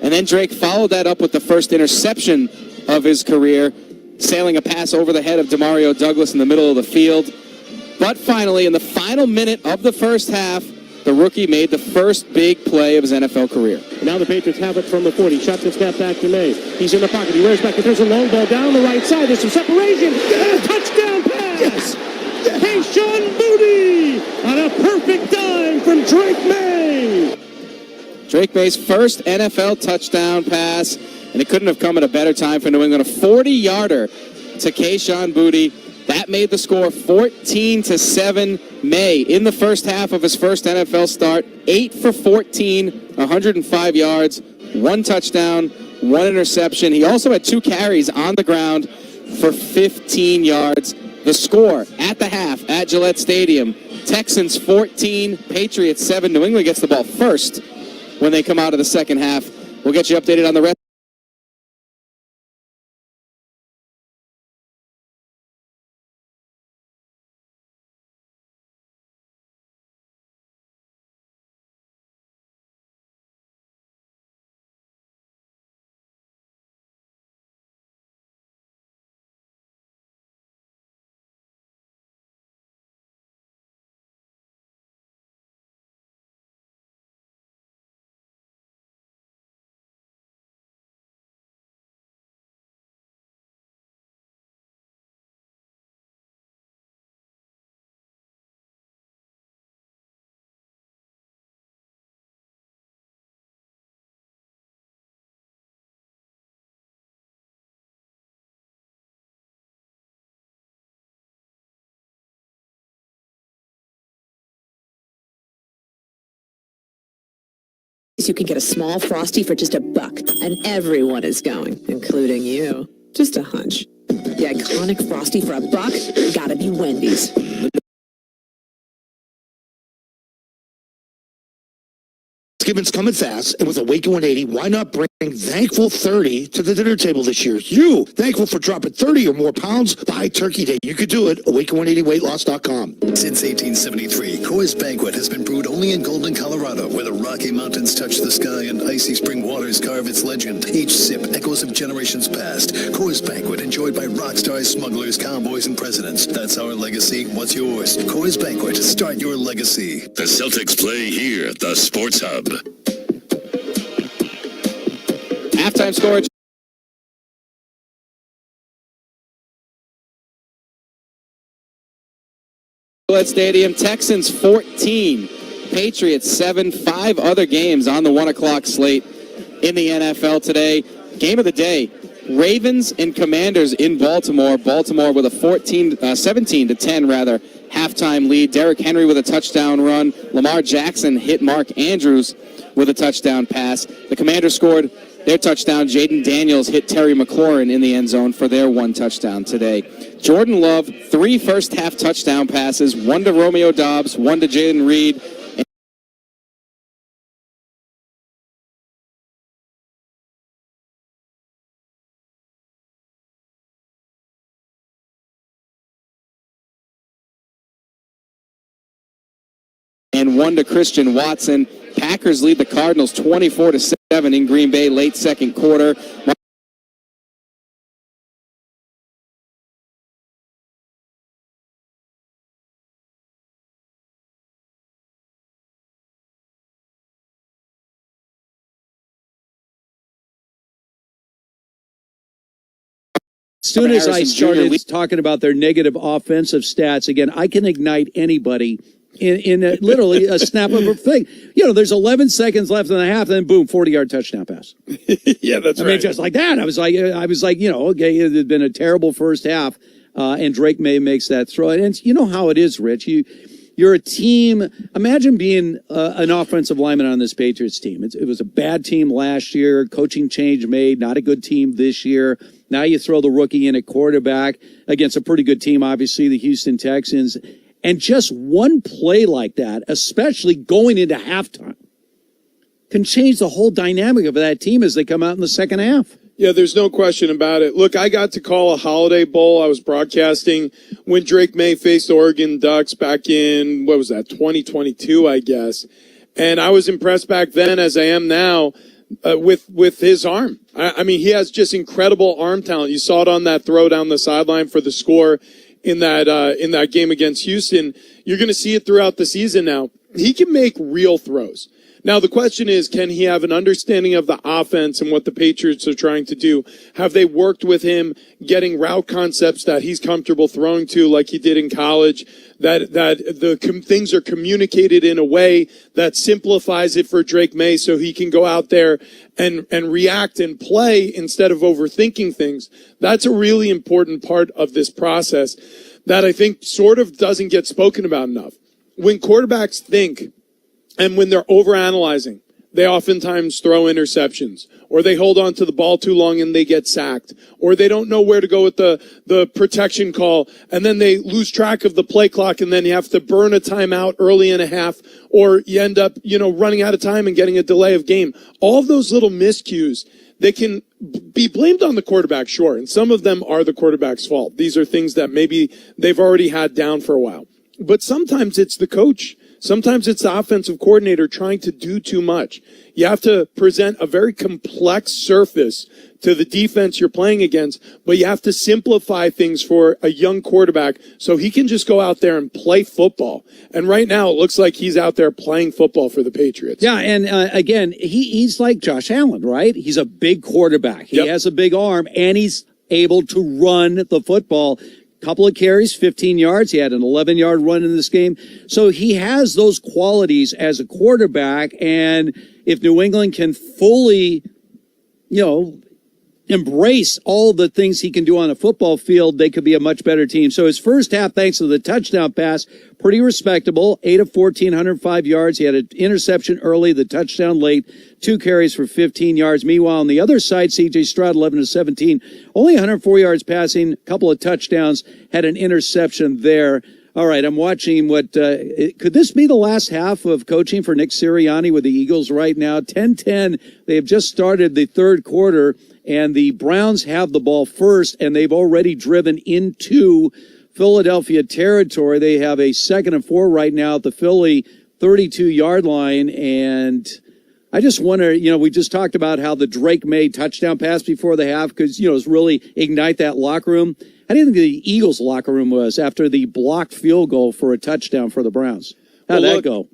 And then Drake followed that up with the first interception of his career, sailing a pass over the head of Demario Douglas in the middle of the field. But finally, in the final minute of the first half, the rookie made the first big play of his NFL career. Now the Patriots have it from the 40. Shot the snap back to May. He's in the pocket. He wears back. He throws a long ball down the right side. There's some separation. And a touchdown pass. Kayshon Boutte on a perfect dime from Drake May. Drake May's first NFL touchdown pass, and it couldn't have come at a better time for New England. A 40-yarder to Kayshon Boutte. That made the score 14-7. May, in the first half of his first NFL start, 8 for 14, 105 yards, 1 touchdown, 1 interception. He also had 2 carries on the ground for 15 yards. The score at the half at Gillette Stadium, Texans 14, Patriots 7. New England gets the ball first when they come out of the second half. We'll get you updated on the rest. You can get a small Frosty for just $1, and everyone is going, including you. Just a hunch. The iconic Frosty for $1? Gotta be Wendy's. Thanksgiving's coming fast, and with Awaken 180, why not bring Thankful 30 to the dinner table this year? You, thankful for dropping 30 or more pounds by Turkey Day. You could do it. Awaken180weightloss.com. Since 1873, Coors Banquet has been brewed only in Golden, Colorado, where the Rocky Mountains touch the sky and icy spring waters carve its legend. Each sip echoes of generations past. Coors Banquet, enjoyed by rock stars, smugglers, cowboys, and presidents. That's our legacy. What's yours? Coors Banquet. Start your legacy. The Celtics play here at the Sports Hub. Halftime score. Gillette Stadium, Texans 14, Patriots 7. 5 other games on the 1 o'clock slate in the NFL today. Game of the day, Ravens and Commanders in Baltimore. Baltimore with a 17-10 halftime lead. Derrick Henry with a touchdown run. Lamar Jackson hit Mark Andrews with a touchdown pass. The Commanders scored their touchdown. Jaden Daniels hit Terry McLaurin in the end zone for their 1 touchdown today. Jordan Love, 3 first-half touchdown passes, 1 to Romeo Doubs, 1 to Jalen Reed. And 1 to Christian Watson. Packers lead the Cardinals 24-7 in Green Bay late second quarter. As soon as I started talking about their negative offensive stats, again, I can ignite anybody in literally a snap of a thing. You know, there's 11 seconds left in the half, and then boom, 40-yard touchdown pass. Yeah, that's right. I mean, just like that. I was like, you know, okay, it had been a terrible first half, and Drake May makes that throw. And you know how it is, Rich. you're a team. Imagine being an offensive lineman on this Patriots team. It was a bad team last year. Coaching change made. Not a good team this year. Now you throw the rookie in at quarterback against a pretty good team, obviously, the Houston Texans. And just one play like that, especially going into halftime, can change the whole dynamic of that team as they come out in the second half. Yeah, there's no question about it. Look, I got to call a Holiday Bowl. I was broadcasting when Drake May faced the Oregon Ducks back in, 2022, I guess. And I was impressed back then, as I am now, with his arm. I mean, he has just incredible arm talent. You saw it on that throw down the sideline for the score in that game against Houston. You're going to see it throughout the season now. He can make real throws. Now, the question is, can he have an understanding of the offense and what the Patriots are trying to do? Have they worked with him getting route concepts that he's comfortable throwing to like he did in college, that things are communicated in a way that simplifies it for Drake May so he can go out there and react and play instead of overthinking things? That's a really important part of this process that I think sort of doesn't get spoken about enough. When quarterbacks think, and when they're overanalyzing, they oftentimes throw interceptions, or they hold on to the ball too long and they get sacked, or they don't know where to go with the protection call, and then they lose track of the play clock, and then you have to burn a timeout early in a half, or you end up, running out of time and getting a delay of game. All of those little miscues, they can be blamed on the quarterback, sure, and some of them are the quarterback's fault. These are things that maybe they've already had down for a while. But sometimes it's the coach. Sometimes it's the offensive coordinator trying to do too much. You have to present a very complex surface to the defense you're playing against, but you have to simplify things for a young quarterback so he can just go out there and play football. And right now it looks like he's out there playing football for the Patriots. Yeah, and again, he's like Josh Allen, right? He's a big quarterback. He has a big arm, and he's able to run the football. Couple of carries, 15 yards. He had an 11-yard run in this game. So he has those qualities as a quarterback. And if New England can fully, embrace all the things he can do on a football field, they could be a much better team. So his first half, thanks to the touchdown pass, pretty respectable. 8 of 14, 105 yards. He had an interception early, the touchdown late, 2 carries for 15 yards. Meanwhile, on the other side, C.J. Stroud, 11 of 17, only 104 yards passing, a couple of touchdowns, had an interception there. All right, I'm watching could this be the last half of coaching for Nick Sirianni with the Eagles right now? 10-10, they have just started the third quarter, and the Browns have the ball first, and they've already driven into Philadelphia territory. They have a 2nd and 4 right now at the Philly 32-yard line, and I just wonder, we just talked about how the Drake May touchdown pass before the half could, really ignite that locker room. How do you think the Eagles' locker room was after the blocked field goal for a touchdown for the Browns? How'd that go?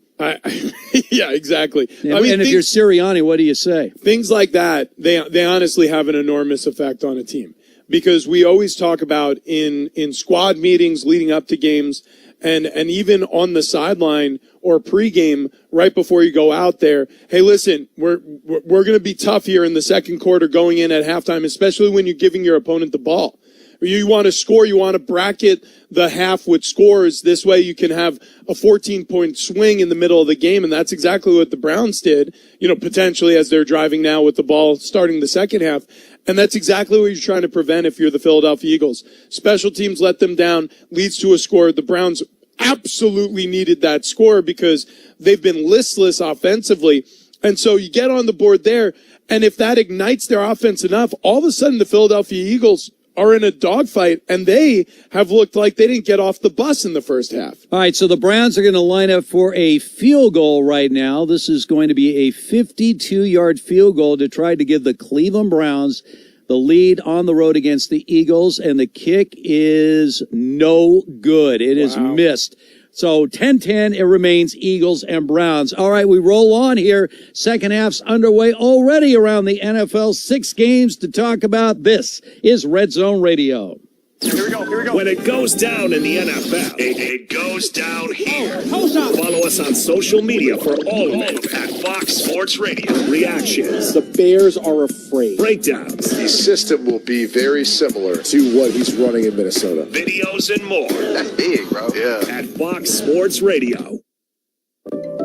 Yeah, exactly. Yeah, and if you're Sirianni, what do you say? Things like that, they honestly have an enormous effect on a team. Because we always talk about in squad meetings leading up to games and even on the sideline or pregame right before you go out there, hey, listen, we're going to be tough here in the second quarter going in at halftime, especially when you're giving your opponent the ball. You want to score, you want to bracket the half with scores. This way you can have a 14-point swing in the middle of the game, and that's exactly what the Browns did, potentially as they're driving now with the ball starting the second half. And that's exactly what you're trying to prevent if you're the Philadelphia Eagles. Special teams let them down, leads to a score. The Browns absolutely needed that score because they've been listless offensively. And so you get on the board there, and if that ignites their offense enough, all of a sudden the Philadelphia Eagles are in a dogfight, and they have looked like they didn't get off the bus in the first half. All right, so the Browns are going to line up for a field goal right now. This is going to be a 52-yard field goal to try to give the Cleveland Browns the lead on the road against the Eagles, and the kick is no good. It is missed. So 10-10, it remains Eagles and Browns. All right, we roll on here. Second half's underway already around the NFL. 6 games to talk about. This is Red Zone Radio. Here we go. When it goes down in the NFL, it goes down here. Follow us on social media for all of it at Fox Sports Radio. Reactions. The Bears are afraid. Breakdowns. The system will be very similar to what he's running in Minnesota. Videos and more. That's big, bro. Yeah. At Fox Sports Radio.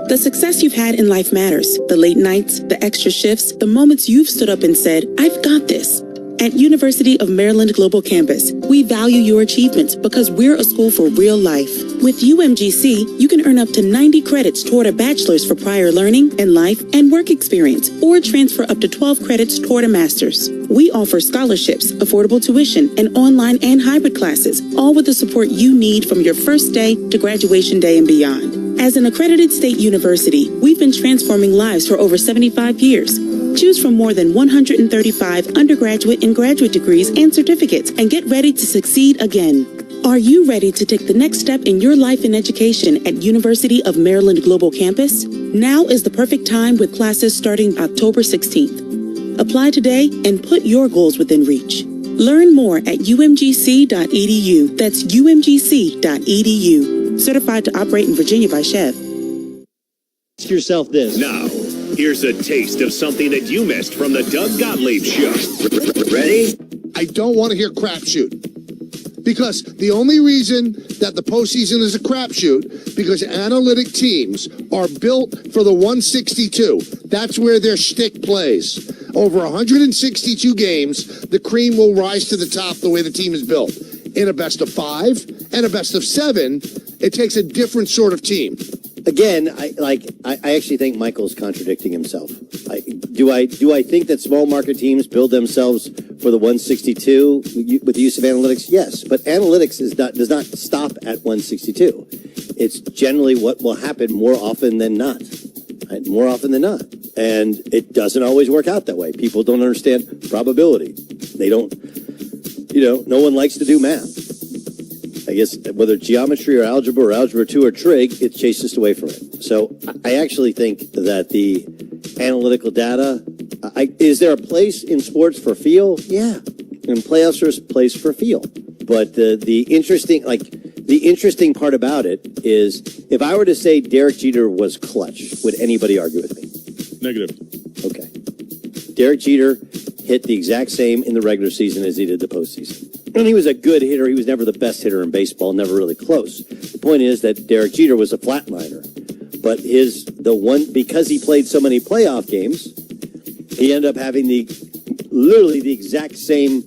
The success you've had in life matters. The late nights, the extra shifts, the moments you've stood up and said, I've got this. At University of Maryland Global Campus, we value your achievements because we're a school for real life. With UMGC, you can earn up to 90 credits toward a bachelor's for prior learning and life and work experience, or transfer up to 12 credits toward a master's. We offer scholarships, affordable tuition, and online and hybrid classes, all with the support you need from your first day to graduation day and beyond. As an accredited state university, we've been transforming lives for over 75 years. Choose from more than 135 undergraduate and graduate degrees and certificates and get ready to succeed again. Are you ready to take the next step in your life and education at University of Maryland Global Campus? Now is the perfect time with classes starting October 16th. Apply today and put your goals within reach. Learn more at umgc.edu. That's umgc.edu. Certified to operate in Virginia by Chev. Ask yourself this. Now, here's a taste of something that you missed from the Doug Gottlieb Show. Ready? I don't want to hear crapshoot. Because the only reason that the postseason is a crapshoot, because analytic teams are built for the 162. That's where their shtick plays. Over 162 games, the cream will rise to the top the way the team is built. In a best of 5 and a best of 7, it takes a different sort of team. Again, I actually think Michael's contradicting himself. Do I think that small market teams build themselves for the 162 with the use of analytics? Yes, but analytics does not stop at 162. It's generally what will happen more often than not. Right? More often than not. And it doesn't always work out that way. People don't understand probability. They don't, no one likes to do math. I guess whether it's geometry or algebra 2 or trig, it chases us away from it. So I actually think that the analytical data, is there a place in sports for feel? Yeah. In playoffs, there's a place for feel. But the interesting part about it is, if I were to say Derek Jeter was clutch, would anybody argue with me? Negative. Okay. Derek Jeter hit the exact same in the regular season as he did the postseason. And he was a good hitter. He was never the best hitter in baseball, never really close. The point is that Derek Jeter was a flatliner. But because he played so many playoff games, he ended up having literally the exact same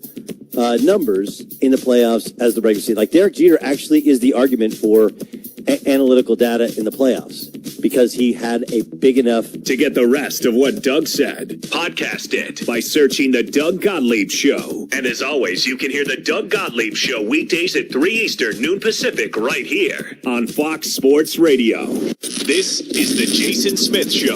numbers in the playoffs as the regular season. Like, Derek Jeter actually is the argument for analytical data in the playoffs, because he had a big enough... To get the rest of what Doug said, podcast it by searching The Doug Gottlieb Show. And as always, you can hear The Doug Gottlieb Show weekdays at 3 Eastern, noon Pacific, right here on Fox Sports Radio. This is The Jason Smith Show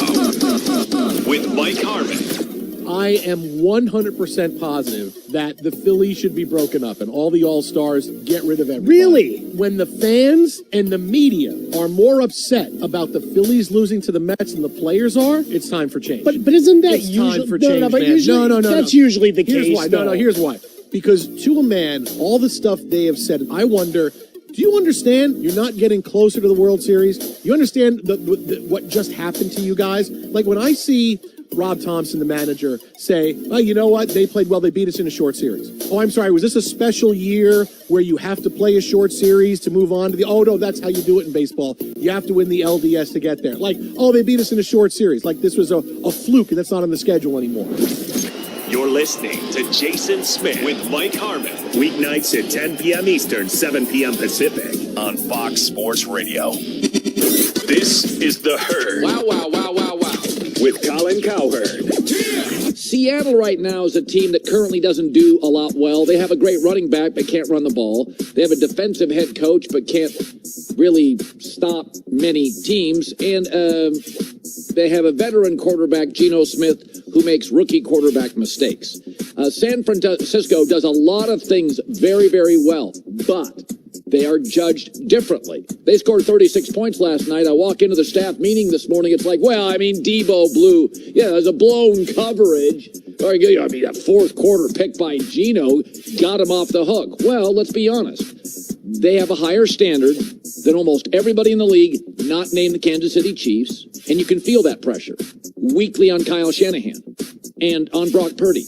with Mike Harmon. I am 100% positive that the Phillies should be broken up and all the All-Stars get rid of everybody. Really? When the fans and the media are more upset about the Phillies losing to the Mets than the players are, it's time for change. But isn't that it's usually... time for change, but man. usually, No. That's usually the here's case, why. though. No, here's why. Because to a man, all the stuff they have said, I wonder... Do you understand you're not getting closer to the World Series? You understand what just happened to you guys? Like, when I see Rob Thompson, the manager, say, oh, you know what? They played well. They beat us in a short series. Oh, I'm sorry. Was this a special year where you have to play a short series to move on to the... Oh, no, that's how you do it in baseball. You have to win the LDS to get there. Like, oh, they beat us in a short series. Like, this was a fluke, and that's not on the schedule anymore. You're listening to Jason Smith with Mike Harmon. Weeknights at 10 p.m. Eastern, 7 p.m. Pacific on Fox Sports Radio. This is The Herd. Wow. With Colin Cowherd. Seattle right now is a team that currently doesn't do a lot well. They have a great running back, but can't run the ball. They have a defensive head coach, but can't really stop many teams. And they have a veteran quarterback, Geno Smith, who makes rookie quarterback mistakes. San Francisco does a lot of things very, very well, but they are judged differently. They scored 36 points last night. I walk into the staff meeting this morning. It's like, well, I mean, Debo blew. Yeah, there's a blown coverage. I mean, that fourth quarter pick by Geno got him off the hook. Well, let's be honest. They have a higher standard than almost everybody in the league, not named the Kansas City Chiefs, and you can feel that pressure weekly on Kyle Shanahan and on Brock Purdy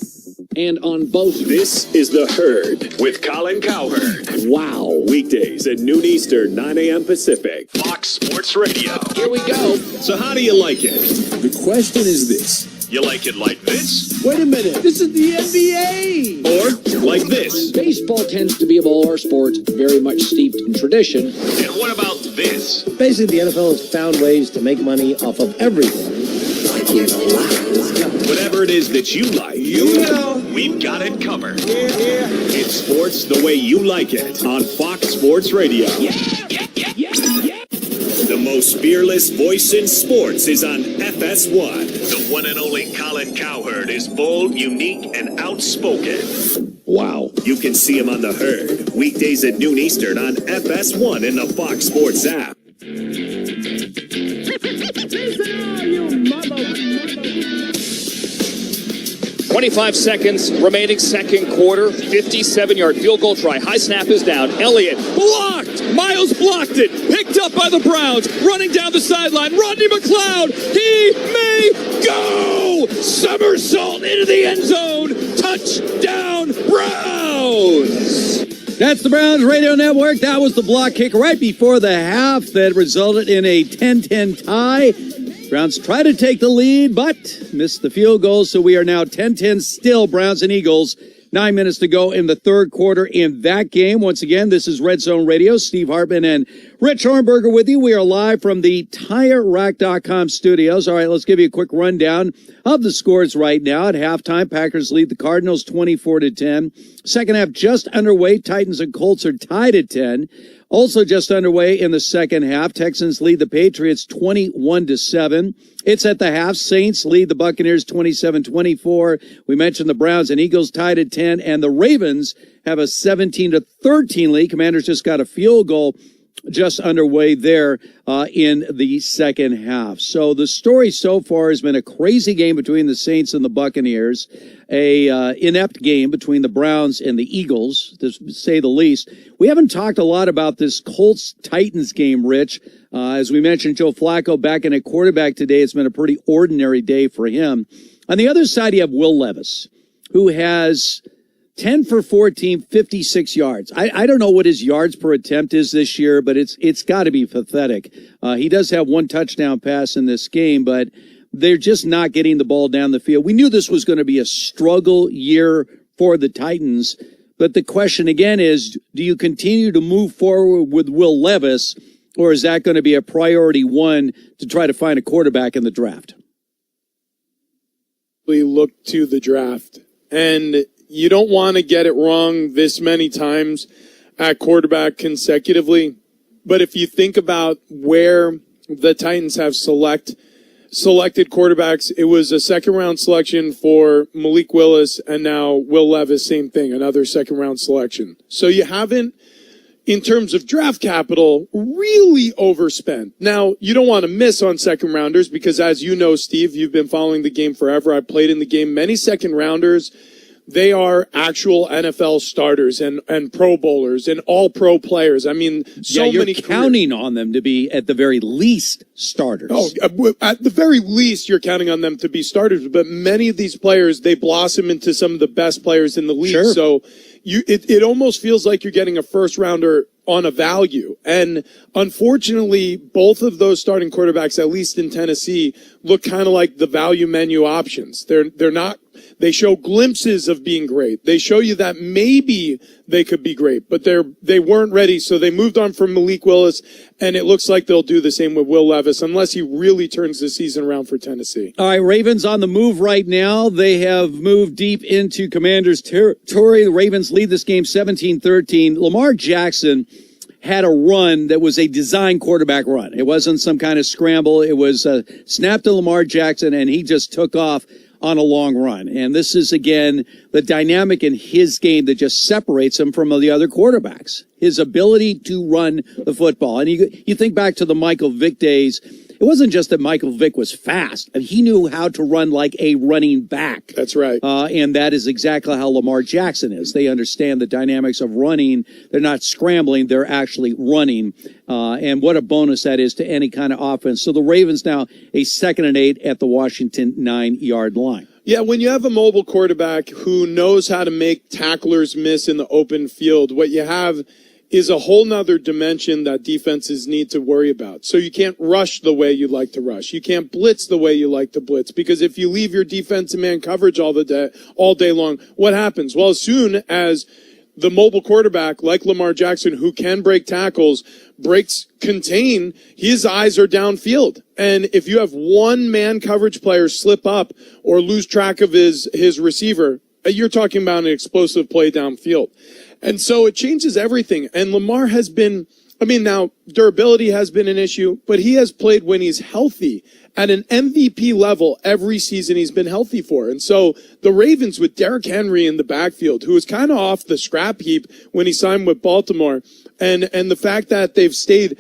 and on Bosa. This is The Herd with Colin Cowherd. Wow. Weekdays at noon Eastern, 9 a.m. Pacific. Fox Sports Radio. Here we go. So how do you like it? The question is this. You like it like this? Wait a minute. This is the NBA. Or like this? Baseball tends to be, of all our sports, very much steeped in tradition. And what about this? Basically, the NFL has found ways to make money off of everything. Whatever it is that you like, we've got it covered. It's sports the way you like it on Fox Sports Radio. The most fearless voice in sports is on FS1. The one and only Colin Cowherd is bold, unique, and outspoken. Wow. You can see him on The Herd, weekdays at noon Eastern on FS1 in the Fox Sports app. 25 seconds remaining second quarter. 57-yard field goal try. High snap is down. Elliott blocked. Miles blocked it. Picked up by the Browns. Running down the sideline. Rodney McLeod. He may go. Somersault into the end zone. Touchdown Browns. That's the Browns Radio Network. That was the block kick right before the half that resulted in a 10-10 tie. Browns try to take the lead, but missed the field goal, so we are now 10-10 still, Browns and Eagles. 9 minutes to go in the third quarter in that game. Once again, this is Red Zone Radio. Steve Hartman and Rich Hornberger with you. We are live from the TireRack.com studios. All right, let's give you a quick rundown of the scores right now. At halftime, Packers lead the Cardinals 24-10. Second half just underway. Titans and Colts are tied at 10. Also just underway in the second half. Texans lead the Patriots 21-7. It's at the half. Saints lead the Buccaneers 27-24. We mentioned the Browns and Eagles tied at 10, and the Ravens have a 17-13 lead. Commanders just got a field goal just underway there in the second half. So the story so far has been a crazy game between the Saints and the Buccaneers, a inept game between the Browns and the Eagles, to say the least. We haven't talked a lot about this Colts-Titans game, Rich. As we mentioned, Joe Flacco back in at quarterback today. It's been a pretty ordinary day for him. On the other side, you have Will Levis, who has 10 for 14, 56 yards. I don't know what his yards per attempt is this year, but it's got to be pathetic. He does have one touchdown pass in this game, but they're just not getting the ball down the field. We knew this was going to be a struggle year for the Titans, but the question again is, do you continue to move forward with Will Levis, or is that going to be a priority one to try to find a quarterback in the draft? We look to the draft, and you don't want to get it wrong this many times at quarterback consecutively. But if you think about where the Titans have selected quarterbacks, it was a second-round selection for Malik Willis, and now Will Levis, same thing, another second-round selection. So you haven't, in terms of draft capital, really overspent. Now, you don't want to miss on second-rounders because, as you know, Steve, you've been following the game forever. I played in the game. Many second-rounders, they are actual NFL starters and Pro Bowlers and all-pro players. I mean, so you're many counting on them to be, at the very least, starters. Oh, at the very least, you're counting on them to be starters. But many of these players, they blossom into some of the best players in the league. Sure. So it almost feels like you're getting a first-rounder on a value. And unfortunately, both of those starting quarterbacks, at least in Tennessee, look kind of like the value menu options. They're not. They show glimpses of being great. They show you that maybe they could be great, but they weren't ready, so they moved on from Malik Willis, and it looks like they'll do the same with Will Levis, unless he really turns the season around for Tennessee. All right, Ravens on the move right now. They have moved deep into Commanders' territory. The Ravens lead this game 17-13. Lamar Jackson had a run that was a design quarterback run. It wasn't some kind of scramble. It was a snap to Lamar Jackson, and he just took off on a long run. And this is, again, the dynamic in his game that just separates him from the other quarterbacks. His ability to run the football. And you think back to the Michael Vick days, it wasn't just that Michael Vick was fast. I mean, he knew how to run like a running back. That's right. And that is exactly how Lamar Jackson is. They understand the dynamics of running. They're not scrambling. They're actually running. And what a bonus that is to any kind of offense. So the Ravens now a 2nd and 8 at the Washington 9-yard line. Yeah, when you have a mobile quarterback who knows how to make tacklers miss in the open field, what you have is a whole nother dimension that defenses need to worry about. So you can't rush the way you like to rush. You can't blitz the way you like to blitz, because if you leave your defensive man coverage all day long, what happens? Well, as soon as the mobile quarterback like Lamar Jackson, who can break tackles, breaks contain, his eyes are downfield. And if you have one man coverage player slip up or lose track of his receiver, you're talking about an explosive play downfield. And so it changes everything. And Lamar has been, now durability has been an issue, but he has played when he's healthy at an MVP level every season he's been healthy for. And so the Ravens with Derrick Henry in the backfield, who was kind of off the scrap heap when he signed with Baltimore, and the fact that they've stayed,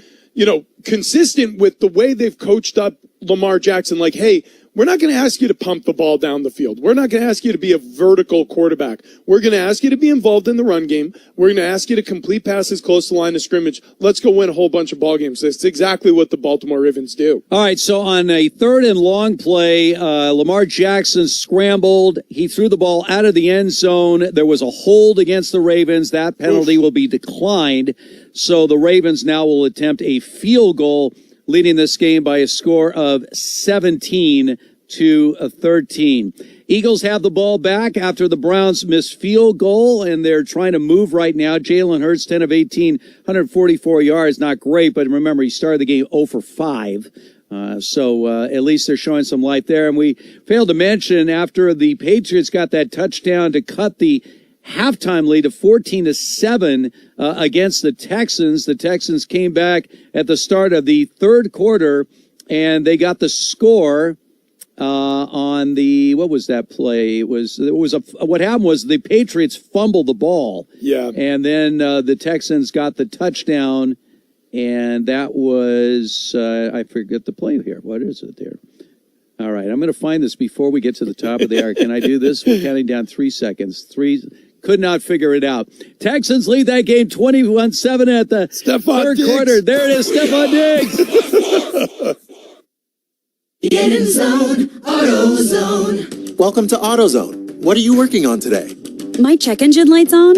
consistent with the way they've coached up Lamar Jackson, like, hey, we're not going to ask you to pump the ball down the field. We're not going to ask you to be a vertical quarterback. We're going to ask you to be involved in the run game. We're going to ask you to complete passes close to the line of scrimmage. Let's go win a whole bunch of ball games. That's exactly what the Baltimore Ravens do. All right, so on a 3rd and long play, Lamar Jackson scrambled. He threw the ball out of the end zone. There was a hold against the Ravens. That penalty will be declined. So the Ravens now will attempt a field goal, leading this game by a score of 17-13. Eagles have the ball back after the Browns missed field goal, and they're trying to move right now. Jalen Hurts, 10 of 18, 144 yards, not great, but remember, he started the game 0 for 5. So at least they're showing some light there. And we failed to mention, after the Patriots got that touchdown to cut the halftime lead of 14-7 against the Texans came back at the start of the 3rd quarter, and they got the score on the, what was that play? What happened was the Patriots fumbled the ball. Yeah. And then the Texans got the touchdown, and that was, I forget the play here. What is it there? All right, I'm going to find this before we get to the top of the hour. Can I do this? We're counting down 3 seconds. Could not figure it out. Texans lead that game 21-7 at the third quarter. There it is, Stephon Diggs. Get in zone, AutoZone. Welcome to AutoZone. What are you working on today? My check engine light's on?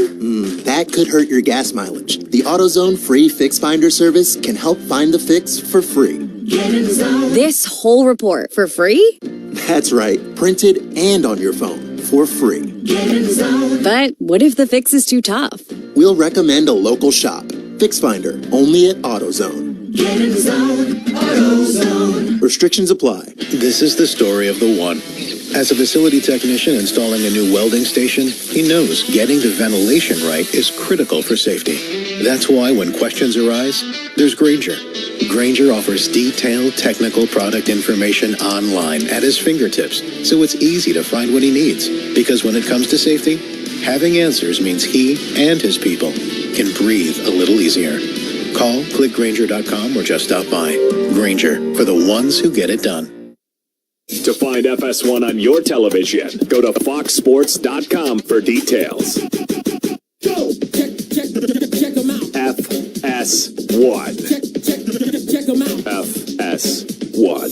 That could hurt your gas mileage. The AutoZone free Fix Finder service can help find the fix for free. Get in zone. This whole report for free? That's right. Printed and on your phone for free. Get in zone. But what if the fix is too tough? We'll recommend a local shop. Fix Finder, only at AutoZone. Get in zone, AutoZone. Restrictions apply. This is the story of the one. As a facility technician installing a new welding station, he knows getting the ventilation right is critical for safety. That's why when questions arise, there's Grainger. Grainger offers detailed technical product information online at his fingertips, so it's easy to find what he needs. Because when it comes to safety, having answers means he and his people can breathe a little easier. Call, click Grainger.com, or just stop by. Grainger, for the ones who get it done. To find FS1 on your television, go to foxsports.com for details. Go! Check them out. FS1. Check them out. FS1.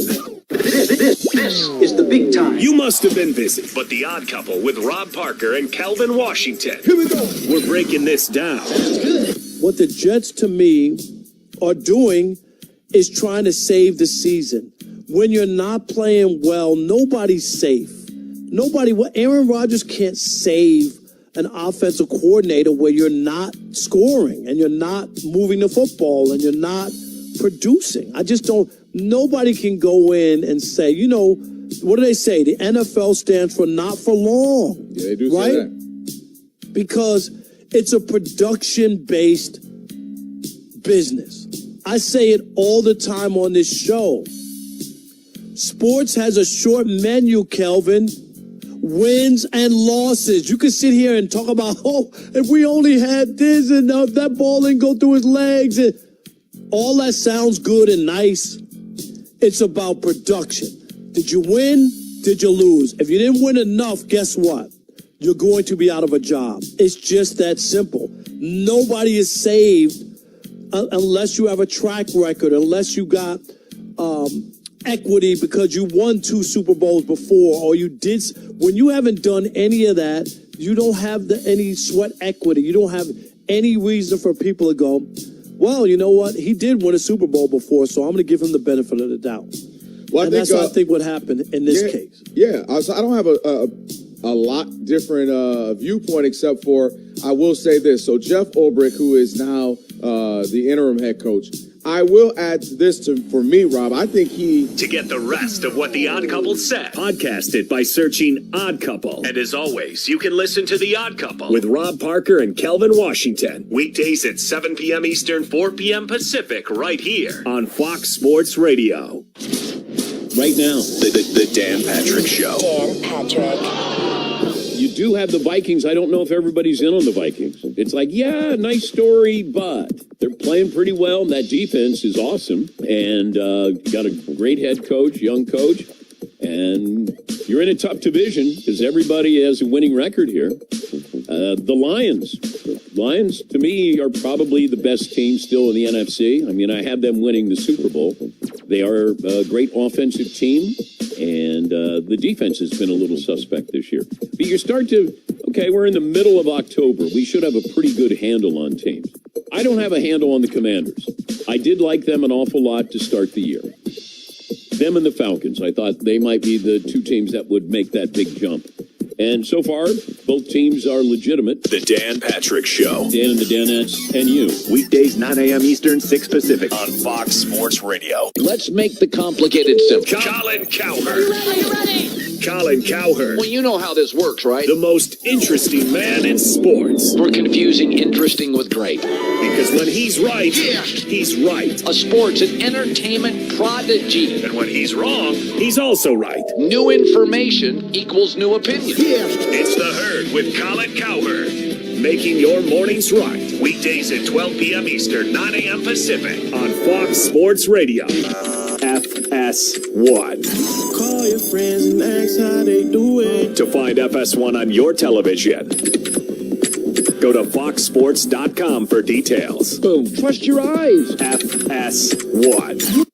This is the big time. You must have been busy, but The Odd Couple with Rob Parker and Kelvin Washington. Here we go. We're breaking this down. That's good. What the Jets, to me, are doing is trying to save the season. When you're not playing well, nobody's safe. Aaron Rodgers can't save an offensive coordinator where you're not scoring and you're not moving the football and you're not producing. Nobody can go in and say, what do they say? The NFL stands for not for long. Yeah, they do right? say that. Because it's a production-based business. I say it all the time on this show. Sports has a short menu, Kelvin. Wins and losses. You can sit here and talk about, if we only had this and that ball didn't go through his legs. And all that sounds good and nice. It's about production. Did you win? Did you lose? If you didn't win enough, guess what? You're going to be out of a job. It's just that simple. Nobody is saved unless you have a track record, unless you got equity because you won 2 Super Bowls before, or you did. When you haven't done any of that, you don't have any sweat equity. You don't have any reason for people to go, well, you know what? He did win a Super Bowl before, so I'm going to give him the benefit of the doubt. Well, and that's what I think what happened in this case. Yeah, I don't have a lot different viewpoint, except for I will say this. So Jeff Ulbrich, who is now the interim head coach, I will add this for me, Rob. I think To get the rest of what The Odd Couple said, podcast it by searching Odd Couple. And as always, you can listen to The Odd Couple with Rob Parker and Kelvin Washington. Weekdays at 7 p.m. Eastern, 4 p.m. Pacific, right here on Fox Sports Radio. Right now, the Dan Patrick Show. Dan Patrick. You do have the Vikings. I don't know if everybody's in on the Vikings. It's like, yeah, nice story, but they're playing pretty well. And that defense is awesome. And got a great head coach, young coach. And you're in a tough division because everybody has a winning record here. The Lions, to me, are probably the best team still in the NFC. I mean, I have them winning the Super Bowl. They are a great offensive team, and the defense has been a little suspect this year. But you start to, okay, we're in the middle of October. We should have a pretty good handle on teams. I don't have a handle on the Commanders. I did like them an awful lot to start the year. Them and the Falcons, I thought they might be the 2 teams that would make that big jump. And so far, both teams are legitimate. The Dan Patrick Show. Dan and the Danettes and you. Weekdays, 9 a.m. Eastern, 6 Pacific on Fox Sports Radio. Let's make the complicated simple. Colin Cowherd. Colin Cowherd. Well, you know how this works, right? The most interesting man in sports. We're confusing interesting with great. Because when he's right, he's right. A sports and entertainment prodigy. And when he's wrong, he's also right. New information equals new opinion. It's The Herd with Colin Cowherd. Making your mornings right. Weekdays at 12 p.m. Eastern, 9 a.m. Pacific on Fox Sports Radio. FS1. Call your friends and ask how they doing. To find FS1 on your television, go to foxsports.com for details. Boom. Trust your eyes. FS1.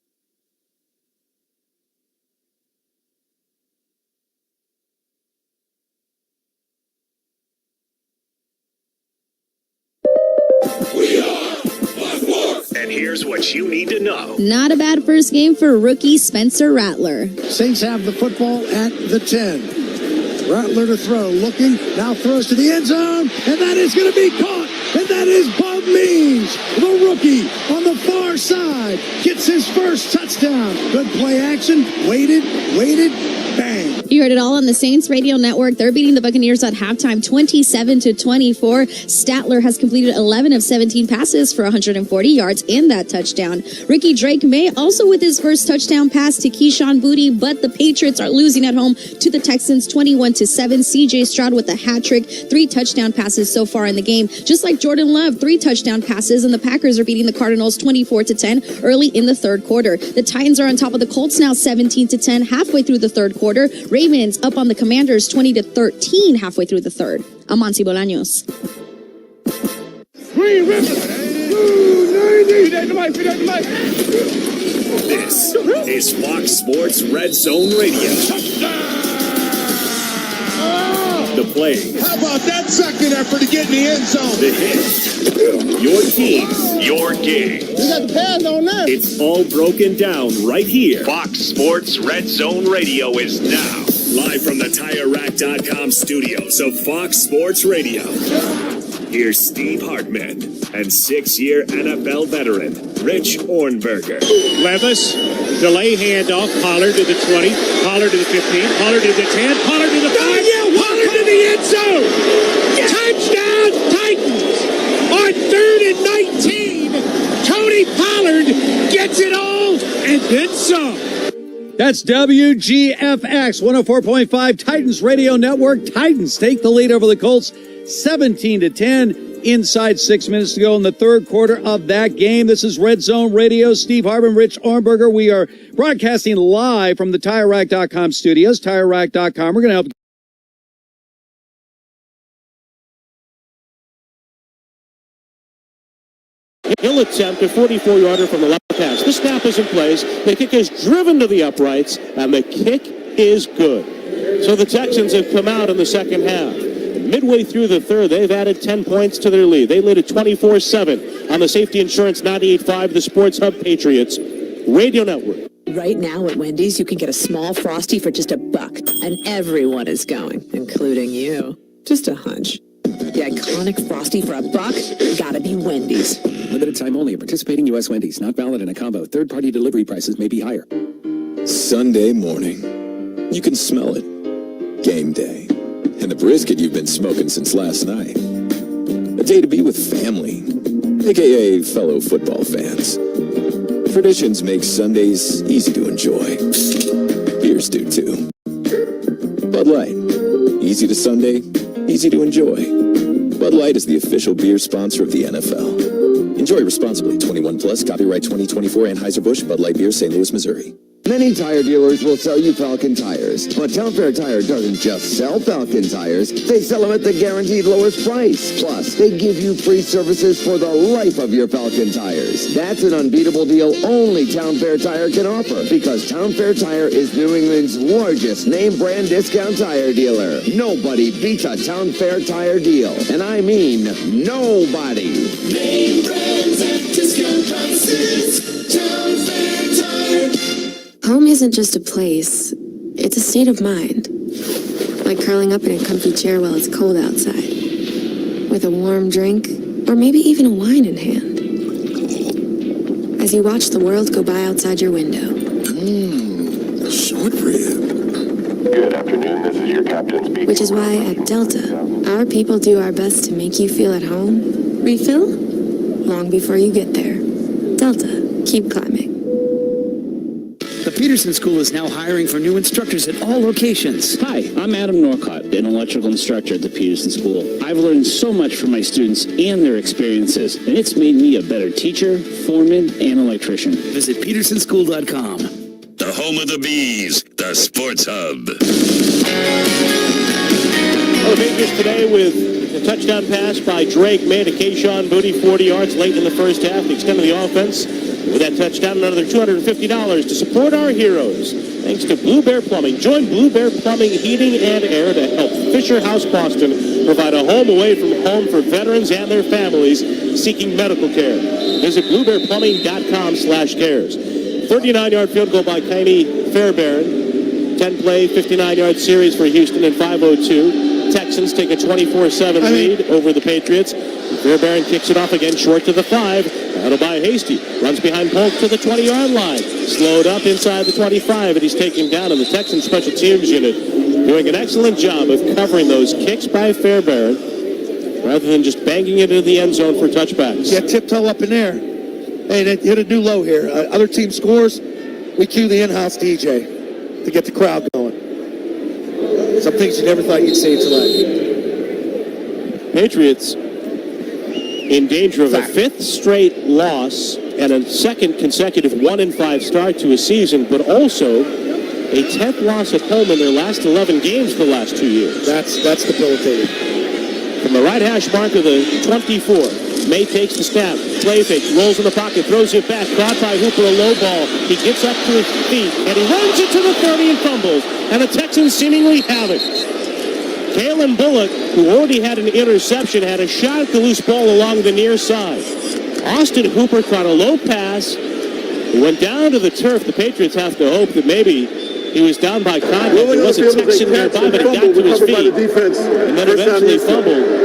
And here's what you need to know. Not a bad first game for rookie Spencer Rattler. Saints have the football at the 10. Rattler to throw, looking, now throws to the end zone, and that is going to be caught. And that is Bob Means, the rookie on the far side, gets his first touchdown. Good play action, waited, bang. You heard it all on the Saints Radio Network. They're beating the Buccaneers at halftime 27-24. Statler has completed 11 of 17 passes for 140 yards and that touchdown. Ricky Drake May also with his first touchdown pass to Keyshawn Booty, but the Patriots are losing at home to the Texans 21-7. CJ Stroud with a hat trick, 3 touchdown passes so far in the game. Just like Jordan Love, 3 touchdown passes, and the Packers are beating the Cardinals 24-10 early in the third quarter. The Titans are on top of the Colts now 17-10 halfway through the third quarter. Ravens up on the Commanders 20-13 halfway through the third. I'm Monty Bolaños. This is Fox Sports Red Zone Radio. The play. How about that second effort to get in the end zone? The hit. Your team, your game. You got the pad on that. It's all broken down right here. Fox Sports Red Zone Radio is now live from the TireRack.com studios of Fox Sports Radio. Here's Steve Hartman and 6-year NFL veteran Rich Ornberger. Levis, delay handoff, Pollard to the 20, Pollard to the 15, Pollard to the 10, Pollard to the 5, Pollard to the end zone! Touchdown Titans! On 3rd and 19, Tony Pollard gets it all and then some. That's WGFX 104.5 Titans Radio Network. Titans take the lead over the Colts 17-10. inside 6 minutes to go in the third quarter of that game. This is Red Zone Radio. Steve Harbin, Rich Armberger. We are broadcasting live from the TireRack.com studios. TireRack.com. We're going to help. He'll attempt a 44-yarder from the left hash. The snap is in place. The kick is driven to the uprights, and the kick is good. So the Texans have come out in the second half. Midway through the third, they've added 10 points to their lead. They lead at 24-7 on the Safety Insurance 98.5, the Sports Hub Patriots Radio Network. Right now at Wendy's, you can get a small Frosty for just $1, and everyone is going, including you. Just a hunch. The iconic Frosty for $1? Gotta be Wendy's. Limited time only at participating U.S. Wendy's. Not valid in a combo. Third-party delivery prices may be higher. Sunday morning. You can smell it. Game day. And the brisket you've been smoking since last night. A day to be with family, a.k.a. fellow football fans. Traditions make Sundays easy to enjoy. Beers do too. Bud Light. Easy to Sunday, easy to enjoy. Bud Light is the official beer sponsor of the NFL. Enjoy responsibly. 21 plus. Copyright 2024. Anheuser-Busch. Bud Light Beer. St. Louis, Missouri. Many tire dealers will sell you Falcon tires, but Town Fair Tire doesn't just sell Falcon tires, they sell them at the guaranteed lowest price. Plus, they give you free services for the life of your Falcon tires. That's an unbeatable deal only Town Fair Tire can offer, because Town Fair Tire is New England's largest name brand discount tire dealer. Nobody beats a Town Fair Tire deal, and I mean nobody. Name brands at discount prices. Town Fair Tire. Home isn't just a place, it's a state of mind. Like curling up in a comfy chair while it's cold outside, with a warm drink, or maybe even a wine in hand. As you watch the world go by outside your window. Short rib. Good afternoon, this is your captain speaking. Which is why at Delta, our people do our best to make you feel at home. Refill? Long before you get there. Delta, keep climbing. The Peterson School is now hiring for new instructors at all locations. Hi, I'm Adam Norcott, an electrical instructor at the Peterson School. I've learned so much from my students and their experiences, and it's made me a better teacher, foreman, and electrician. Visit petersonschool.com. The home of the Bees, the Sports Hub. Well, the Patriots today with a touchdown pass by Drake May to Kayshon Boutte, 40 yards late in the first half to extend the offense. With that touchdown, another $250 to support our heroes. Thanks to Blue Bear Plumbing. Join Blue Bear Plumbing, Heating, and Air to help Fisher House Boston provide a home away from home for veterans and their families seeking medical care. Visit bluebearplumbing.com/cares. 39-yard field goal by Kaimi Fairbairn. 10-play, 59-yard series for Houston in 5:02. Texans take a 24-7 lead over the Patriots. Fairbairn kicks it off again short to the 5. Battled by Hasty. Runs behind Polk to the 20-yard line. Slowed up inside the 25, and he's taken down in the Texans special teams unit. Doing an excellent job of covering those kicks by Fairbairn rather than just banging it into the end zone for touchbacks. Yeah, tiptoe up in there. Hey, they hit a new low here. Other team scores, we cue the in-house DJ to get the crowd going. Some things you never thought you'd see tonight. Patriots in danger of a fifth straight loss and a second consecutive 1-5 start to a season, but also a 10th loss at home in their last 11 games the last 2 years. That's debilitating. From the right hash mark of the 24, May takes the snap, play fake, rolls in the pocket, throws it back, caught by Hooper, a low ball. He gets up to his feet, and he runs it to the 30 and fumbles, and the Texans seemingly have it. Kalen Bullock, who already had an interception, had a shot at the loose ball along the near side. Austin Hooper caught a low pass, went down to the turf. The Patriots have to hope that maybe he was down by contact. There was a Texan nearby, but he got to his feet, and then eventually fumbled.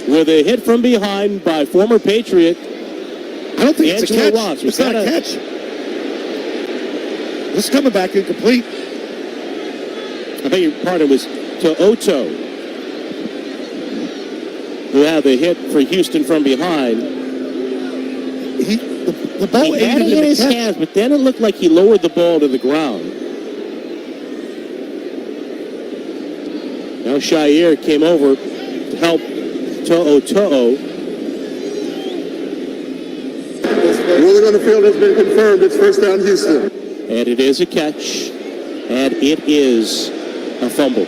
With a hit from behind by former Patriot. I don't think it's a catch. Watts. It's not a catch. This is coming back incomplete. I beg your pardon, it was to Oto, who had the hit for Houston from behind. The ball he had it in his hands, but then it looked like he lowered the ball to the ground. Now Shire came over to help To'o. Ruling on the field has been confirmed. It's first down, Houston. And it is a catch. And it is a fumble.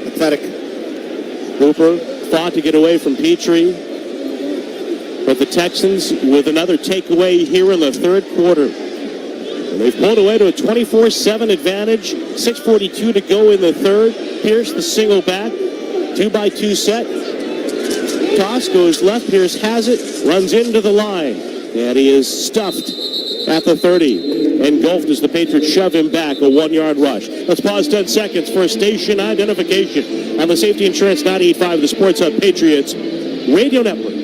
Pathetic. Hooper fought to get away from Petrie. But the Texans with another takeaway here in the third quarter. And they've pulled away to a 24-7 advantage. 6:42 to go in the third. Pierce the single back. 2-by-2 set. Toss goes left. Pierce has it. Runs into the line. And he is stuffed at the 30. Engulfed as the Patriots shove him back. A 1-yard rush. Let's pause 10 seconds for a station identification on the Safety Insurance 98.5, the Sports Hub Patriots Radio Network.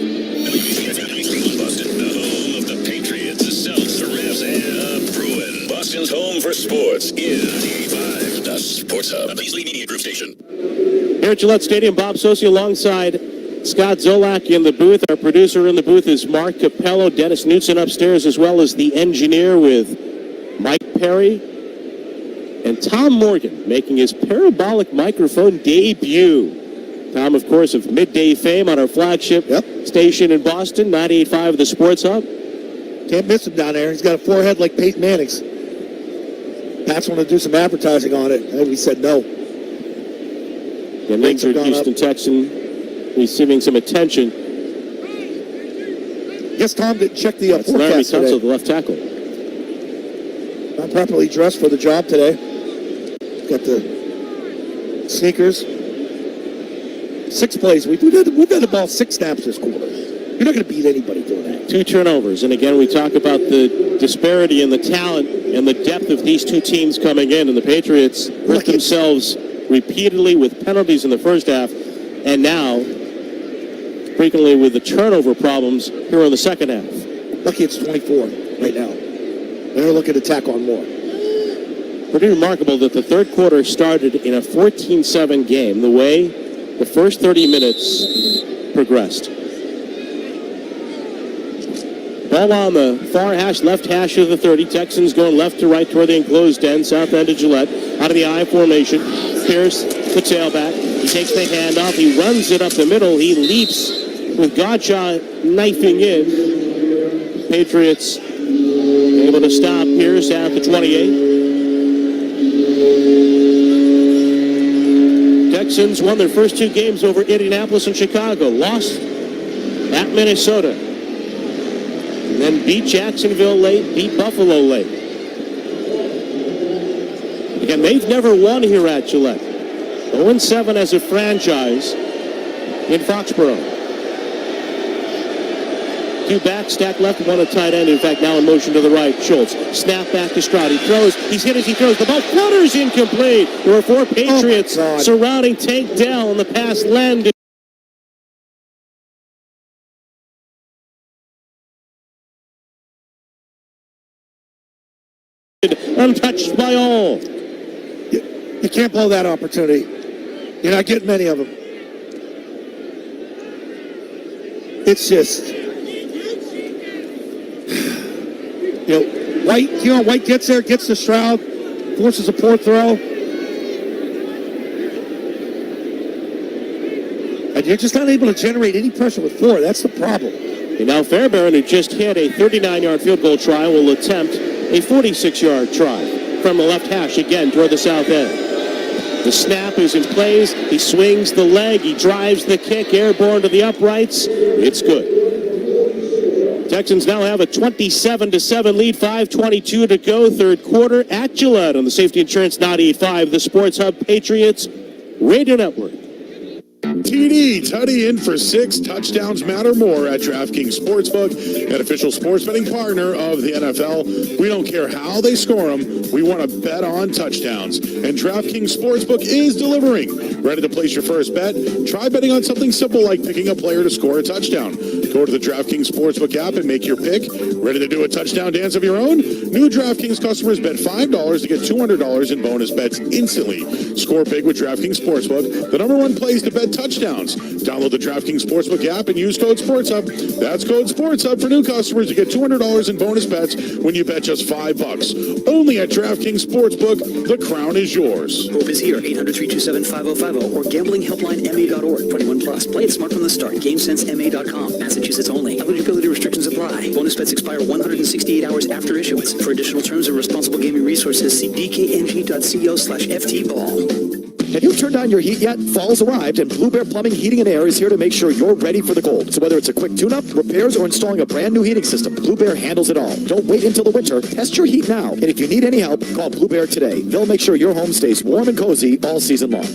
Boston's home for sports is 95, the Sports Hub, a Beasley Media Group station. Here at Gillette Stadium, Bob Sosi alongside Scott Zolak in the booth. Our producer in the booth is Mark Capello. Dennis Knutson upstairs, as well as the engineer with Mike Perry. And Tom Morgan making his parabolic microphone debut. Tom, of course, of midday fame on our flagship station in Boston, 98.5 the Sports Hub. Can't miss him down there. He's got a forehead like Peyton Manning's. Pats want to do some advertising on it, and we said no. An injured Houston Texan receiving some attention. Guess Tom didn't check the That's Larry forecast today. Tunsil, the left tackle. Not properly dressed for the job today. Got the sneakers. 6 plays. We've had the ball 6 snaps this quarter. You're not going to beat anybody doing that. 2 turnovers. And again, we talk about the disparity in the talent and the depth of these two teams coming in. And the Patriots hurt themselves repeatedly with penalties in the first half. And now, frequently with the turnover problems here in the second half. Lucky it's 24 right now. They're looking to tack on more. Pretty remarkable that the third quarter started in a 14-7 game, the way the first 30 minutes progressed. Ball on the far hash, left hash of the 30. Texans going left to right toward the enclosed end, south end of Gillette. Out of the I formation. Pierce, the tailback. He takes the handoff. He runs it up the middle. He leaps with Gottschalk knifing in. Patriots able to stop Pierce at the 28. Texans won their first 2 games over Indianapolis and Chicago. Lost at Minnesota. And then beat Jacksonville late, beat Buffalo late. Again, they've never won here at Gillette. 0-7 as a franchise in Foxborough. 2 back, stack left, 1 at tight end. In fact, now in motion to the right. Schultz, snap back to Stroud. He throws. He's hit as he throws. The ball flutters incomplete. There were 4 Patriots surrounding Tank Dell, and the pass landed. Untouched by all. You can't blow that opportunity. You're not getting many of them. It's just, White gets there, gets the Stroud, forces a poor throw. And you're just not able to generate any pressure with 4. That's the problem. And now Fairbairn, who just hit a 39-yard field goal try, will attempt a 46-yard try from the left hash again toward the south end. The snap is in place. He swings the leg. He drives the kick airborne to the uprights. It's good. Texans now have a 27-7 lead. 5:22 to go. Third quarter at Gillette on the Safety Insurance 98.5, the Sports Hub Patriots Radio Network. TD, Tutty in for 6. Touchdowns matter more at DraftKings Sportsbook, an official sports betting partner of the NFL. We don't care how they score them. We want to bet on touchdowns. And DraftKings Sportsbook is delivering. Ready to place your first bet? Try betting on something simple like picking a player to score a touchdown. Go to the DraftKings Sportsbook app and make your pick. Ready to do a touchdown dance of your own? New DraftKings customers bet $5 to get $200 in bonus bets instantly. Score big with DraftKings Sportsbook, the #1 place to bet touchdowns. Download the DraftKings Sportsbook app and use code SportsHub. That's code SportsHub for new customers to get $200 in bonus bets when you bet just $5. Only at DraftKings Sportsbook. The crown is yours. Hope is here. 800-327-5050 or gamblinghelplinema.org. 21 plus. Play it smart from the start. GameSenseMA.com. Massachusetts only. Eligibility restrictions apply. Bonus bets expire 168 hours after issuance. For additional terms and responsible gaming resources, see dkng.co/ftball. Have you turned on your heat yet? Fall's arrived, and Blue Bear Plumbing, Heating, and Air is here to make sure you're ready for the cold. So whether it's a quick tune-up, repairs, or installing a brand new heating system, Blue Bear handles it all. Don't wait until the winter. Test your heat now. And if you need any help, call Blue Bear today. They'll make sure your home stays warm and cozy all season long.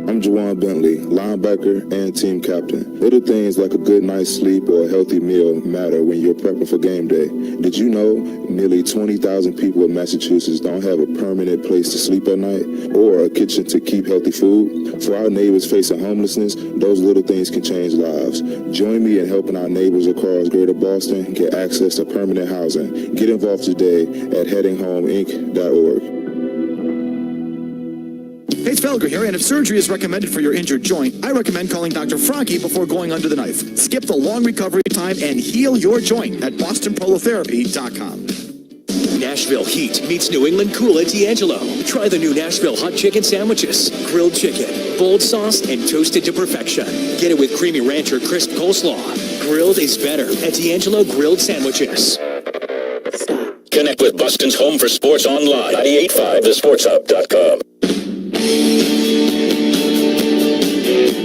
I'm Jawan Bentley, linebacker and team captain. Little things like a good night's sleep or a healthy meal matter when you're prepping for game day. Did you know nearly 20,000 people in Massachusetts don't have a permanent place to sleep at night or a kitchen to keep healthy food? For our neighbors facing homelessness, those little things can change lives. Join me in helping our neighbors across Greater Boston get access to permanent housing. Get involved today at headinghomeinc.org. Hey, it's Felger here, and if surgery is recommended for your injured joint, I recommend calling Dr. Franke before going under the knife. Skip the long recovery time and heal your joint at BostonProLotherapy.com. Nashville heat meets New England cool at D'Angelo. Try the new Nashville hot chicken sandwiches. Grilled chicken, bold sauce, and toasted to perfection. Get it with creamy ranch or crisp coleslaw. Grilled is better at D'Angelo Grilled Sandwiches. Connect with Boston's home for sports online. 98.5thesportshub.com.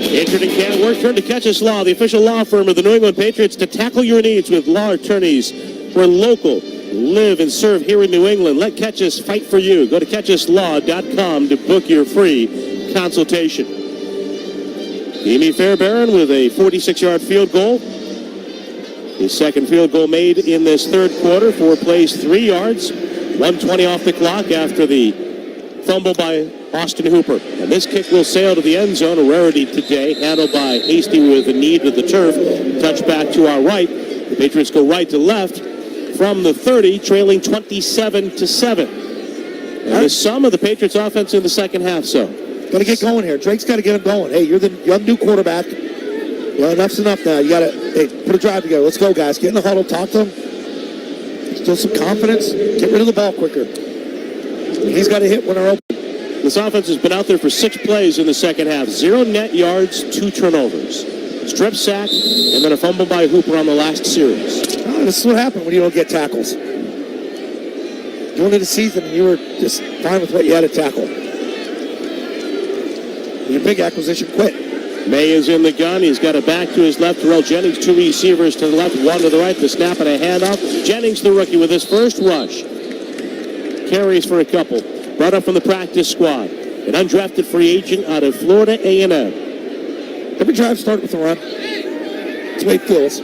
Injured and can't work, turn to Catches Law, the official law firm of the New England Patriots, to tackle your needs with law attorneys who are local, live and serve here in New England. Let Catches fight for you. Go to catcheslaw.com to book your free consultation. Amy Fairbairn with a 46-yard field goal. His second field goal made in this third quarter. 4 plays, 3 yards. 1:20 off the clock after the fumble by Austin Hooper. And this kick will sail to the end zone, a rarity today, handled by Hasty with a knee to the turf. Touchback to our right. The Patriots go right to left from the 30, trailing 27-7. And the sum of the Patriots offense in the second half, so. Got to get going here. Drake's got to get him going. Hey, you're the young new quarterback. Well, enough's enough now. You got to, hey, put a drive together. Let's go, guys. Get in the huddle. Talk to him. Still some confidence. Get rid of the ball quicker. He's got to hit when they're open. This offense has been out there for 6 plays in the second half. 0 net yards, 2 turnovers. Strip sack, and then a fumble by Hooper on the last series. Oh, this is what happened when you don't get tackles. Going into the season, you were just fine with what you had to tackle. Your big acquisition quit. May is in the gun. He's got it back to his left. Terrell Jennings, 2 receivers to the left, 1 to the right. The snap and a handoff. Jennings, the rookie, with his first rush. Carries for a couple. Brought up from the practice squad. An undrafted free agent out of Florida A&M. Every drive started with a run. That's the way it feels. I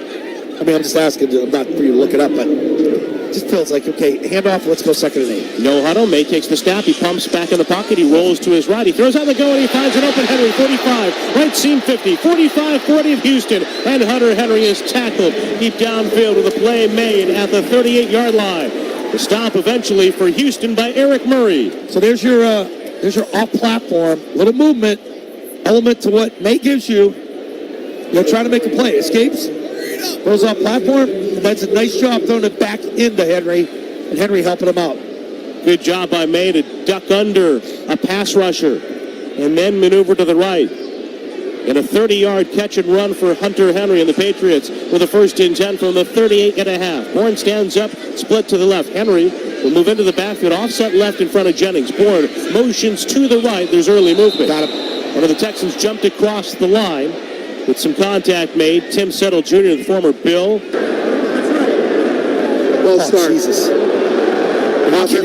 mean, I'm just asking, not for you to look it up, but it just feels like, okay, handoff, let's go 2nd and 8. No huddle. May takes the snap. He pumps back in the pocket. He rolls to his right. He throws on the go, and he finds an open Henry, 45. Right seam 50. 45-40 of Houston. And Hunter Henry is tackled deep downfield with a play made at the 38-yard line. The stop eventually for Houston by Eric Murray. So there's your off-platform, little movement, element to what May gives you. You're trying to make a play. Escapes, goes off platform, and that's a nice job throwing it back into Henry, and Henry helping him out. Good job by May to duck under a pass rusher and then maneuver to the right. And a 30-yard catch and run for Hunter Henry and the Patriots with a 1st and 10 from the 38.5. Bourne stands up, split to the left. Henry will move into the backfield, offset left in front of Jennings. Bourne motions to the right. There's early movement. Got him. One of the Texans jumped across the line with some contact made. Tim Settle Jr., the former Bill. Well start. Jesus. He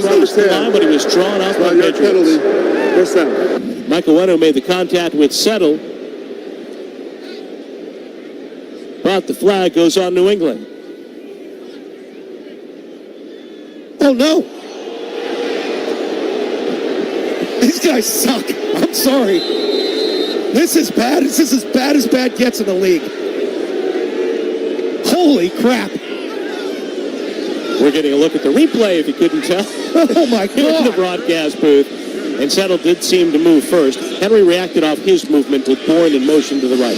crossed the line, but he was drawn out by Patriots. First down. Michael Weno made the contact with Settle. But the flag goes on New England. Oh, no. These guys suck. I'm sorry. This is bad. This is as bad as bad gets in the league. Holy crap. We're getting a look at the replay, if you couldn't tell. Oh, my In the God. broadcast booth. And Settle did seem to move first. Henry reacted off his movement with Bourne in motion to the right.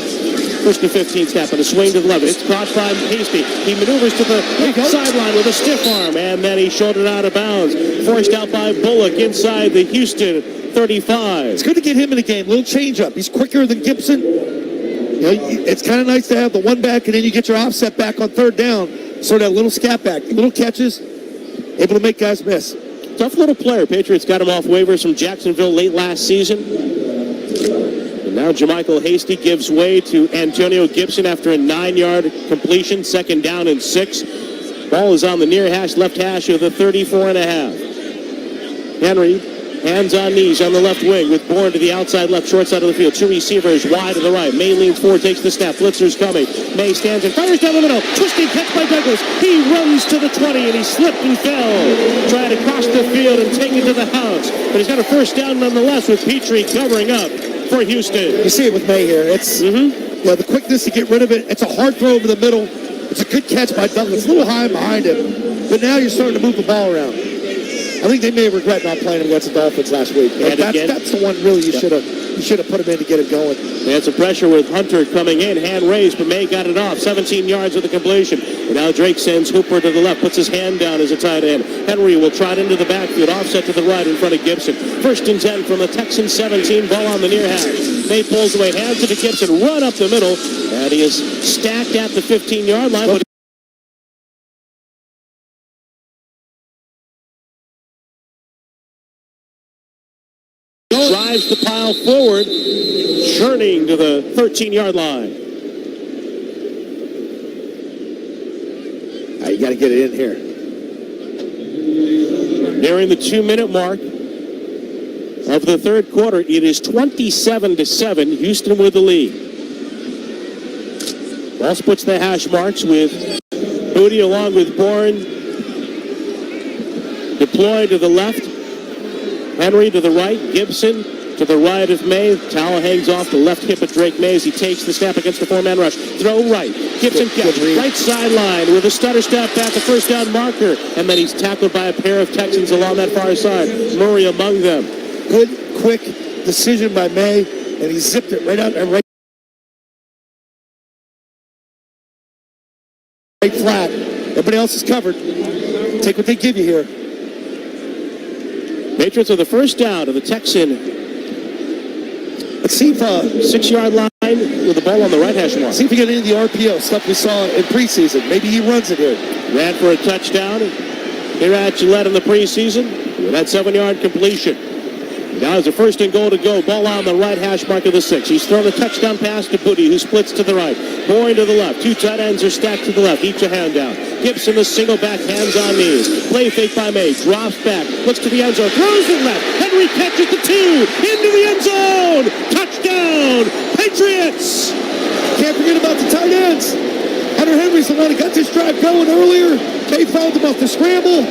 First and 15 snap and a swing to the left. It's caught by Hasty. He maneuvers to the sideline with a stiff arm, and then he shouldered out of bounds. Forced out by Bullock inside the Houston 35. It's good to get him in the game. Little change up. He's quicker than Gibson. You know, it's kind of nice to have the one back, and then you get your offset back on third down. Sort of a little scat back, little catches, able to make guys miss. Tough little player. Patriots got him off waivers from Jacksonville late last season. And now Jermichael Hasty gives way to Antonio Gibson after a 9-yard completion. Second down and 6. Ball is on the near hash, left hash of the 34.5. Henry, hands on knees on the left wing with Bourne to the outside left, short side of the field. 2 receivers wide to the right. May leans forward, takes the snap. Blitzer's coming. May stands and fires down the middle. Twisting catch by Douglas. He runs to the 20 and he slipped and fell. Trying to cross the field and take it to the house. But he's got a first down nonetheless with Petrie covering up for Houston. You see it with May here. It's you know, the quickness to get rid of it. It's a hard throw over the middle. It's a good catch by Douglas. A little high behind him. But now you're starting to move the ball around. I think they may regret not playing against the Dolphins last week. That's the one really you should have put him in to get it going. They had some pressure with Hunter coming in, hand raised, but May got it off. 17 yards with the completion. And now Drake sends Hooper to the left, puts his hand down as a tight end. Henry will trot into the backfield, offset to the right in front of Gibson. First and 10 from the Texans 17, ball on the near hash. May pulls away, hands it to Gibson, run up the middle, and he is stacked at the 15-yard line. But drives the pile forward, churning to the 13-yard line. You got to get it in here. Nearing the 2-minute mark of the third quarter, it is 27-7. Houston with the lead. Ball splits the hash marks with Booty along with Bourne deployed to the left. Henry to the right, Gibson to the right of May. Towel hangs off the left hip of Drake May as he takes the snap against the 4-man rush. Throw right. Gibson catch. Right sideline with a stutter step back, the first down marker. And then he's tackled by a pair of Texans along that far side. Murray among them. Good, quick decision by May, and he zipped it right out and right flat. Everybody else is covered. Take what they give you here. Patriots are the first down of the Texan. Let's see if 6-yard line with the ball on the right hash mark. See if we get into the RPO stuff we saw in preseason. Maybe he runs it here. Ran for a touchdown here at Gillette in the preseason with that 7-yard completion. Now it's a first and goal to go. Ball on the right hash mark of the 6. He's thrown a touchdown pass to Booty, who splits to the right. Bourne to the left. 2 tight ends are stacked to the left. Each a hand down. Gibson the single back, hands on knees. Play fake by May. Drops back. Looks to the end zone. Throws it left. Henry catches the 2. Into the end zone. Touchdown. Patriots. Can't forget about the tight ends. Hunter Henry's the one that got this drive going earlier. They fouled him off the scramble.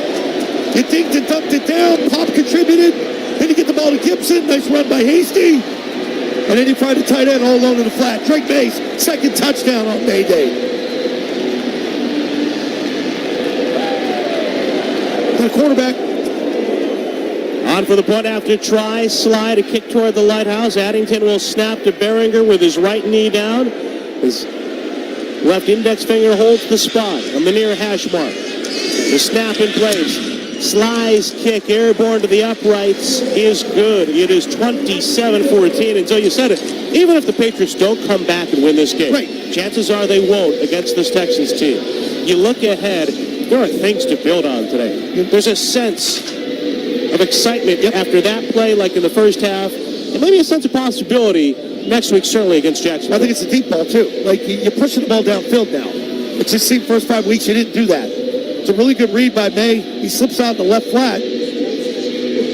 He dinked and dumped it down. Pop contributed. Then you get the ball to Gibson. Nice run by Hasty. And then you find the tight end all alone in the flat. Drake Mays, second touchdown on May Day. The quarterback. On for the punt after try. Slide, a kick toward the lighthouse. Addington will snap to Behringer with his right knee down. His left index finger holds the spot on the near hash mark. The snap in place. Sly's kick, airborne to the uprights, is good. It is 27-14. And so you said it, even if the Patriots don't come back and win this game, chances are they won't against this Texans team. You look ahead, there are things to build on today. There's a sense of excitement after that play, like in the first half, and maybe a sense of possibility next week, certainly against Jacksonville. I think it's a deep ball, too. Like, you're pushing the ball downfield now. It just seemed first 5 weeks you didn't do that. It's a really good read by May. He slips out in the left flat.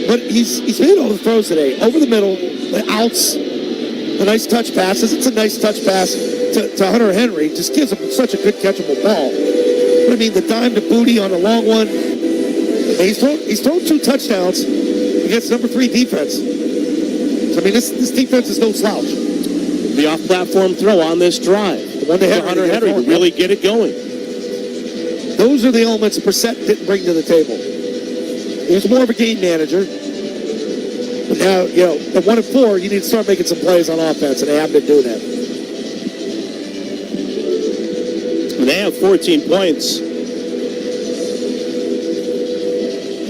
But he's made all the throws today. Over the middle, the outs, the nice touch passes. It's a nice touch pass to Hunter Henry. Just gives him such a good catchable ball. But I mean, the dime to Booty on the long one. He's thrown 2 touchdowns against number 3 defense. So, I mean, this defense is no slouch. The off-platform throw on this drive. The one to Hunter Henry to really get it going. Those are the elements Brissett didn't bring to the table. He was more of a game manager. But now, at 1-4, you need to start making some plays on offense, and they haven't been doing that. They have 14 points.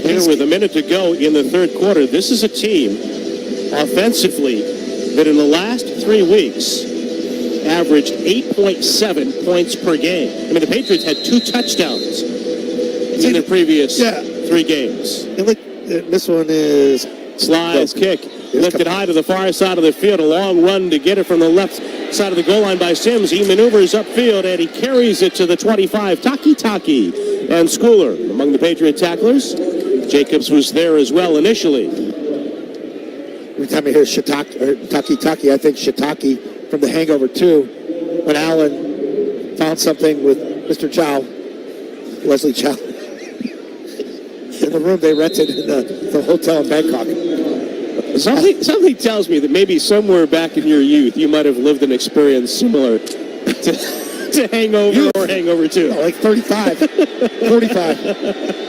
Here with a minute to go in the third quarter. This is a team offensively that in the last 3 weeks averaged 8.7 points per game. I mean, the Patriots had 2 touchdowns in the previous 3 games. And look, this one is slides kick. Lifted high to the far side of the field. A long run to get it from the left side of the goal line by Sims. He maneuvers upfield and he carries it to the 25. Taki and Schooler among the Patriot tacklers. Jacobs was there as well initially. Every time I hear Taki, I think Shiitake from The Hangover 2, when Alan found something with Mr. Chow, Wesley Chow, in the room they rented in the hotel in Bangkok. Something tells me that maybe somewhere back in your youth you might have lived an experience similar to Hangover or Hangover 2. Oh, like 35, 45.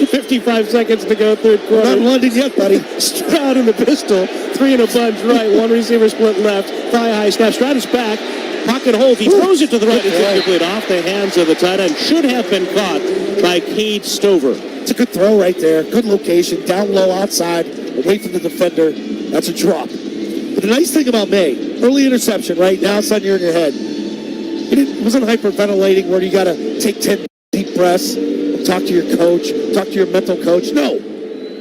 55 seconds to go, third quarter. Not in London yet, buddy. Stroud in the pistol. 3 in a bunch right. 1 receiver split left. Thigh high snap. Stroud is back. Pocket hold. He throws it to the right. It's incomplete off the hands of the tight end. Should have been caught by Cade Stover. It's a good throw right there. Good location. Down low outside. Away from the defender. That's a drop. But the nice thing about May, early interception, right? Now it's on your in your head. It wasn't hyperventilating where you got to take 10 deep breaths. Talk to your coach, talk to your mental coach. No.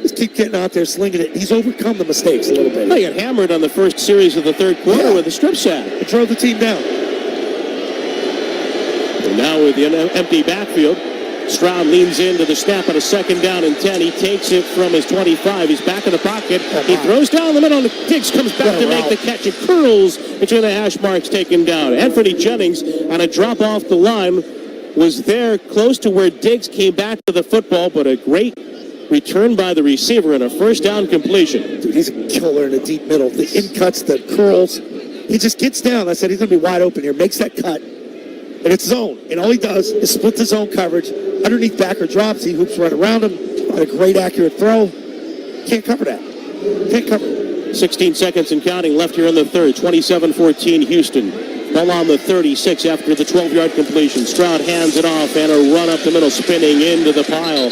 Just keep getting out there, slinging it. He's overcome the mistakes a little bit. They got hammered on the first series of the third quarter with a strip sack. It drove the team down. And now with the empty backfield, Stroud leans into the snap on a 2nd down and 10. He takes it from his 25. He's back in the pocket. He throws down the middle, and Diggs comes back to make the catch. It curls between the hash marks, taken down. Anthony Jennings on a drop off the line was there close to where Diggs came back to the football, but a great return by the receiver and a first down completion. Dude, he's a killer in the deep middle. The in cuts, the curls. He just gets down. I said he's going to be wide open here. Makes that cut. And it's zone. And all he does is split the zone coverage. Underneath backer drops. He hoops right around him. Got a great accurate throw. Can't cover that. Can't cover it. 16 seconds and counting left here in the third. 27-14 Houston. Ball on the 36 after the 12-yard completion. Stroud hands it off and a run up the middle, spinning into the pile.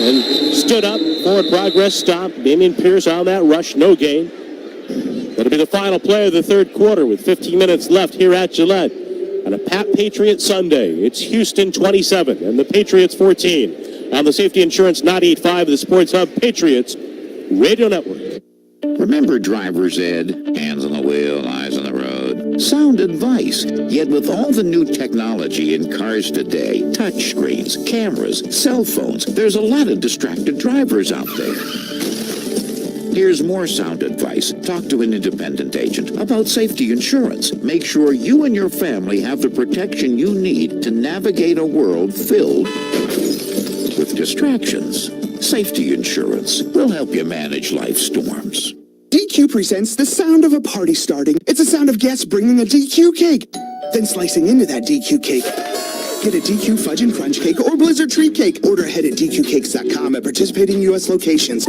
And stood up. Forward progress stopped. Damian Pierce on that rush. No gain. That'll be the final play of the third quarter with 15 minutes left here at Gillette. On a Patriot Sunday, it's Houston 27 and the Patriots 14. On the Safety Insurance 98.5, the Sports Hub Patriots Radio Network. Remember driver's ed, hands on the wheel, eyes on the road. Sound advice. Yet with all the new technology in cars today, touch screens, cameras, cell phones, there's a lot of distracted drivers out there. Here's more sound advice. Talk to an independent agent about safety insurance. Make sure you and your family have the protection you need to navigate a world filled with distractions. Safety insurance will help you manage life's storms. DQ presents the sound of a party starting. It's the sound of guests bringing a DQ cake, then slicing into that DQ cake. Get a DQ Fudge and Crunch cake or Blizzard Treat cake. Order ahead at DQCakes.com at participating U.S. locations.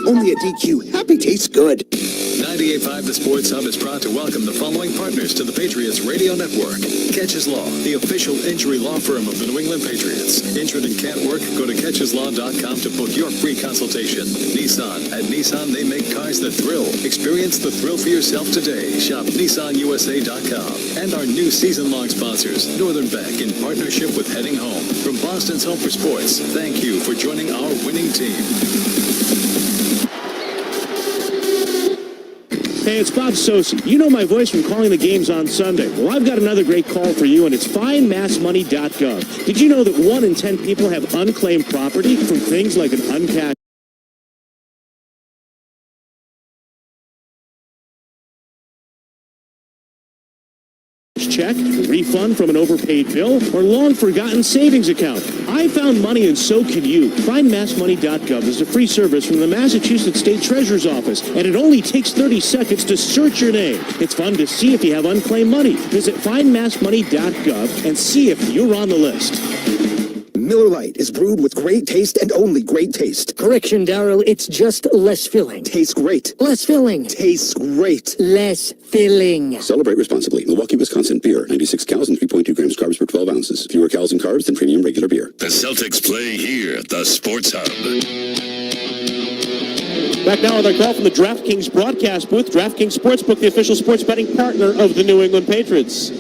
Only at DQ. Happy tastes good. 98.5 The Sports Hub is proud to welcome the following partners to the Patriots Radio Network. Catches Law, the official injury law firm of the New England Patriots. Injured and can't work? Go to catcheslaw.com to book your free consultation. Nissan. At Nissan, they make cars that thrill. Experience the thrill for yourself today. Shop NissanUSA.com. And our new season-long sponsors, Northern Bank, in partnership with Heading Home. From Boston's Home for Sports, thank you for joining our winning team. Hey, it's Bob Sosi. You know my voice from calling the games on Sunday. Well, I've got another great call for you, and it's findmassmoney.gov. Did you know that 1 in 10 people have unclaimed property from things like an uncashed check, refund from an overpaid bill, or long-forgotten savings account? I found money, and so can you. FindMassMoney.gov is a free service from the Massachusetts State Treasurer's Office, and it only takes 30 seconds to search your name. It's fun to see if you have unclaimed money. Visit FindMassMoney.gov and see if you're on the list. Miller Lite is brewed with great taste and only great taste. Correction, Daryl, it's just less filling. Tastes great. Less filling. Tastes great. Less filling. Celebrate responsibly. Milwaukee, Wisconsin beer. 96 calories and 3.2 grams carbs per 12 ounces. Fewer calories and carbs than premium regular beer. The Celtics play here at the Sports Hub. Back now with our call from the DraftKings broadcast booth. DraftKings Sportsbook, the official sports betting partner of the New England Patriots.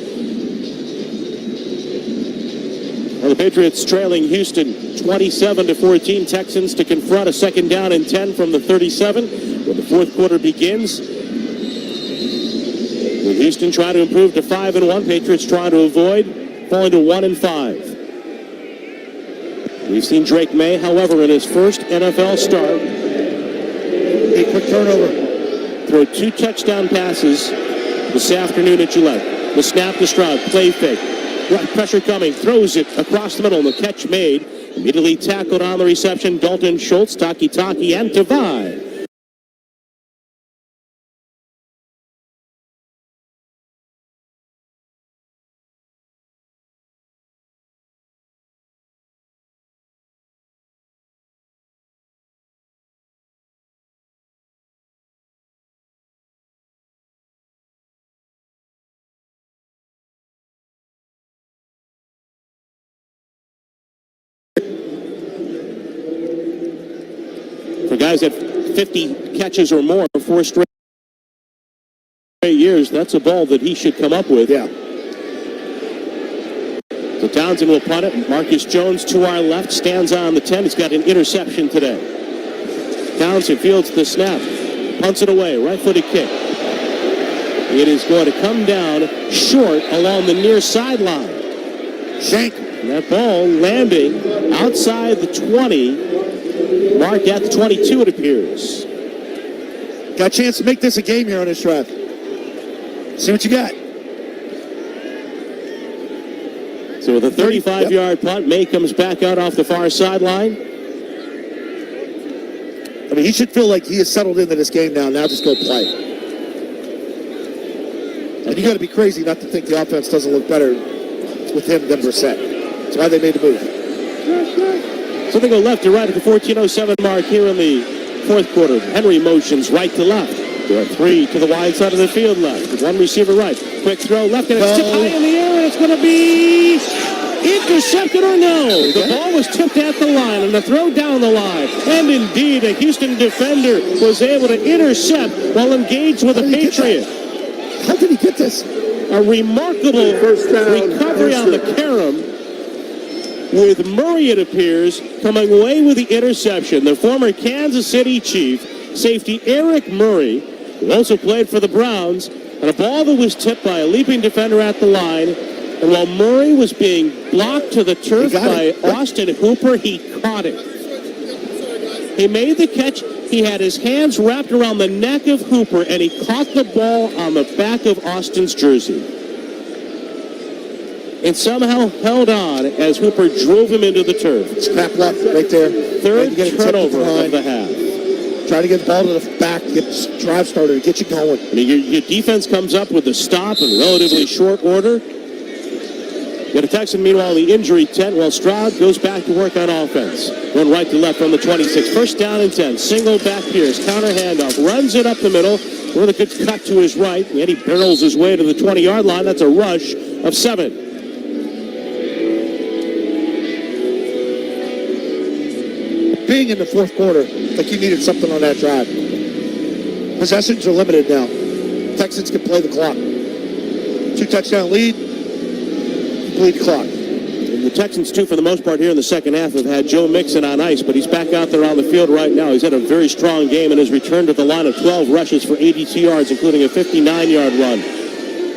Well, the Patriots trailing Houston 27-14. Texans to confront a 2nd down and 10 from the 37 when the fourth quarter begins. With Houston trying to improve to 5-1, Patriots trying to avoid falling to 1-5. We've seen Drake May, however, in his first NFL start, a quick turnover, throw 2 touchdown passes this afternoon at Gillette. The snap to Stroud, play fake. Right pressure coming, throws it across the middle, and the catch made. Immediately tackled on the reception, Dalton Schultz, Taki, and Tavai. For guys that 50 catches or more, 4 straight years, that's a ball that he should come up with. Yeah. So Townsend will punt it. Marcus Jones to our left, stands on the 10. He's got an interception today. Townsend fields the snap, punts it away, right-footed kick. It is going to come down short along the near sideline. Shank. And that ball landing outside the 20. Marked at the 22, it appears. Got a chance to make this a game here on this drive. See what you got. So with a 35-yard punt, May comes back out off the far sideline. I mean, he should feel like he is settled into this game now. Now just go play. And you got to be crazy not to think the offense doesn't look better with him than Brissett. That's why they made the move. So they go left to right at the 14:07 mark here in the fourth quarter. Henry motions right to left. There are 3 to the wide side of the field left. With 1 receiver right. Quick throw left, and it's tipped high in the air, and it's going to be intercepted or no. The ball was tipped at the line, and the throw down the line. And indeed, a Houston defender was able to intercept while engaged with a Patriot. How did he get this? A remarkable recovery on the carom. With Murray, it appears, coming away with the interception. The former Kansas City Chief, safety Eric Murray, who also played for the Browns, and a ball that was tipped by a leaping defender at the line. And while Murray was being blocked to the turf by Austin Hooper, he caught it. He made the catch. He had his hands wrapped around the neck of Hooper, and he caught the ball on the back of Austin's jersey. And somehow held on as Hooper drove him into the turf. Snap left right there. Third turnover of the half. Try to get the ball to the back, get the drive started, get you going. I mean, your defense comes up with the stop in relatively short order. Got a Texan, meanwhile, in the injury tent, while Stroud goes back to work on offense. Going right to left from the 26. First down and 10. Single back Pierce. Counter handoff. Runs it up the middle. With a good cut to his right. And he barrels his way to the 20-yard line. That's a rush of 7. Being in the fourth quarter, like you needed something on that drive. Possessions are limited now. Texans can play the clock. 2-touchdown lead, bleed the clock. And the Texans, too, for the most part here in the second half, have had Joe Mixon on ice, but he's back out there on the field right now. He's had a very strong game and has returned to the line of 12 rushes for 82 yards, including a 59-yard run.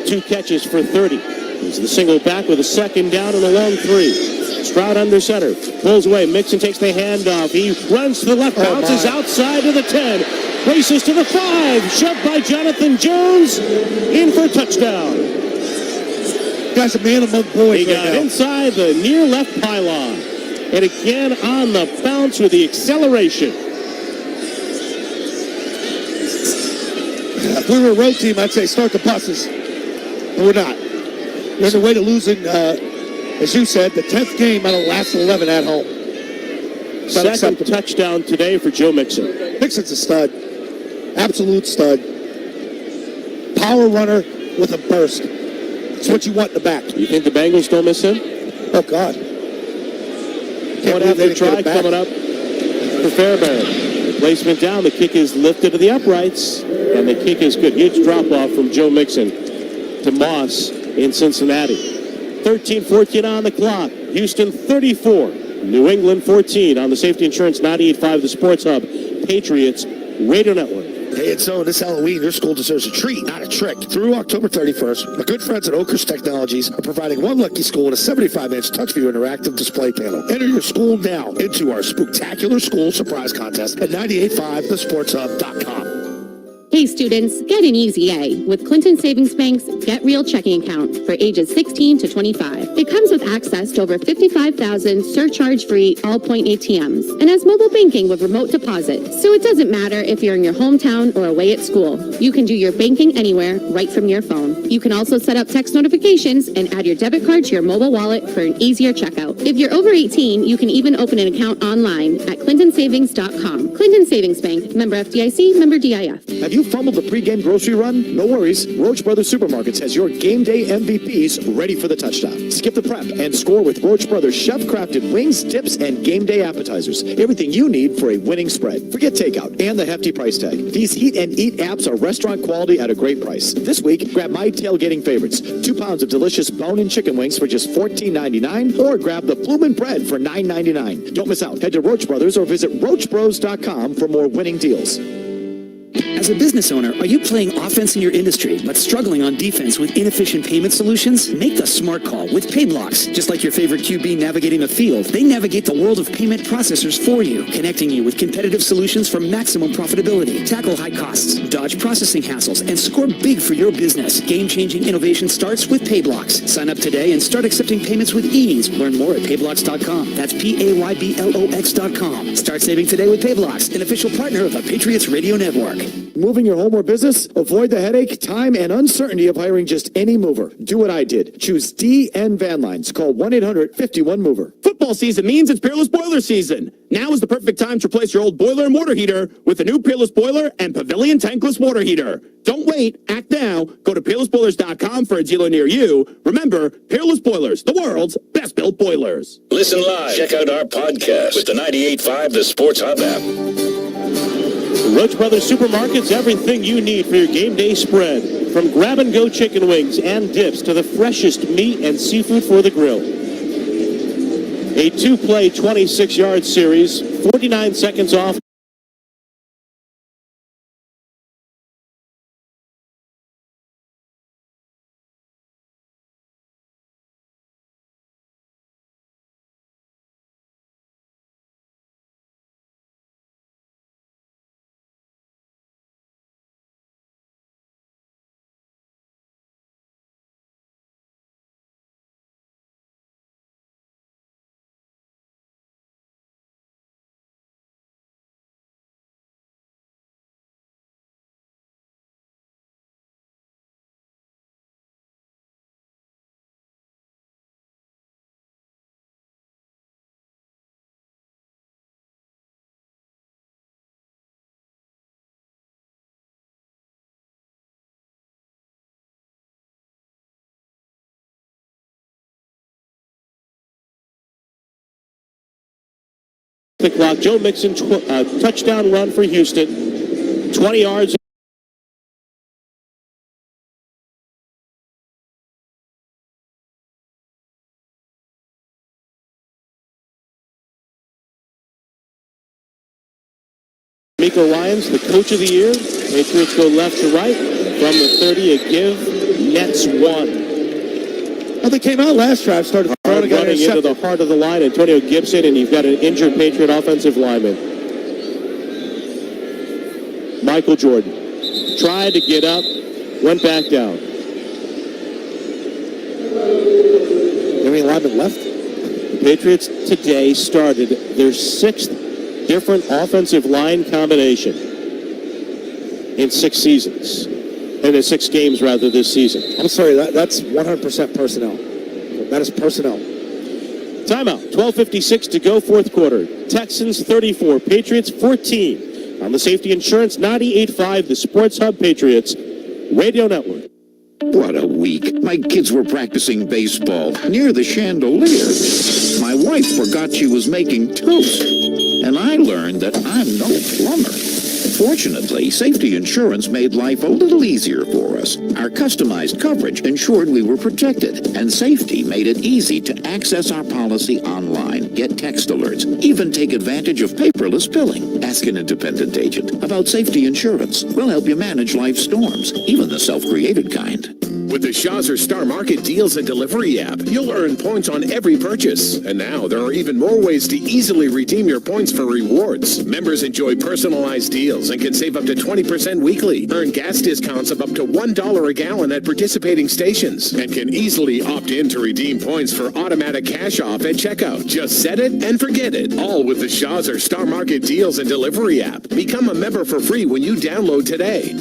2 catches for 30. He's the single back with a second down and a long 3. Stroud under center, pulls away. Mixon takes the handoff. He runs to the left, bounces outside to the 10, races to the 5, shoved by Jonathan Jones, in for a touchdown. Guy's a man among boys. He got inside the near left pylon, and again on the bounce with the acceleration. If we were a road team, I'd say start the buses, but we're not. We're on the way to losing. as you said, the 10th game out of the last 11 at home. Second touchdown today for Joe Mixon. Mixon's a stud. Absolute stud. Power runner with a burst. It's what you want in the back. You think the Bengals don't miss him? Oh, God. One after try coming up for Fairbairn. Placement down. The kick is lifted to the uprights, and the kick is good. Huge drop-off from Joe Mixon to Moss in Cincinnati. 13-14 on the clock. Houston 34. New England 14 on the Safety Insurance 98.5, the Sports Hub, Patriots Radio Network. Hey, and so this Halloween, your school deserves a treat, not a trick. Through October 31st, my good friends at Oakhurst Technologies are providing one lucky school with a 75-inch TouchView interactive display panel. Enter your school now into our Spooktacular School Surprise Contest at 985thesportshub.com. Hey students, get an easy A with Clinton Savings Bank's Get Real checking account for ages 16 to 25. It comes with access to over 55,000 surcharge-free all-point ATMs and has mobile banking with remote deposit. So it doesn't matter if you're in your hometown or away at school. You can do your banking anywhere right from your phone. You can also set up text notifications and add your debit card to your mobile wallet for an easier checkout. If you're over 18, you can even open an account online at clintonsavings.com. Clinton Savings Bank, member FDIC, member DIF. Have you fumbled the pregame grocery run? No worries. Roach Brothers Supermarkets has your game day MVPs ready for the touchdown. Skip the prep and score with Roach Brothers chef-crafted wings, dips, and game day appetizers. Everything you need for a winning spread. Forget takeout and the hefty price tag. These heat and eat apps are restaurant quality at a great price. This week, grab my tailgating favorites. 2 pounds of delicious bone-in chicken wings for just $14.99, or grab the Flumin' bread for $9.99. Don't miss out. Head to Roach Brothers or visit roachbros.com for more winning deals. As a business owner, are you playing offense in your industry but struggling on defense with inefficient payment solutions? Make the smart call with PayBlocks. Just like your favorite QB navigating the field, they navigate the world of payment processors for you, connecting you with competitive solutions for maximum profitability. Tackle high costs, dodge processing hassles, and score big for your business. Game-changing innovation starts with PayBlocks. Sign up today and start accepting payments with ease. Learn more at payblocks.com. That's PAYBLOX.com. Start saving today with PayBlocks, an official partner of the Patriots Radio Network. Moving your home or business? Avoid the headache, time, and uncertainty of hiring just any mover. Do what I did. Choose DN Van Lines. Call 1-800-51-MOVER. Football season means it's Peerless Boiler season. Now is the perfect time to replace your old boiler and water heater with the new Peerless Boiler and Pavilion Tankless Water Heater. Don't wait. Act now. Go to PeerlessBoilers.com for a dealer near you. Remember, Peerless Boilers, the world's best-built boilers. Listen live. Check out our podcast with the 98.5 The Sports Hub app. Roach Brothers Supermarkets, everything you need for your game day spread. From grab-and-go chicken wings and dips to the freshest meat and seafood for the grill. A two-play 26-yard series, 49 seconds off. The clock. Joe Mixon, touchdown run for Houston. 20 yards. Miko Ryans, the coach of the year. Patriots go left to right. From the 30, a give. Nets 1. Well, they came out last drive, started throwing running into the heart of the line, Antonio Gibson, and you've got an injured Patriot offensive lineman. Michael Jordan tried to get up, went back down. How many linemen left? The Patriots today started their 6th different offensive line combination in 6 seasons. In the 6 games, rather, this season. I'm sorry, that's 100% personnel. That is personnel. Timeout. 12:56 to go, fourth quarter. Texans 34, Patriots 14. On the Safety Insurance 98.5, the Sports Hub Patriots Radio Network. What a week. My kids were practicing baseball near the chandelier. My wife forgot she was making toast. And I learned that I'm no plumber. Fortunately, Safety Insurance made life a little easier for us. Our customized coverage ensured we were protected, and Safety made it easy to access our policy online, get text alerts, even take advantage of paperless billing. Ask an independent agent about Safety Insurance. We'll help you manage life's storms, even the self-created kind. With the Shawzer Star Market Deals and Delivery app, you'll earn points on every purchase. And now there are even more ways to easily redeem your points for rewards. Members enjoy personalized deals and can save up to 20% weekly. Earn gas discounts of up to $1 a gallon at participating stations. And can easily opt in to redeem points for automatic cash off at checkout. Just set it and forget it. All with the Shawzer Star Market Deals and Delivery app. Become a member for free when you download today.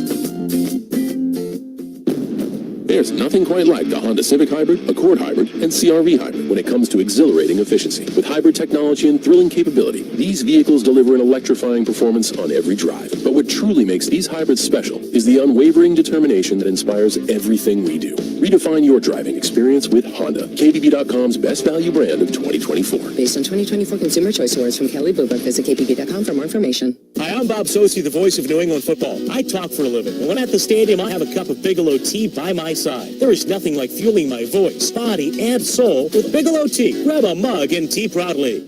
There's nothing quite like the Honda Civic Hybrid, Accord Hybrid, and CR-V Hybrid when it comes to exhilarating efficiency. With hybrid technology and thrilling capability, these vehicles deliver an electrifying performance on every drive. But what truly makes these hybrids special is the unwavering determination that inspires everything we do. Redefine your driving experience with Honda, KBB.com's best value brand of 2024. Based on 2024 Consumer Choice Awards from Kelly Blue Book, visit KBB.com for more information. Hi, I'm Bob Sosi, the voice of New England football. I talk for a living. And when at the stadium, I have a cup of Bigelow tea by my side. There is nothing like fueling my voice, body, and soul with Bigelow tea. Grab a mug and tea proudly.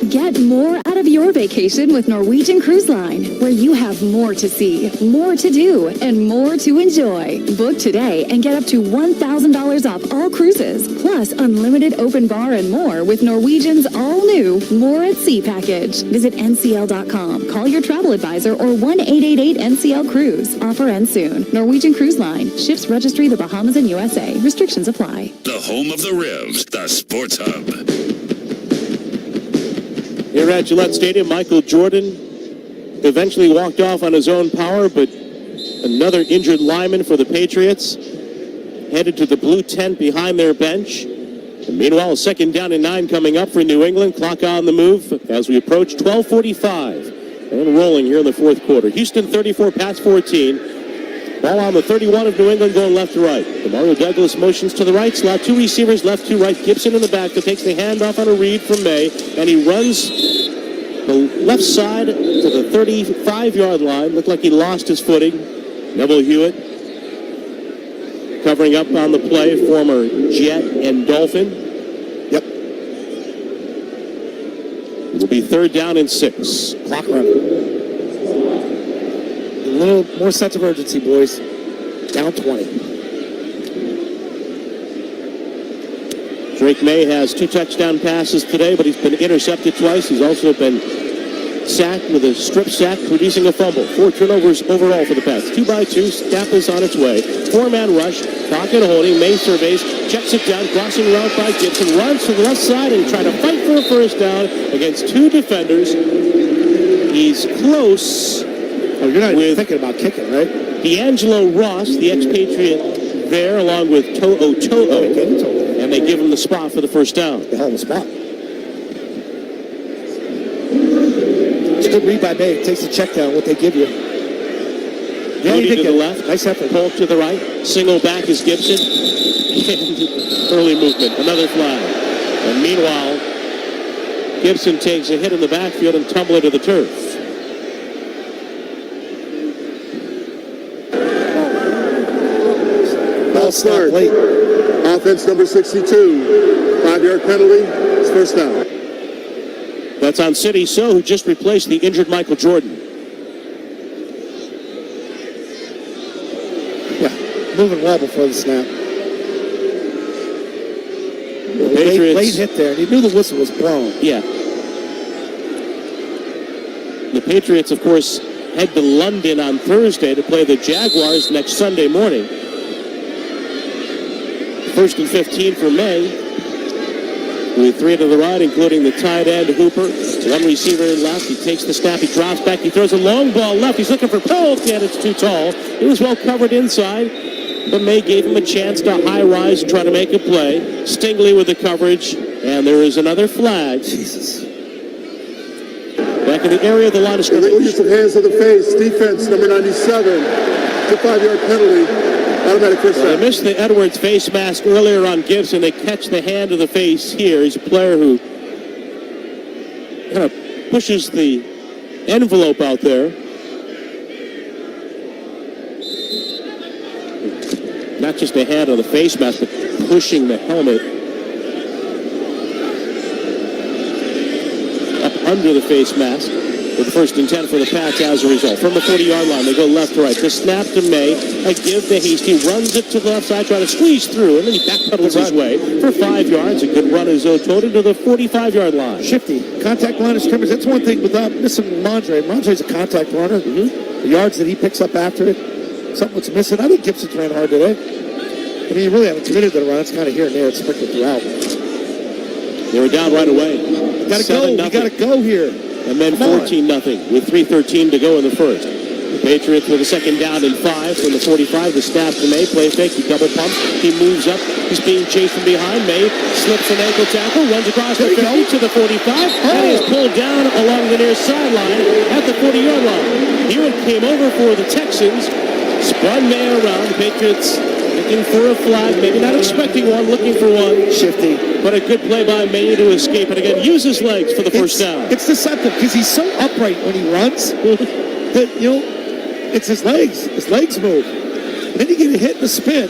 Get more out of your vacation with Norwegian Cruise Line, where you have more to see, more to do, and more to enjoy. Book today and get up to $1,000 off all cruises, plus unlimited open bar and more with Norwegian's all-new More at Sea package. Visit ncl.com, call your travel advisor, or 1-888-NCL-CRUISE. Offer ends soon. Norwegian Cruise Line. Ships registry the Bahamas and USA. Restrictions apply. The home of the Revs, the Sports Hub. Here at Gillette Stadium, Michael Jordan eventually walked off on his own power, but another injured lineman for the Patriots headed to the blue tent behind their bench. And meanwhile, a 2nd down and 9 coming up for New England. Clock on the move as we approach 12:45 and rolling here in the fourth quarter. Houston 34, Pats 14. Ball on the 31 of New England going left to right. Demario Douglas motions to the right slot. 2 receivers left to right. Gibson in the back that takes the handoff on a read from May. And he runs the left side to the 35-yard line. Looked like he lost his footing. Neville Hewitt covering up on the play. Former Jet and Dolphin. Yep. It will be 3rd down and 6. Clock running. A little more sense of urgency, boys. Down 20. Drake May has 2 touchdown passes today, but he's been intercepted twice. He's also been sacked with a strip sack, producing a fumble. 4 turnovers overall for the Pats. 2 by 2, snap is on its way. 4-man rush, pocket holding. May surveys, checks it down, crossing route by Gibson, runs to the left side and trying to fight for a first down against 2 defenders. He's close. Oh, you're not thinking about kicking, right? D'Angelo Ross, the expatriate there, along with To'o To'o. And they give him the spot for the first down. The hell of a spot. It's a good read by May. Takes the check down, what they give you. Yeah, Moody to the left. Nice effort. Polk to the right. Single back is Gibson. And early movement. Another flag. And meanwhile, Gibson takes a hit in the backfield and tumbles to the turf. Start. Offense number 62. 5-yard penalty. It's first down. That's on City So, who just replaced the injured Michael Jordan. Yeah, moving well before the snap. Patriots. Late hit there, and he knew the whistle was blown. Yeah. The Patriots, of course, head to London on Thursday to play the Jaguars next Sunday morning. 1st and 15 for May. With 3 to the right, including the tight end, Hooper. 1 receiver left. He takes the snap. He drops back. He throws a long ball left. He's looking for Polk, and it's too tall. It was well covered inside. but May gave him a chance to high rise and try to make a play. Stingley with the coverage, and there is another flag. Jesus. Back in the area of the line of scrimmage. Use of hands to the face, defense, number 97. It's a 5-yard penalty. Automatic first down. They missed the Edwards face mask earlier on Gibson. They catch the hand to the face here. He's a player who kind of pushes the envelope out there. Not just a hand on the face mask, but pushing the helmet up under the face mask. With the first and 10 for the Pats as a result. From the 40-yard line, they go left to right. The snap to May, a give to Hasty, runs it to the left side, trying to squeeze through, and then he backpedals his way for 5 yards. A good run as Ototo to the 45-yard line. Shifty. Contact line of scrimmage. That's one thing without missing Mondre. Mondre's a contact runner. The yards that he picks up after it, something that's missing. I think Gibson's ran hard today. I mean, you really haven't committed to the run. It's kind of here and there. It's sprinkled throughout. They were down right away. Got to go. We got to go here. And then 14-0 with 3:13 to go in the first. The Patriots with a second down and 5 from the 45. The snap to May. Play fake. He double pumps. He moves up. He's being chased from behind. May slips an ankle tackle. Runs across the 50 to the 45. And he is pulled down along the near sideline at the 40-yard line. Hewitt came over for the Texans. Spun May around. The Patriots looking for a flag. Maybe not expecting one. Looking for one. Shifty. But a good play by May to escape. And again, use his legs for the first down. It's deceptive because he's so upright when he runs that, you know, it's his legs. His legs move. And then you get a hit and a spin.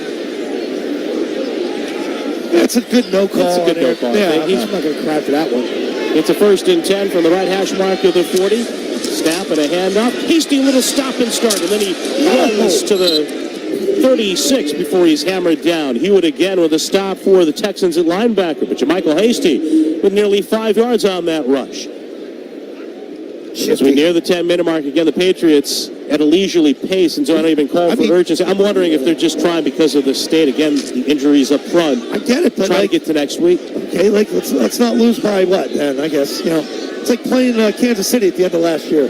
That's a good no call. That's a good no call. Yeah, I'm not going to cry for that one. It's a first and 10 from the right hash mark of the 40. Snap and a handoff. Hasty little stop and start. And then he runs to the 36 before he's hammered down. Hewitt again with a stop for the Texans at linebacker. But Jermichael Hasty with nearly 5 yards on that rush. As we near the 10-minute mark, again, the Patriots at a leisurely pace, and so I don't even call for urgency. I'm wondering if they're just trying because of the state. Again, the injuries up front. I get it, but trying to get to next week. Okay, like let's not lose by what? And I guess, you know, it's like playing Kansas City at the end of last year.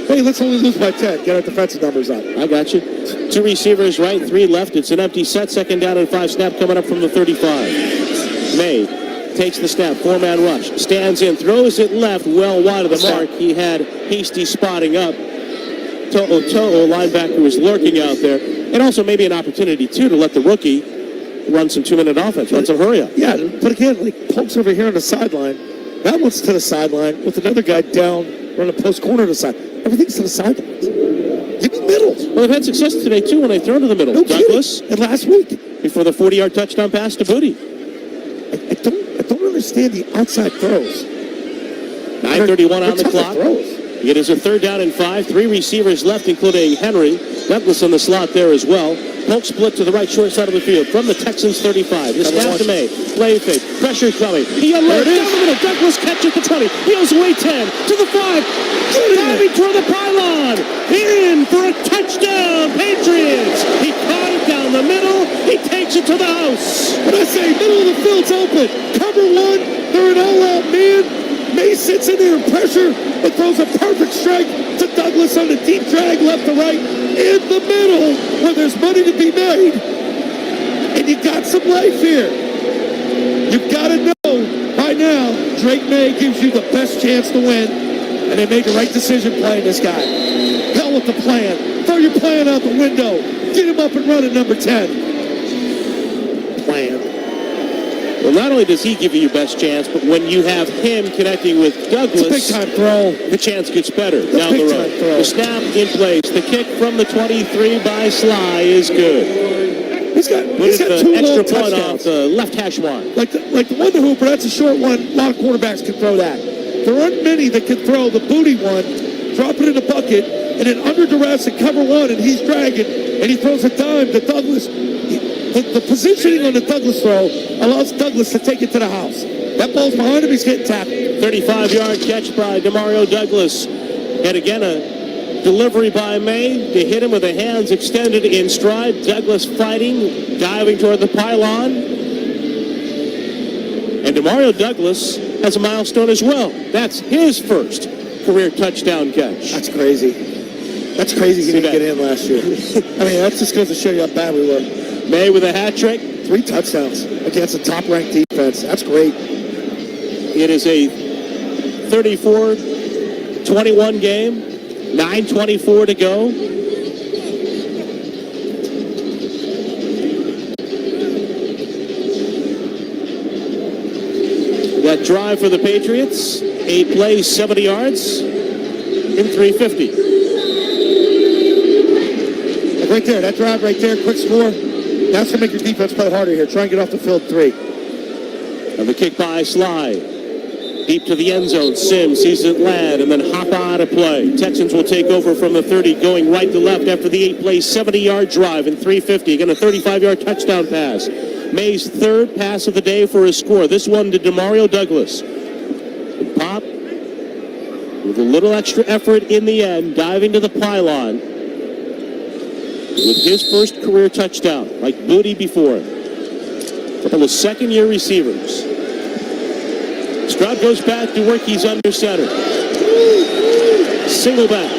Hey, let's only lose by 10. Get our defensive numbers up. I got you. 2 receivers right, 3 left. It's an empty set. Second down and 5. Snap coming up from the 35. May takes the snap. 4-man rush. Stands in. Throws it left. Well wide of the mark. He had Hasty spotting up. To'o, linebacker, was lurking out there. And also maybe an opportunity, too, to let the rookie run some 2-minute offense. Run some hurry up. Yeah, but again, like Polk's over here on the sideline. That one's to the sideline with another guy down, running post corner to the side. Everything's to the sidelines. Give me middle. Well, they've had success today, too, when they throw to the middle. No Douglas. And last week. Before the 40-yard touchdown pass to Booty. I don't understand the outside throws. 9:31 on the clock. It is a third down and 5. 3 receivers left, including Henry. Douglas in the slot there as well. Polk split to the right short side of the field from the Texans 35. The snap to May. Play fake. Pressure coming. He unloads down the middle. Douglas catches the 20. Heels away 10 to the 5. Diving toward the pylon. In for a touchdown. Patriots. He caught it down the middle. He takes it to the house. When I say middle of the field's open, cover 1. They're an all-out man. May sits in there in pressure and throws a perfect strike to Douglas on the deep drag left to right in the middle where there's money to be made. And you got some life here. You've got to know by now Drake May gives you the best chance to win. And they made the right decision playing this guy. Hell with the plan. Throw your plan out the window. Get him up and running, number 10. Plan. Well, not only does he give you your best chance, but when you have him connecting with Douglas, it's a big-time throw. The chance gets better down the road. The snap in place. The kick from the 23 by Sly is good. He's got 2 extra long point touchdowns. off the left hash mark. Like the Wonder Hooper, that's a short one. A lot of quarterbacks can throw that. There aren't many that can throw the booty one, drop it in the bucket, and then under duress and cover 1, and he's dragging, and he throws a dime to Douglas. The positioning on the Douglas throw allows Douglas to take it to the house. That ball's behind him, he's getting tackled. 35-yard catch by Demario Douglas. And again, a delivery by May to hit him with the hands extended in stride. Douglas fighting, diving toward the pylon. And Demario Douglas has a milestone as well. That's his first career touchdown catch. That's crazy. That's crazy he didn't get in last year. I mean, that just goes to show you how bad we were. May with a hat trick. 3 touchdowns against a top-ranked defense. That's great. It is a 34-21 game. 9:24 to go. That drive for the Patriots. 8 plays, 70 yards in 3:50. Right there, that drive right there, quick score. That's going to make your defense play harder here. Try and get off the field 3. And the kick by Sly. Deep to the end zone. Sims sees it land and then hop out of play. Texans will take over from the 30, going right to left after the 8-play, 70-yard drive in 3:50. Again, a 35-yard touchdown pass. May's 3rd pass of the day for his score. This one to Demario Douglas. Pop with a little extra effort in the end, diving to the pylon with his first career touchdown, like Booty before. A couple of second-year receivers. Stroud goes back to work. He's under center. Single back.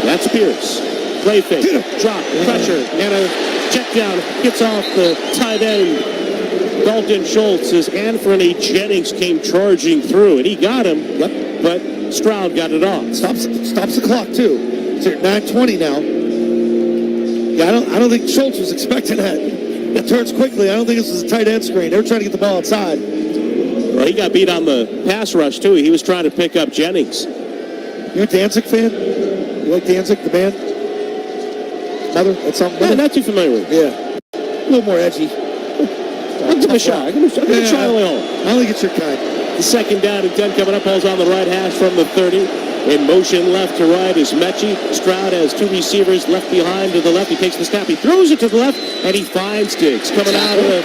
That's Pierce. Play fake. Drop. Pressure. And a check down. Gets off the tight end. Dalton Schultz. Anthony Jennings came charging through, and he got him. Yep. But Stroud got it off. Stops the clock, too. It's at 9:20 now. Yeah, I don't think Schultz was expecting that. It turns quickly. I don't think this was a tight end screen. They were trying to get the ball outside. Well, he got beat on the pass rush, too. He was trying to pick up Jennings. You a Danzig fan? You like Danzig, the band? Mother? That's something? Yeah, not too familiar with. Yeah. A little more edgy. I'll give it a shot. I'm going to try Leon. I don't think it's your kind. The 2nd down and 10 coming up. Ball's on the right hash from the 30. In motion left to right is Mechie. Stroud has 2 receivers left behind to the left. He takes the snap. He throws it to the left, and he finds Diggs. Coming out of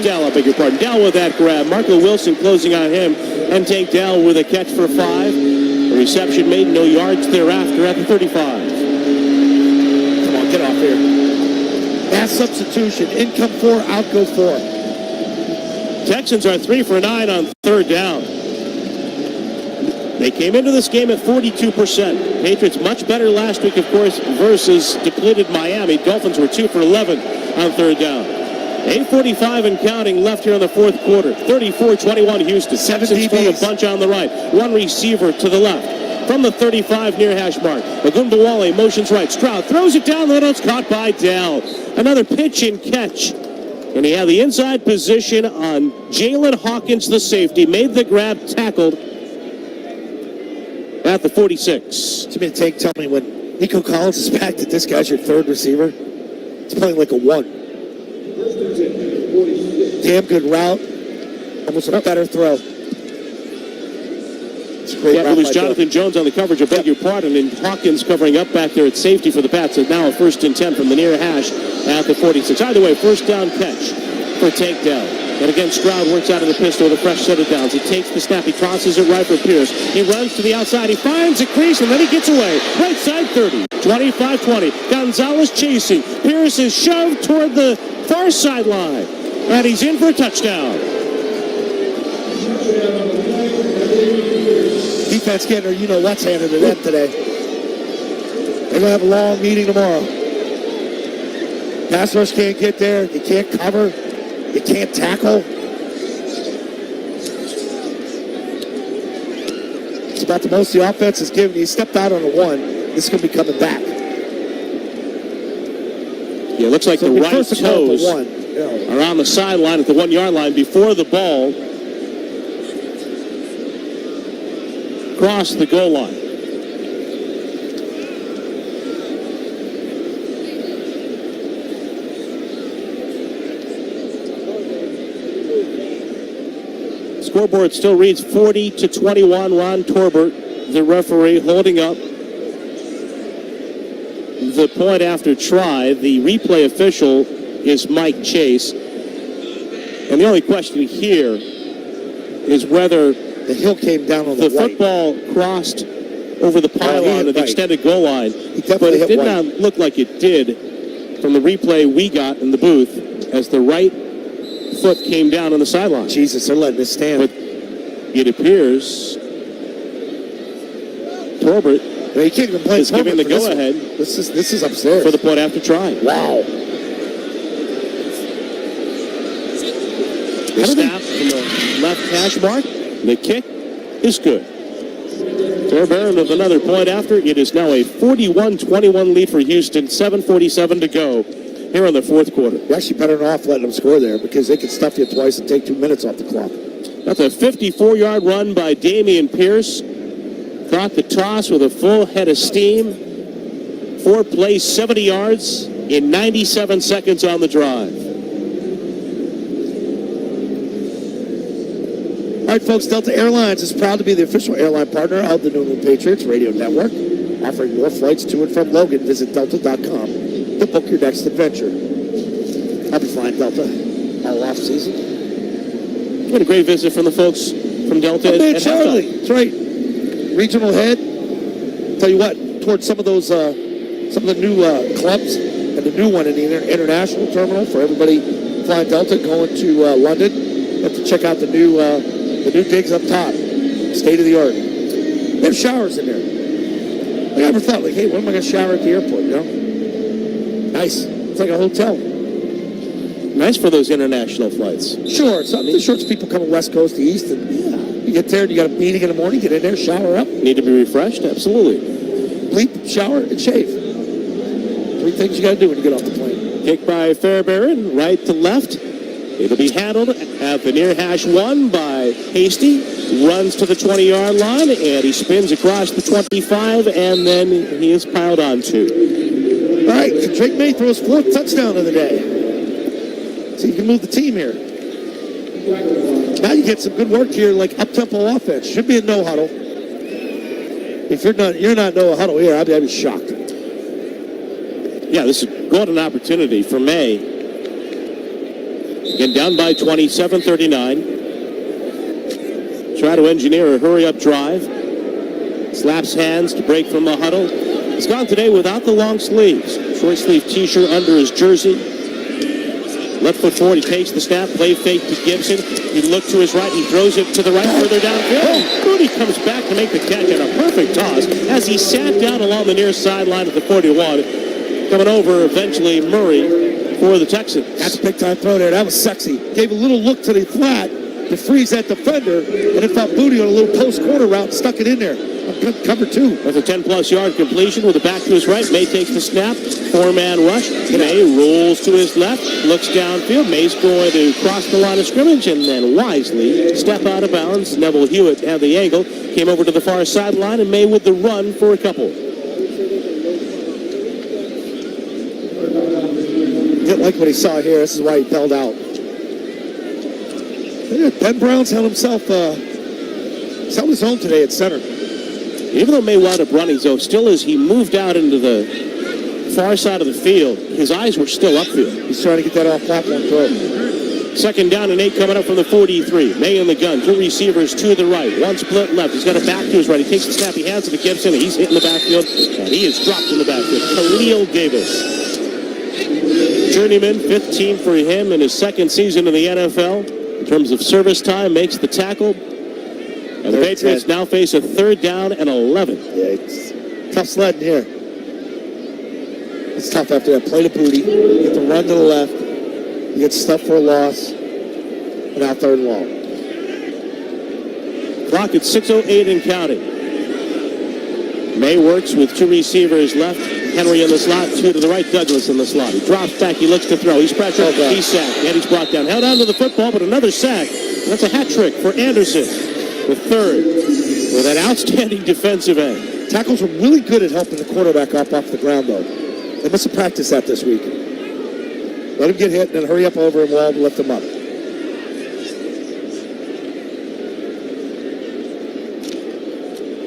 Dell, I beg your pardon. Dell with that grab. Marco Wilson closing on him, and Tank Dell with a catch for 5. The reception made, no yards thereafter at the 35. Come on, get off here. Mass substitution. In come 4, out go 4. Texans are 3 for 9 on 3rd down. They came into this game at 42%. Patriots much better last week, of course, versus depleted Miami. Dolphins were 2 for 11 on 3rd down. 8:45 and counting left here in the 4th quarter. 34-21 Houston. Texans full a bunch on the right. 1 receiver to the left. From the 35 near hash mark. Ogunbowale motions right. Stroud throws it down the middle. It's caught by Dell. Another pitch and catch. And he had the inside position on Jalen Hawkins, the safety. Made the grab, tackled at the 46. It's going to tell me when Nico Collins is back that this guy's your 3rd receiver. It's playing like a 1. Damn good route. Almost a better throw. It's a great route. It was Jonathan Jones on the coverage, I beg your pardon, and Hawkins covering up back there at safety for the Pats. And now a 1st and 10 from the near hash at the 46. Either way, 1st down catch for Tank Dell. And again, Stroud works out of the pistol with a fresh set of downs. He takes the snap. He tosses it right for Pierce. He runs to the outside. He finds a crease, and then he gets away. Right side 30. 25-20. Gonzalez chasing. Pierce is shoved toward the far sideline. And he's in for a touchdown. Defense getting her, what's handed to them today. They're going to have a long meeting tomorrow. Pass rush can't get there. They can't cover. They can't tackle. It's about the most the offense has given. He stepped out on a 1. This is going to be coming back. Yeah, it looks like the right toes are on the sideline at the 1-yard line before the ball crossed the goal line. Scoreboard still reads 40-21. Ron Torbert, the referee, holding up the point after try. The replay official is Mike Chase. And the only question here is whether the hill came down on the football crossed over the pylon of the extended goal line. But it did not look like it did from the replay we got in the booth as the right foot came down on the sideline. Jesus, they're letting this stand. But it appears Torbert They can't even play. Is giving the go-ahead. This is upstairs for the point after try. Wow. The snap from the left hash mark. The kick is good. Fairbairn with another point after. It is now a 41-21 lead for Houston. 7:47 to go here in the fourth quarter. You're actually better off letting them score there because they can stuff you twice and take 2 minutes off the clock. That's a 54-yard run by Damian Pierce. Caught the toss with a full head of steam. 4 plays, 70 yards in 97 seconds on the drive. All right, folks, Delta Airlines is proud to be the official airline partner of the New England Patriots Radio Network, offering more flights to and from Logan. Visit delta.com to book your next adventure. I'll be flying Delta all off season. We had a great visit from the folks from Delta. Man, Charlie, that's right. Regional head. Tell you what, towards some of those, some of the new clubs, and the new one in the international terminal for everybody flying Delta going to London. You have to check out the new digs up top. State of the art. They have showers in there. I never thought, like, hey, when am I going to shower at the airport? You know, nice. It's like a hotel. Nice for those international flights. Sure, the shorts people coming west coast to east, and you get there and you got a meeting in the morning. Get in there, shower up. Need to be refreshed, absolutely. Bleep, shower, and shave. 3 things you got to do when you get off the plane. Kick by Fairbairn, right to left. It'll be handled at the near hash 1 by Hasty. Runs to the 20-yard line, and he spins across the 25, and then he is piled on 2. All right, Drake May throws 4th touchdown of the day. So you can move the team here. Now you get some good work here, like up-tempo offense. Should be a no huddle. If you're not no huddle here, I'd be shocked. Yeah, this is a golden opportunity for May. Again, down by 27-39. Try to engineer a hurry-up drive. Slaps hands to break from the huddle. He's gone today without the long sleeves. Short sleeve t-shirt under his jersey. Left foot forward, he takes the snap, play fake to Gibson. He looks to his right, he throws it to the right, further downfield. Mooney comes back to make the catch and a perfect toss as he sat down along the near sideline of the 41. Coming over, eventually, Murray for the Texans. That's a big-time throw there. That was sexy. Gave a little look to the flat to freeze that defender, and it found Booty on a little post-corner route and stuck it in there. Cover 2. With a 10-plus yard completion with a back to his right. May takes the snap. 4-man rush. May rolls to his left. Looks downfield. May's going to cross the line of scrimmage and then wisely step out of bounds. Neville Hewitt had the angle. Came over to the far sideline, and May with the run for a couple. Didn't like what he saw here. This is why he bailed out. Ben Brown's held himself, he's held his own today at center. Even though May wound up running, though, still as he moved out into the far side of the field, his eyes were still upfield. He's trying to get that off platform throw. 2nd down and 8 coming up from the 43. May in the gun. 2 receivers to the right. 1 split left. He's got a back to his right. He takes the snap. He hands it to Gibson. And he's hitting the backfield. And he is dropped in the backfield. Khalil Davis. Journeyman, 5th team for him in his 2nd season in the NFL. In terms of service time, makes the tackle. And the Patriots now face a 3rd down and 11. Yeah, it's tough sledding here. It's tough after that play to Booty. You get to run to the left. You get stuffed for a loss. And now 3rd and long. Clock at 6:08 and counting. May works with 2 receivers left. Henry in the slot, 2 to the right, Douglas in the slot. He drops back, he looks to throw. He's pressured, he's sacked, and he's brought down. Held on to the football, but another sack. That's a hat trick for Anderson. The 3rd with that outstanding defensive end. Tackles are really good at helping the quarterback up off the ground, though. They must have practiced that this week. Let him get hit, and then hurry up over him while to lift him up.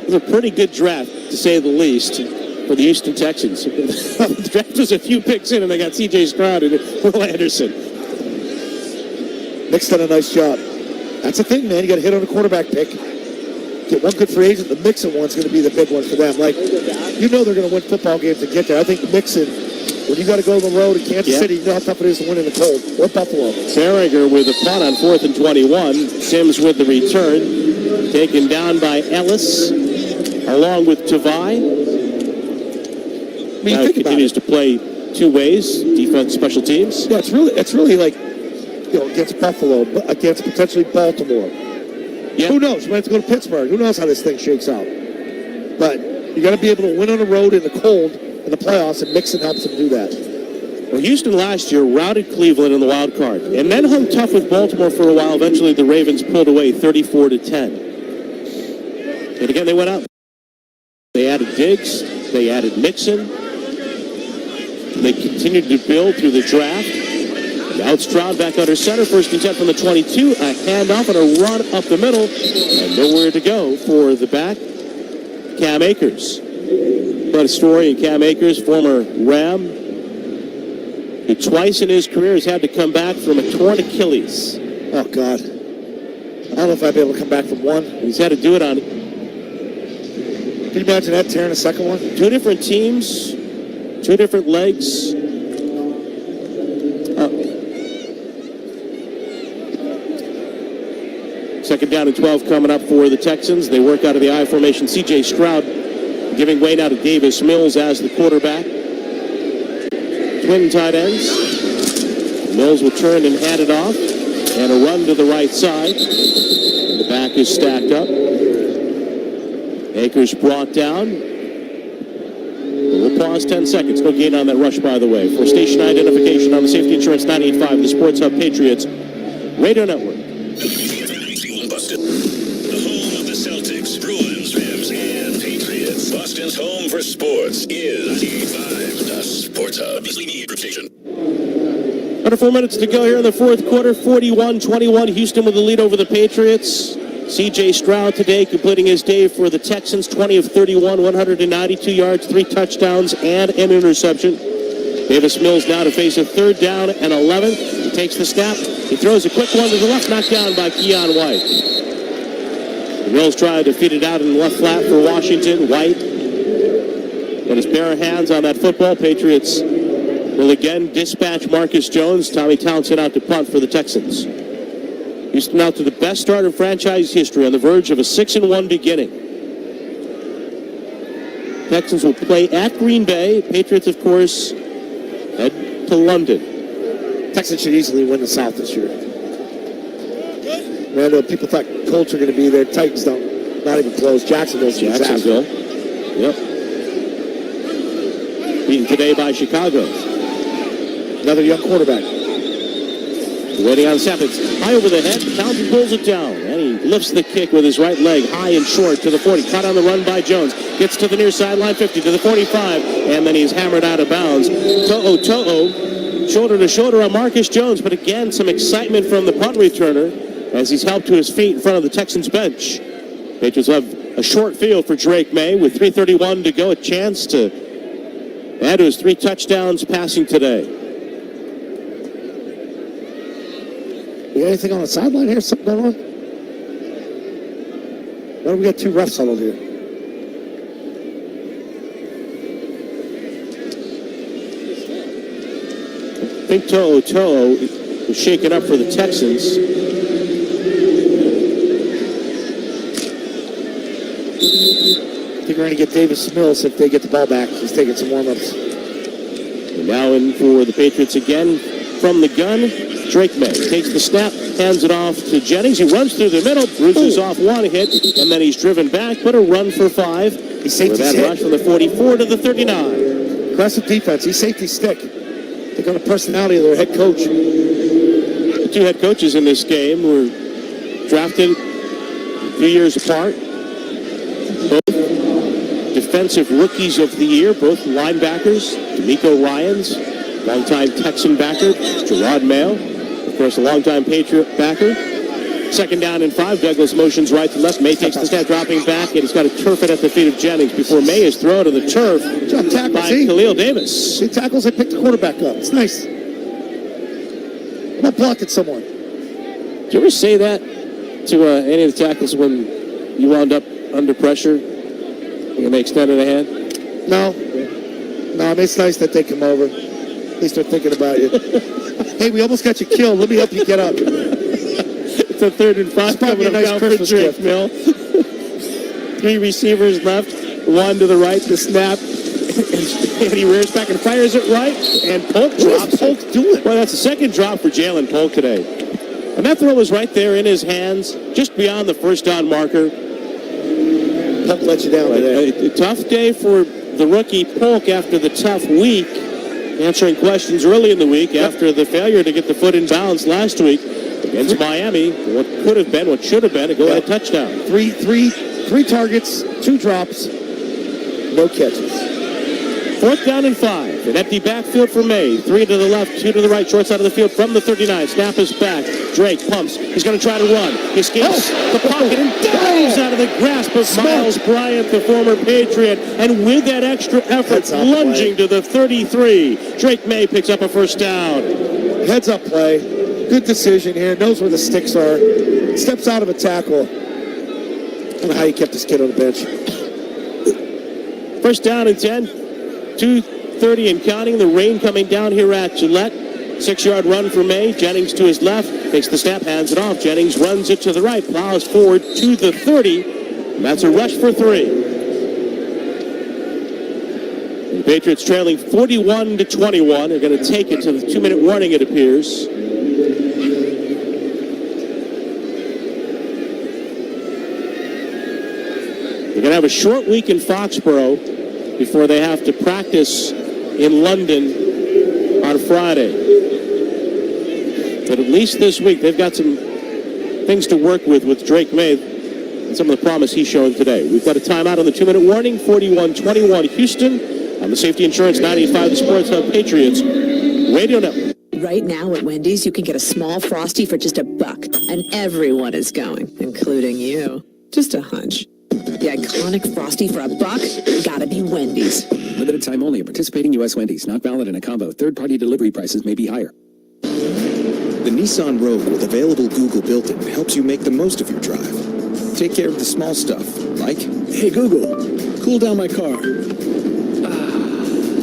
It was a pretty good draft, to say the least, for the Houston Texans. The draft was a few picks in, and they got C.J. Stroud and Will Anderson. Nick's done a nice job. That's the thing, man. You got to hit on a quarterback pick. Get one good free agent. The Mixon one's going to be the big one for them. Like, you know they're going to win football games to get there. I think Mixon, when you got to go on the road in Kansas City, you know how tough it is to win in the cold. Or Buffalo. Farragher with a punt on 4th and 21. Sims with the return. Taken down by Ellis, along with Tavai. mean, think about continues to play two ways, defense, special teams. Yeah, it's really like, against Buffalo, against potentially Baltimore. Yeah. Who knows? We have to go to Pittsburgh. Who knows how this thing shakes out? But you got to be able to win on the road in the cold in the playoffs, and Mixon helps them do that. Well, Houston last year routed Cleveland in the wild card and then hung tough with Baltimore for a while. Eventually, the Ravens pulled away 34-10. And again, they went out. They added Diggs. They added Mixon. They continued to build through the draft. Now it's Stroud back under center. First and 10 from the 22. A handoff and a run up the middle. And nowhere to go for the back, Cam Akers. But a story in Cam Akers, former Ram, who twice in his career has had to come back from a torn Achilles. Oh, God. I don't know if I'd be able to come back from one. He's had to do it on... Can you imagine that, tearing a second one? Two different teams, two different legs. Second down and 12 coming up for the Texans. They work out of the I formation. C.J. Stroud giving way now to Davis Mills as the quarterback. Twin tight ends. Mills will turn and hand it off. And a run to the right side. The back is stacked up. Akers brought down. We'll pause 10 seconds. No gain on that rush, by the way. For station identification on the Safety Insurance 98.5, the Sports Hub Patriots Radio Network. The home of the Celtics, Bruins, Rams, and Patriots. Boston's home for sports is 98.5, the Sports Hub. Group station. Under 4 minutes to go here in the fourth quarter. 41-21. Houston with the lead over the Patriots. C.J. Stroud today completing his day for the Texans. 20 of 31, 192 yards, 3 touchdowns, and an interception. Davis Mills now to face a third down and 11. He takes the snap. He throws a quick one to the left, knocked down by Keon White. Mills tried to feed it out in the left flat for Washington. White got his bare hands on that football. Patriots will again dispatch Marcus Jones. Tommy Townsend out to punt for the Texans. Houston out to the best start in franchise history on the verge of a 6-1 beginning. Texans will play at Green Bay. Patriots, of course, head to London. Texans should easily win the South this year. Man, people thought Colts were going to be there. Titans don't. Not even close. Jacksonville. Yep. Beaten today by Chicago. Another young quarterback. Waiting on snap. It's high over the head. Townsend pulls it down. And he lifts the kick with his right leg high and short to the 40. Caught on the run by Jones. Gets to the near sideline, 50 to the 45. And then he's hammered out of bounds. To'o. Shoulder to shoulder on Marcus Jones. But again, some excitement from the punt returner as he's helped to his feet in front of the Texans bench. Patriots have a short field for Drake May with 3:31 to go. A chance to add to his 3 touchdowns passing today. You got anything on the sideline here? Something going on? Well, we got 2 refs huddled here. I think To'o was shaken up for the Texans. I think we're going to get Davis Mills if they get the ball back. He's taking some warm-ups. And now in for the Patriots again from the gun. Drake May takes the snap, hands it off to Jennings. He runs through the middle, bruises off one hit, and then he's driven back, but a run for 5. He safety that rush from the 44 to the 39. Aggressive defense. He safety stick. Think on the personality of their head coach. The 2 head coaches in this game were drafted a few years apart. Both defensive rookies of the year, both linebackers. D'Amico Ryans, longtime Texan backer. Gerard Mayo, of course, a longtime Patriot backer. Second down and 5. Douglas motions right to left. May takes the snap, dropping back, and he's got to turf it at the feet of Jennings before May is thrown to the turf by Khalil Davis. He tackles and pick the quarterback up. It's nice. I'm not blocking someone. Did you ever say that to any of the tackles when you wound up under pressure and they extended a hand? No. No, I mean, it's nice that they come over. At least they're thinking about you. Hey, we almost got you killed. Let me help you get up. It's a 3rd and 5 coming up nice for Drake Mill. 3 receivers left. 1 to the right, the snap. and he rears back and fires it right, and Polk drops. Polk doing? Well, that's the second drop for Jalen Polk today. And that throw was right there in his hands, just beyond the first down marker. Polk let you down today. A tough day for the rookie Polk after the tough week, answering questions early in the week after the failure to get the foot in bounds last week against Miami. What could have been, what should have been, a go-ahead touchdown. Three targets, 2 drops, no catches. 4th down and 5. An empty backfield for May. 3 to the left, 2 to the right, short side of the field from the 39. Snap is back. Drake pumps. He's going to try to run. He escapes the pocket and dives out of the grasp of Miles Bryant, the former Patriot. And with that extra effort, lunging to the 33, Drake May picks up a first down. Heads up play. Good decision here. Knows where the sticks are. Steps out of a tackle. I don't know how you kept this kid on the bench. First down and 10. 2:30 and counting. The rain coming down here at Gillette. 6-yard run for May. Jennings to his left. Takes the snap, hands it off. Jennings runs it to the right. Plows forward to the 30. And that's a rush for 3. And the Patriots trailing 41-21. They're going to take it to the 2-minute warning, it appears. They're going to have a short week in Foxborough before they have to practice in London on Friday. But at least this week, they've got some things to work with Drake May and some of the promise he's shown today. We've got a timeout on the 2-minute warning, 41-21 Houston, on the Safety Insurance 95 The Sports Hub Patriots Radio Network. Right now at Wendy's, you can get a small Frosty for just $1, and everyone is going, including you. Just a hunch. The iconic Frosty for $1? Gotta be Wendy's. Limited time only at participating U.S. Wendy's. Not valid in a combo. Third-party delivery prices may be higher. The Nissan Rogue with available Google built-in helps you make the most of your drive. Take care of the small stuff, like, hey Google, cool down my car.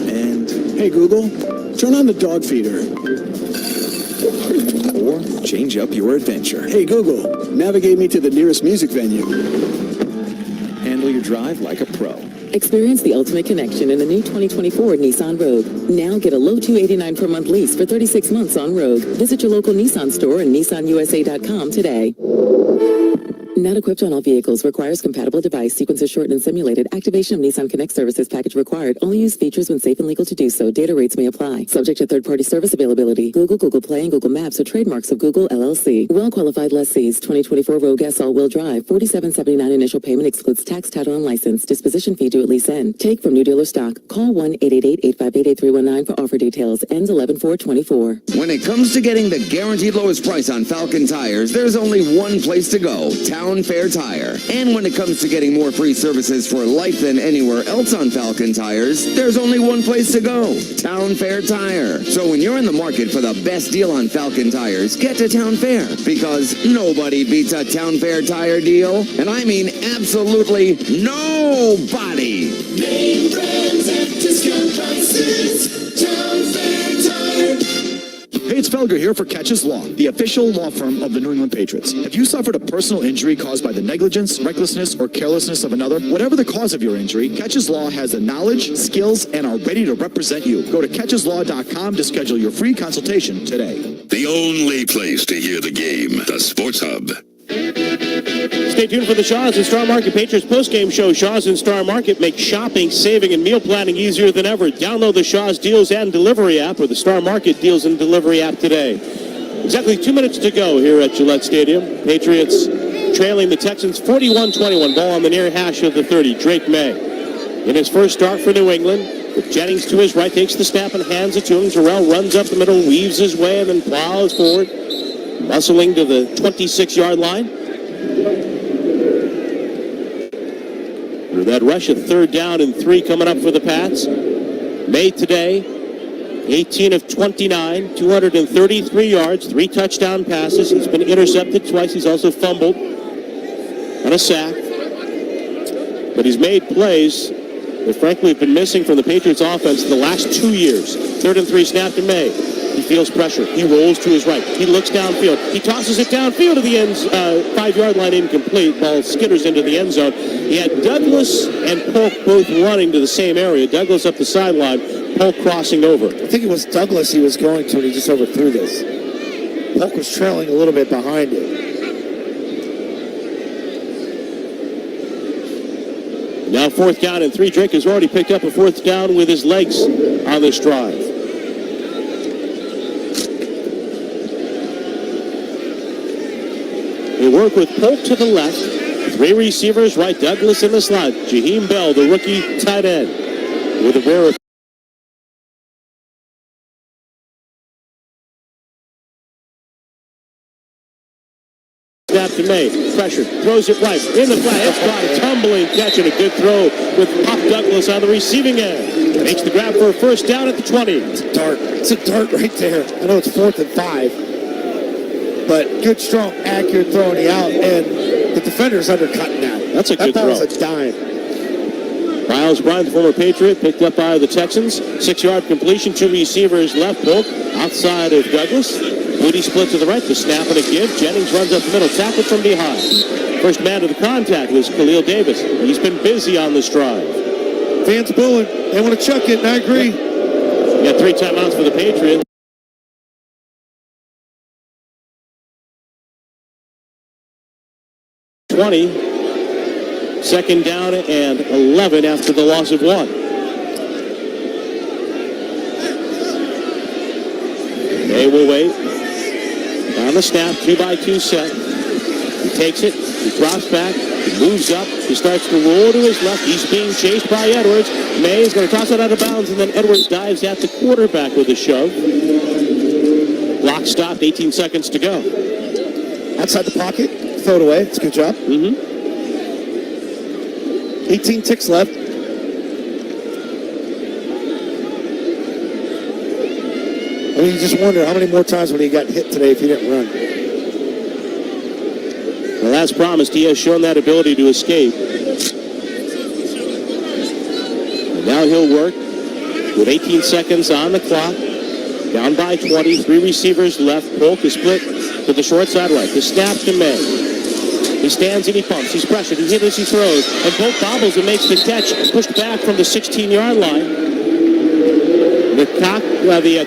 And, hey Google, turn on the dog feeder. Or change up your adventure. Hey Google, navigate me to the nearest music venue. Handle your drive like a pro. Experience the ultimate connection in the new 2024 Nissan Rogue. Now get a low $289 per month lease for 36 months on Rogue. Visit your local Nissan store and nissanusa.com today. Not equipped on all vehicles. Requires compatible device. Sequencer shortened and simulated. Activation of Nissan Connect services package required. Only use features when safe and legal to do so. Data rates may apply. Subject to third-party service availability. Google, Google Play, and Google Maps are trademarks of Google LLC. Well-qualified lessees. 2024 Rogue S all-wheel drive. $47.79 initial payment excludes tax, title, and license. Disposition fee due at lease end. Take from new dealer stock. Call 1-888-858-8319 for offer details. Ends 11/4/24. When it comes to getting the guaranteed lowest price on Falcon tires, there's only one place to go. Town Fair Tire. And when it comes to getting more free services for life than anywhere else on Falcon Tires, there's only one place to go. Town Fair Tire. So when you're in the market for the best deal on Falcon Tires, get to Town Fair. Because nobody beats a Town Fair Tire deal. And I mean absolutely nobody. Name brands at discount prices. Town Fair Tire. Hey, it's Felger here for Catches Law, the official law firm of the New England Patriots. Have you suffered a personal injury caused by the negligence, recklessness, or carelessness of another? Whatever the cause of your injury, Catches Law has the knowledge, skills, and are ready to represent you. Go to catcheslaw.com to schedule your free consultation today. The only place to hear the game, the Sports Hub. Stay tuned for the Shaws and Star Market Patriots postgame show. Shaws and Star Market make shopping, saving, and meal planning easier than ever. Download the Shaws Deals and Delivery app or the Star Market Deals and Delivery app today. Exactly 2 minutes to go here at Gillette Stadium. Patriots trailing the Texans 41-21. Ball on the near hash of the 30. Drake May in his first start for New England. With Jennings to his right, takes the snap and hands it to him. Terrell runs up the middle, weaves his way, and then plows forward, muscling to the 26-yard line. With that rush of 3rd down and 3 coming up for the Pats. May today, 18 of 29, 233 yards, 3 touchdown passes. He's been intercepted twice. He's also fumbled and a sack. But he's made plays that frankly have been missing from the Patriots offense the last 2 years. 3rd and 3 snap to May. He feels pressure. He rolls to his right. He looks downfield. He tosses it downfield to the end 5-yard line, incomplete. Ball skitters into the end zone. He had Douglas and Polk both running to the same area. Douglas up the sideline, Polk crossing over. I think it was Douglas he was going to, and he just overthrew this. Polk was trailing a little bit behind it. Now 4th down and 3. Drake has already picked up a 4th down with his legs on this drive. They work with Polk to the left. 3 receivers right. Douglas in the slot. Jaheim Bell, the rookie tight end, with a rare snap to May. Pressure. Throws it right. In the flat. It's got a tumbling catch and a good throw with Pop Douglas on the receiving end. Makes the grab for a 1st down at the 20. It's a dart. It's a dart right there. I know it's 4th and 5. But good, strong, accurate throw in the out. And the defender's undercutting that. That's a good throw. That ball was a dime. Miles Bryant, the former Patriot, picked up by the Texans. 6-yard completion. 2 receivers left. Polk outside of Douglas. Moody split to the right, the snap and a give. Jennings runs up the middle, tackled from behind. First man to the contact was Khalil Davis. He's been busy on this drive. Fans booing. They want to chuck it, and I agree. Got 3 timeouts for the Patriots. Second down and 11 after the loss of 1. They will wait. On the snap, 2-by-2 set. He takes it, he drops back, he moves up, he starts to roll to his left. He's being chased by Edwards. May is going to toss it out of bounds, and then Edwards dives at the quarterback with a shove. Clock stopped, 18 seconds to go. Outside the pocket, throw it away. It's a good job. 18 ticks left. I mean, you just wonder how many more times would he got hit today if he didn't run. Well, as promised, he has shown that ability to escape. And now he'll work with 18 seconds on the clock. Down by 20, 3 receivers left. Polk is split to the short side right. The snap to May. He stands and he pumps. He's pressured. He hits, he throws. And Polk bobbles and makes the catch. Pushed back from the 16-yard line. The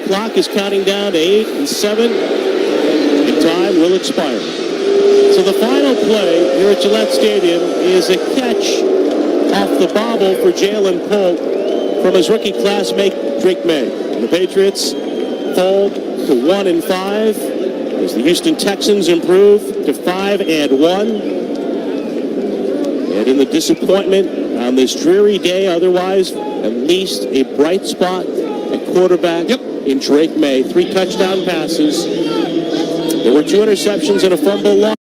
clock is counting down to 8 and 7. And time will expire. So the final play here at Gillette Stadium is a catch off the bobble for Jalen Polk from his rookie classmate Drake May. And the Patriots fall to 1-5 as the Houston Texans improve to 5-1. And in the disappointment on this dreary day, otherwise at least a bright spot at quarterback in Drake May. 3 touchdown passes. There were 2 interceptions and a fumble loss.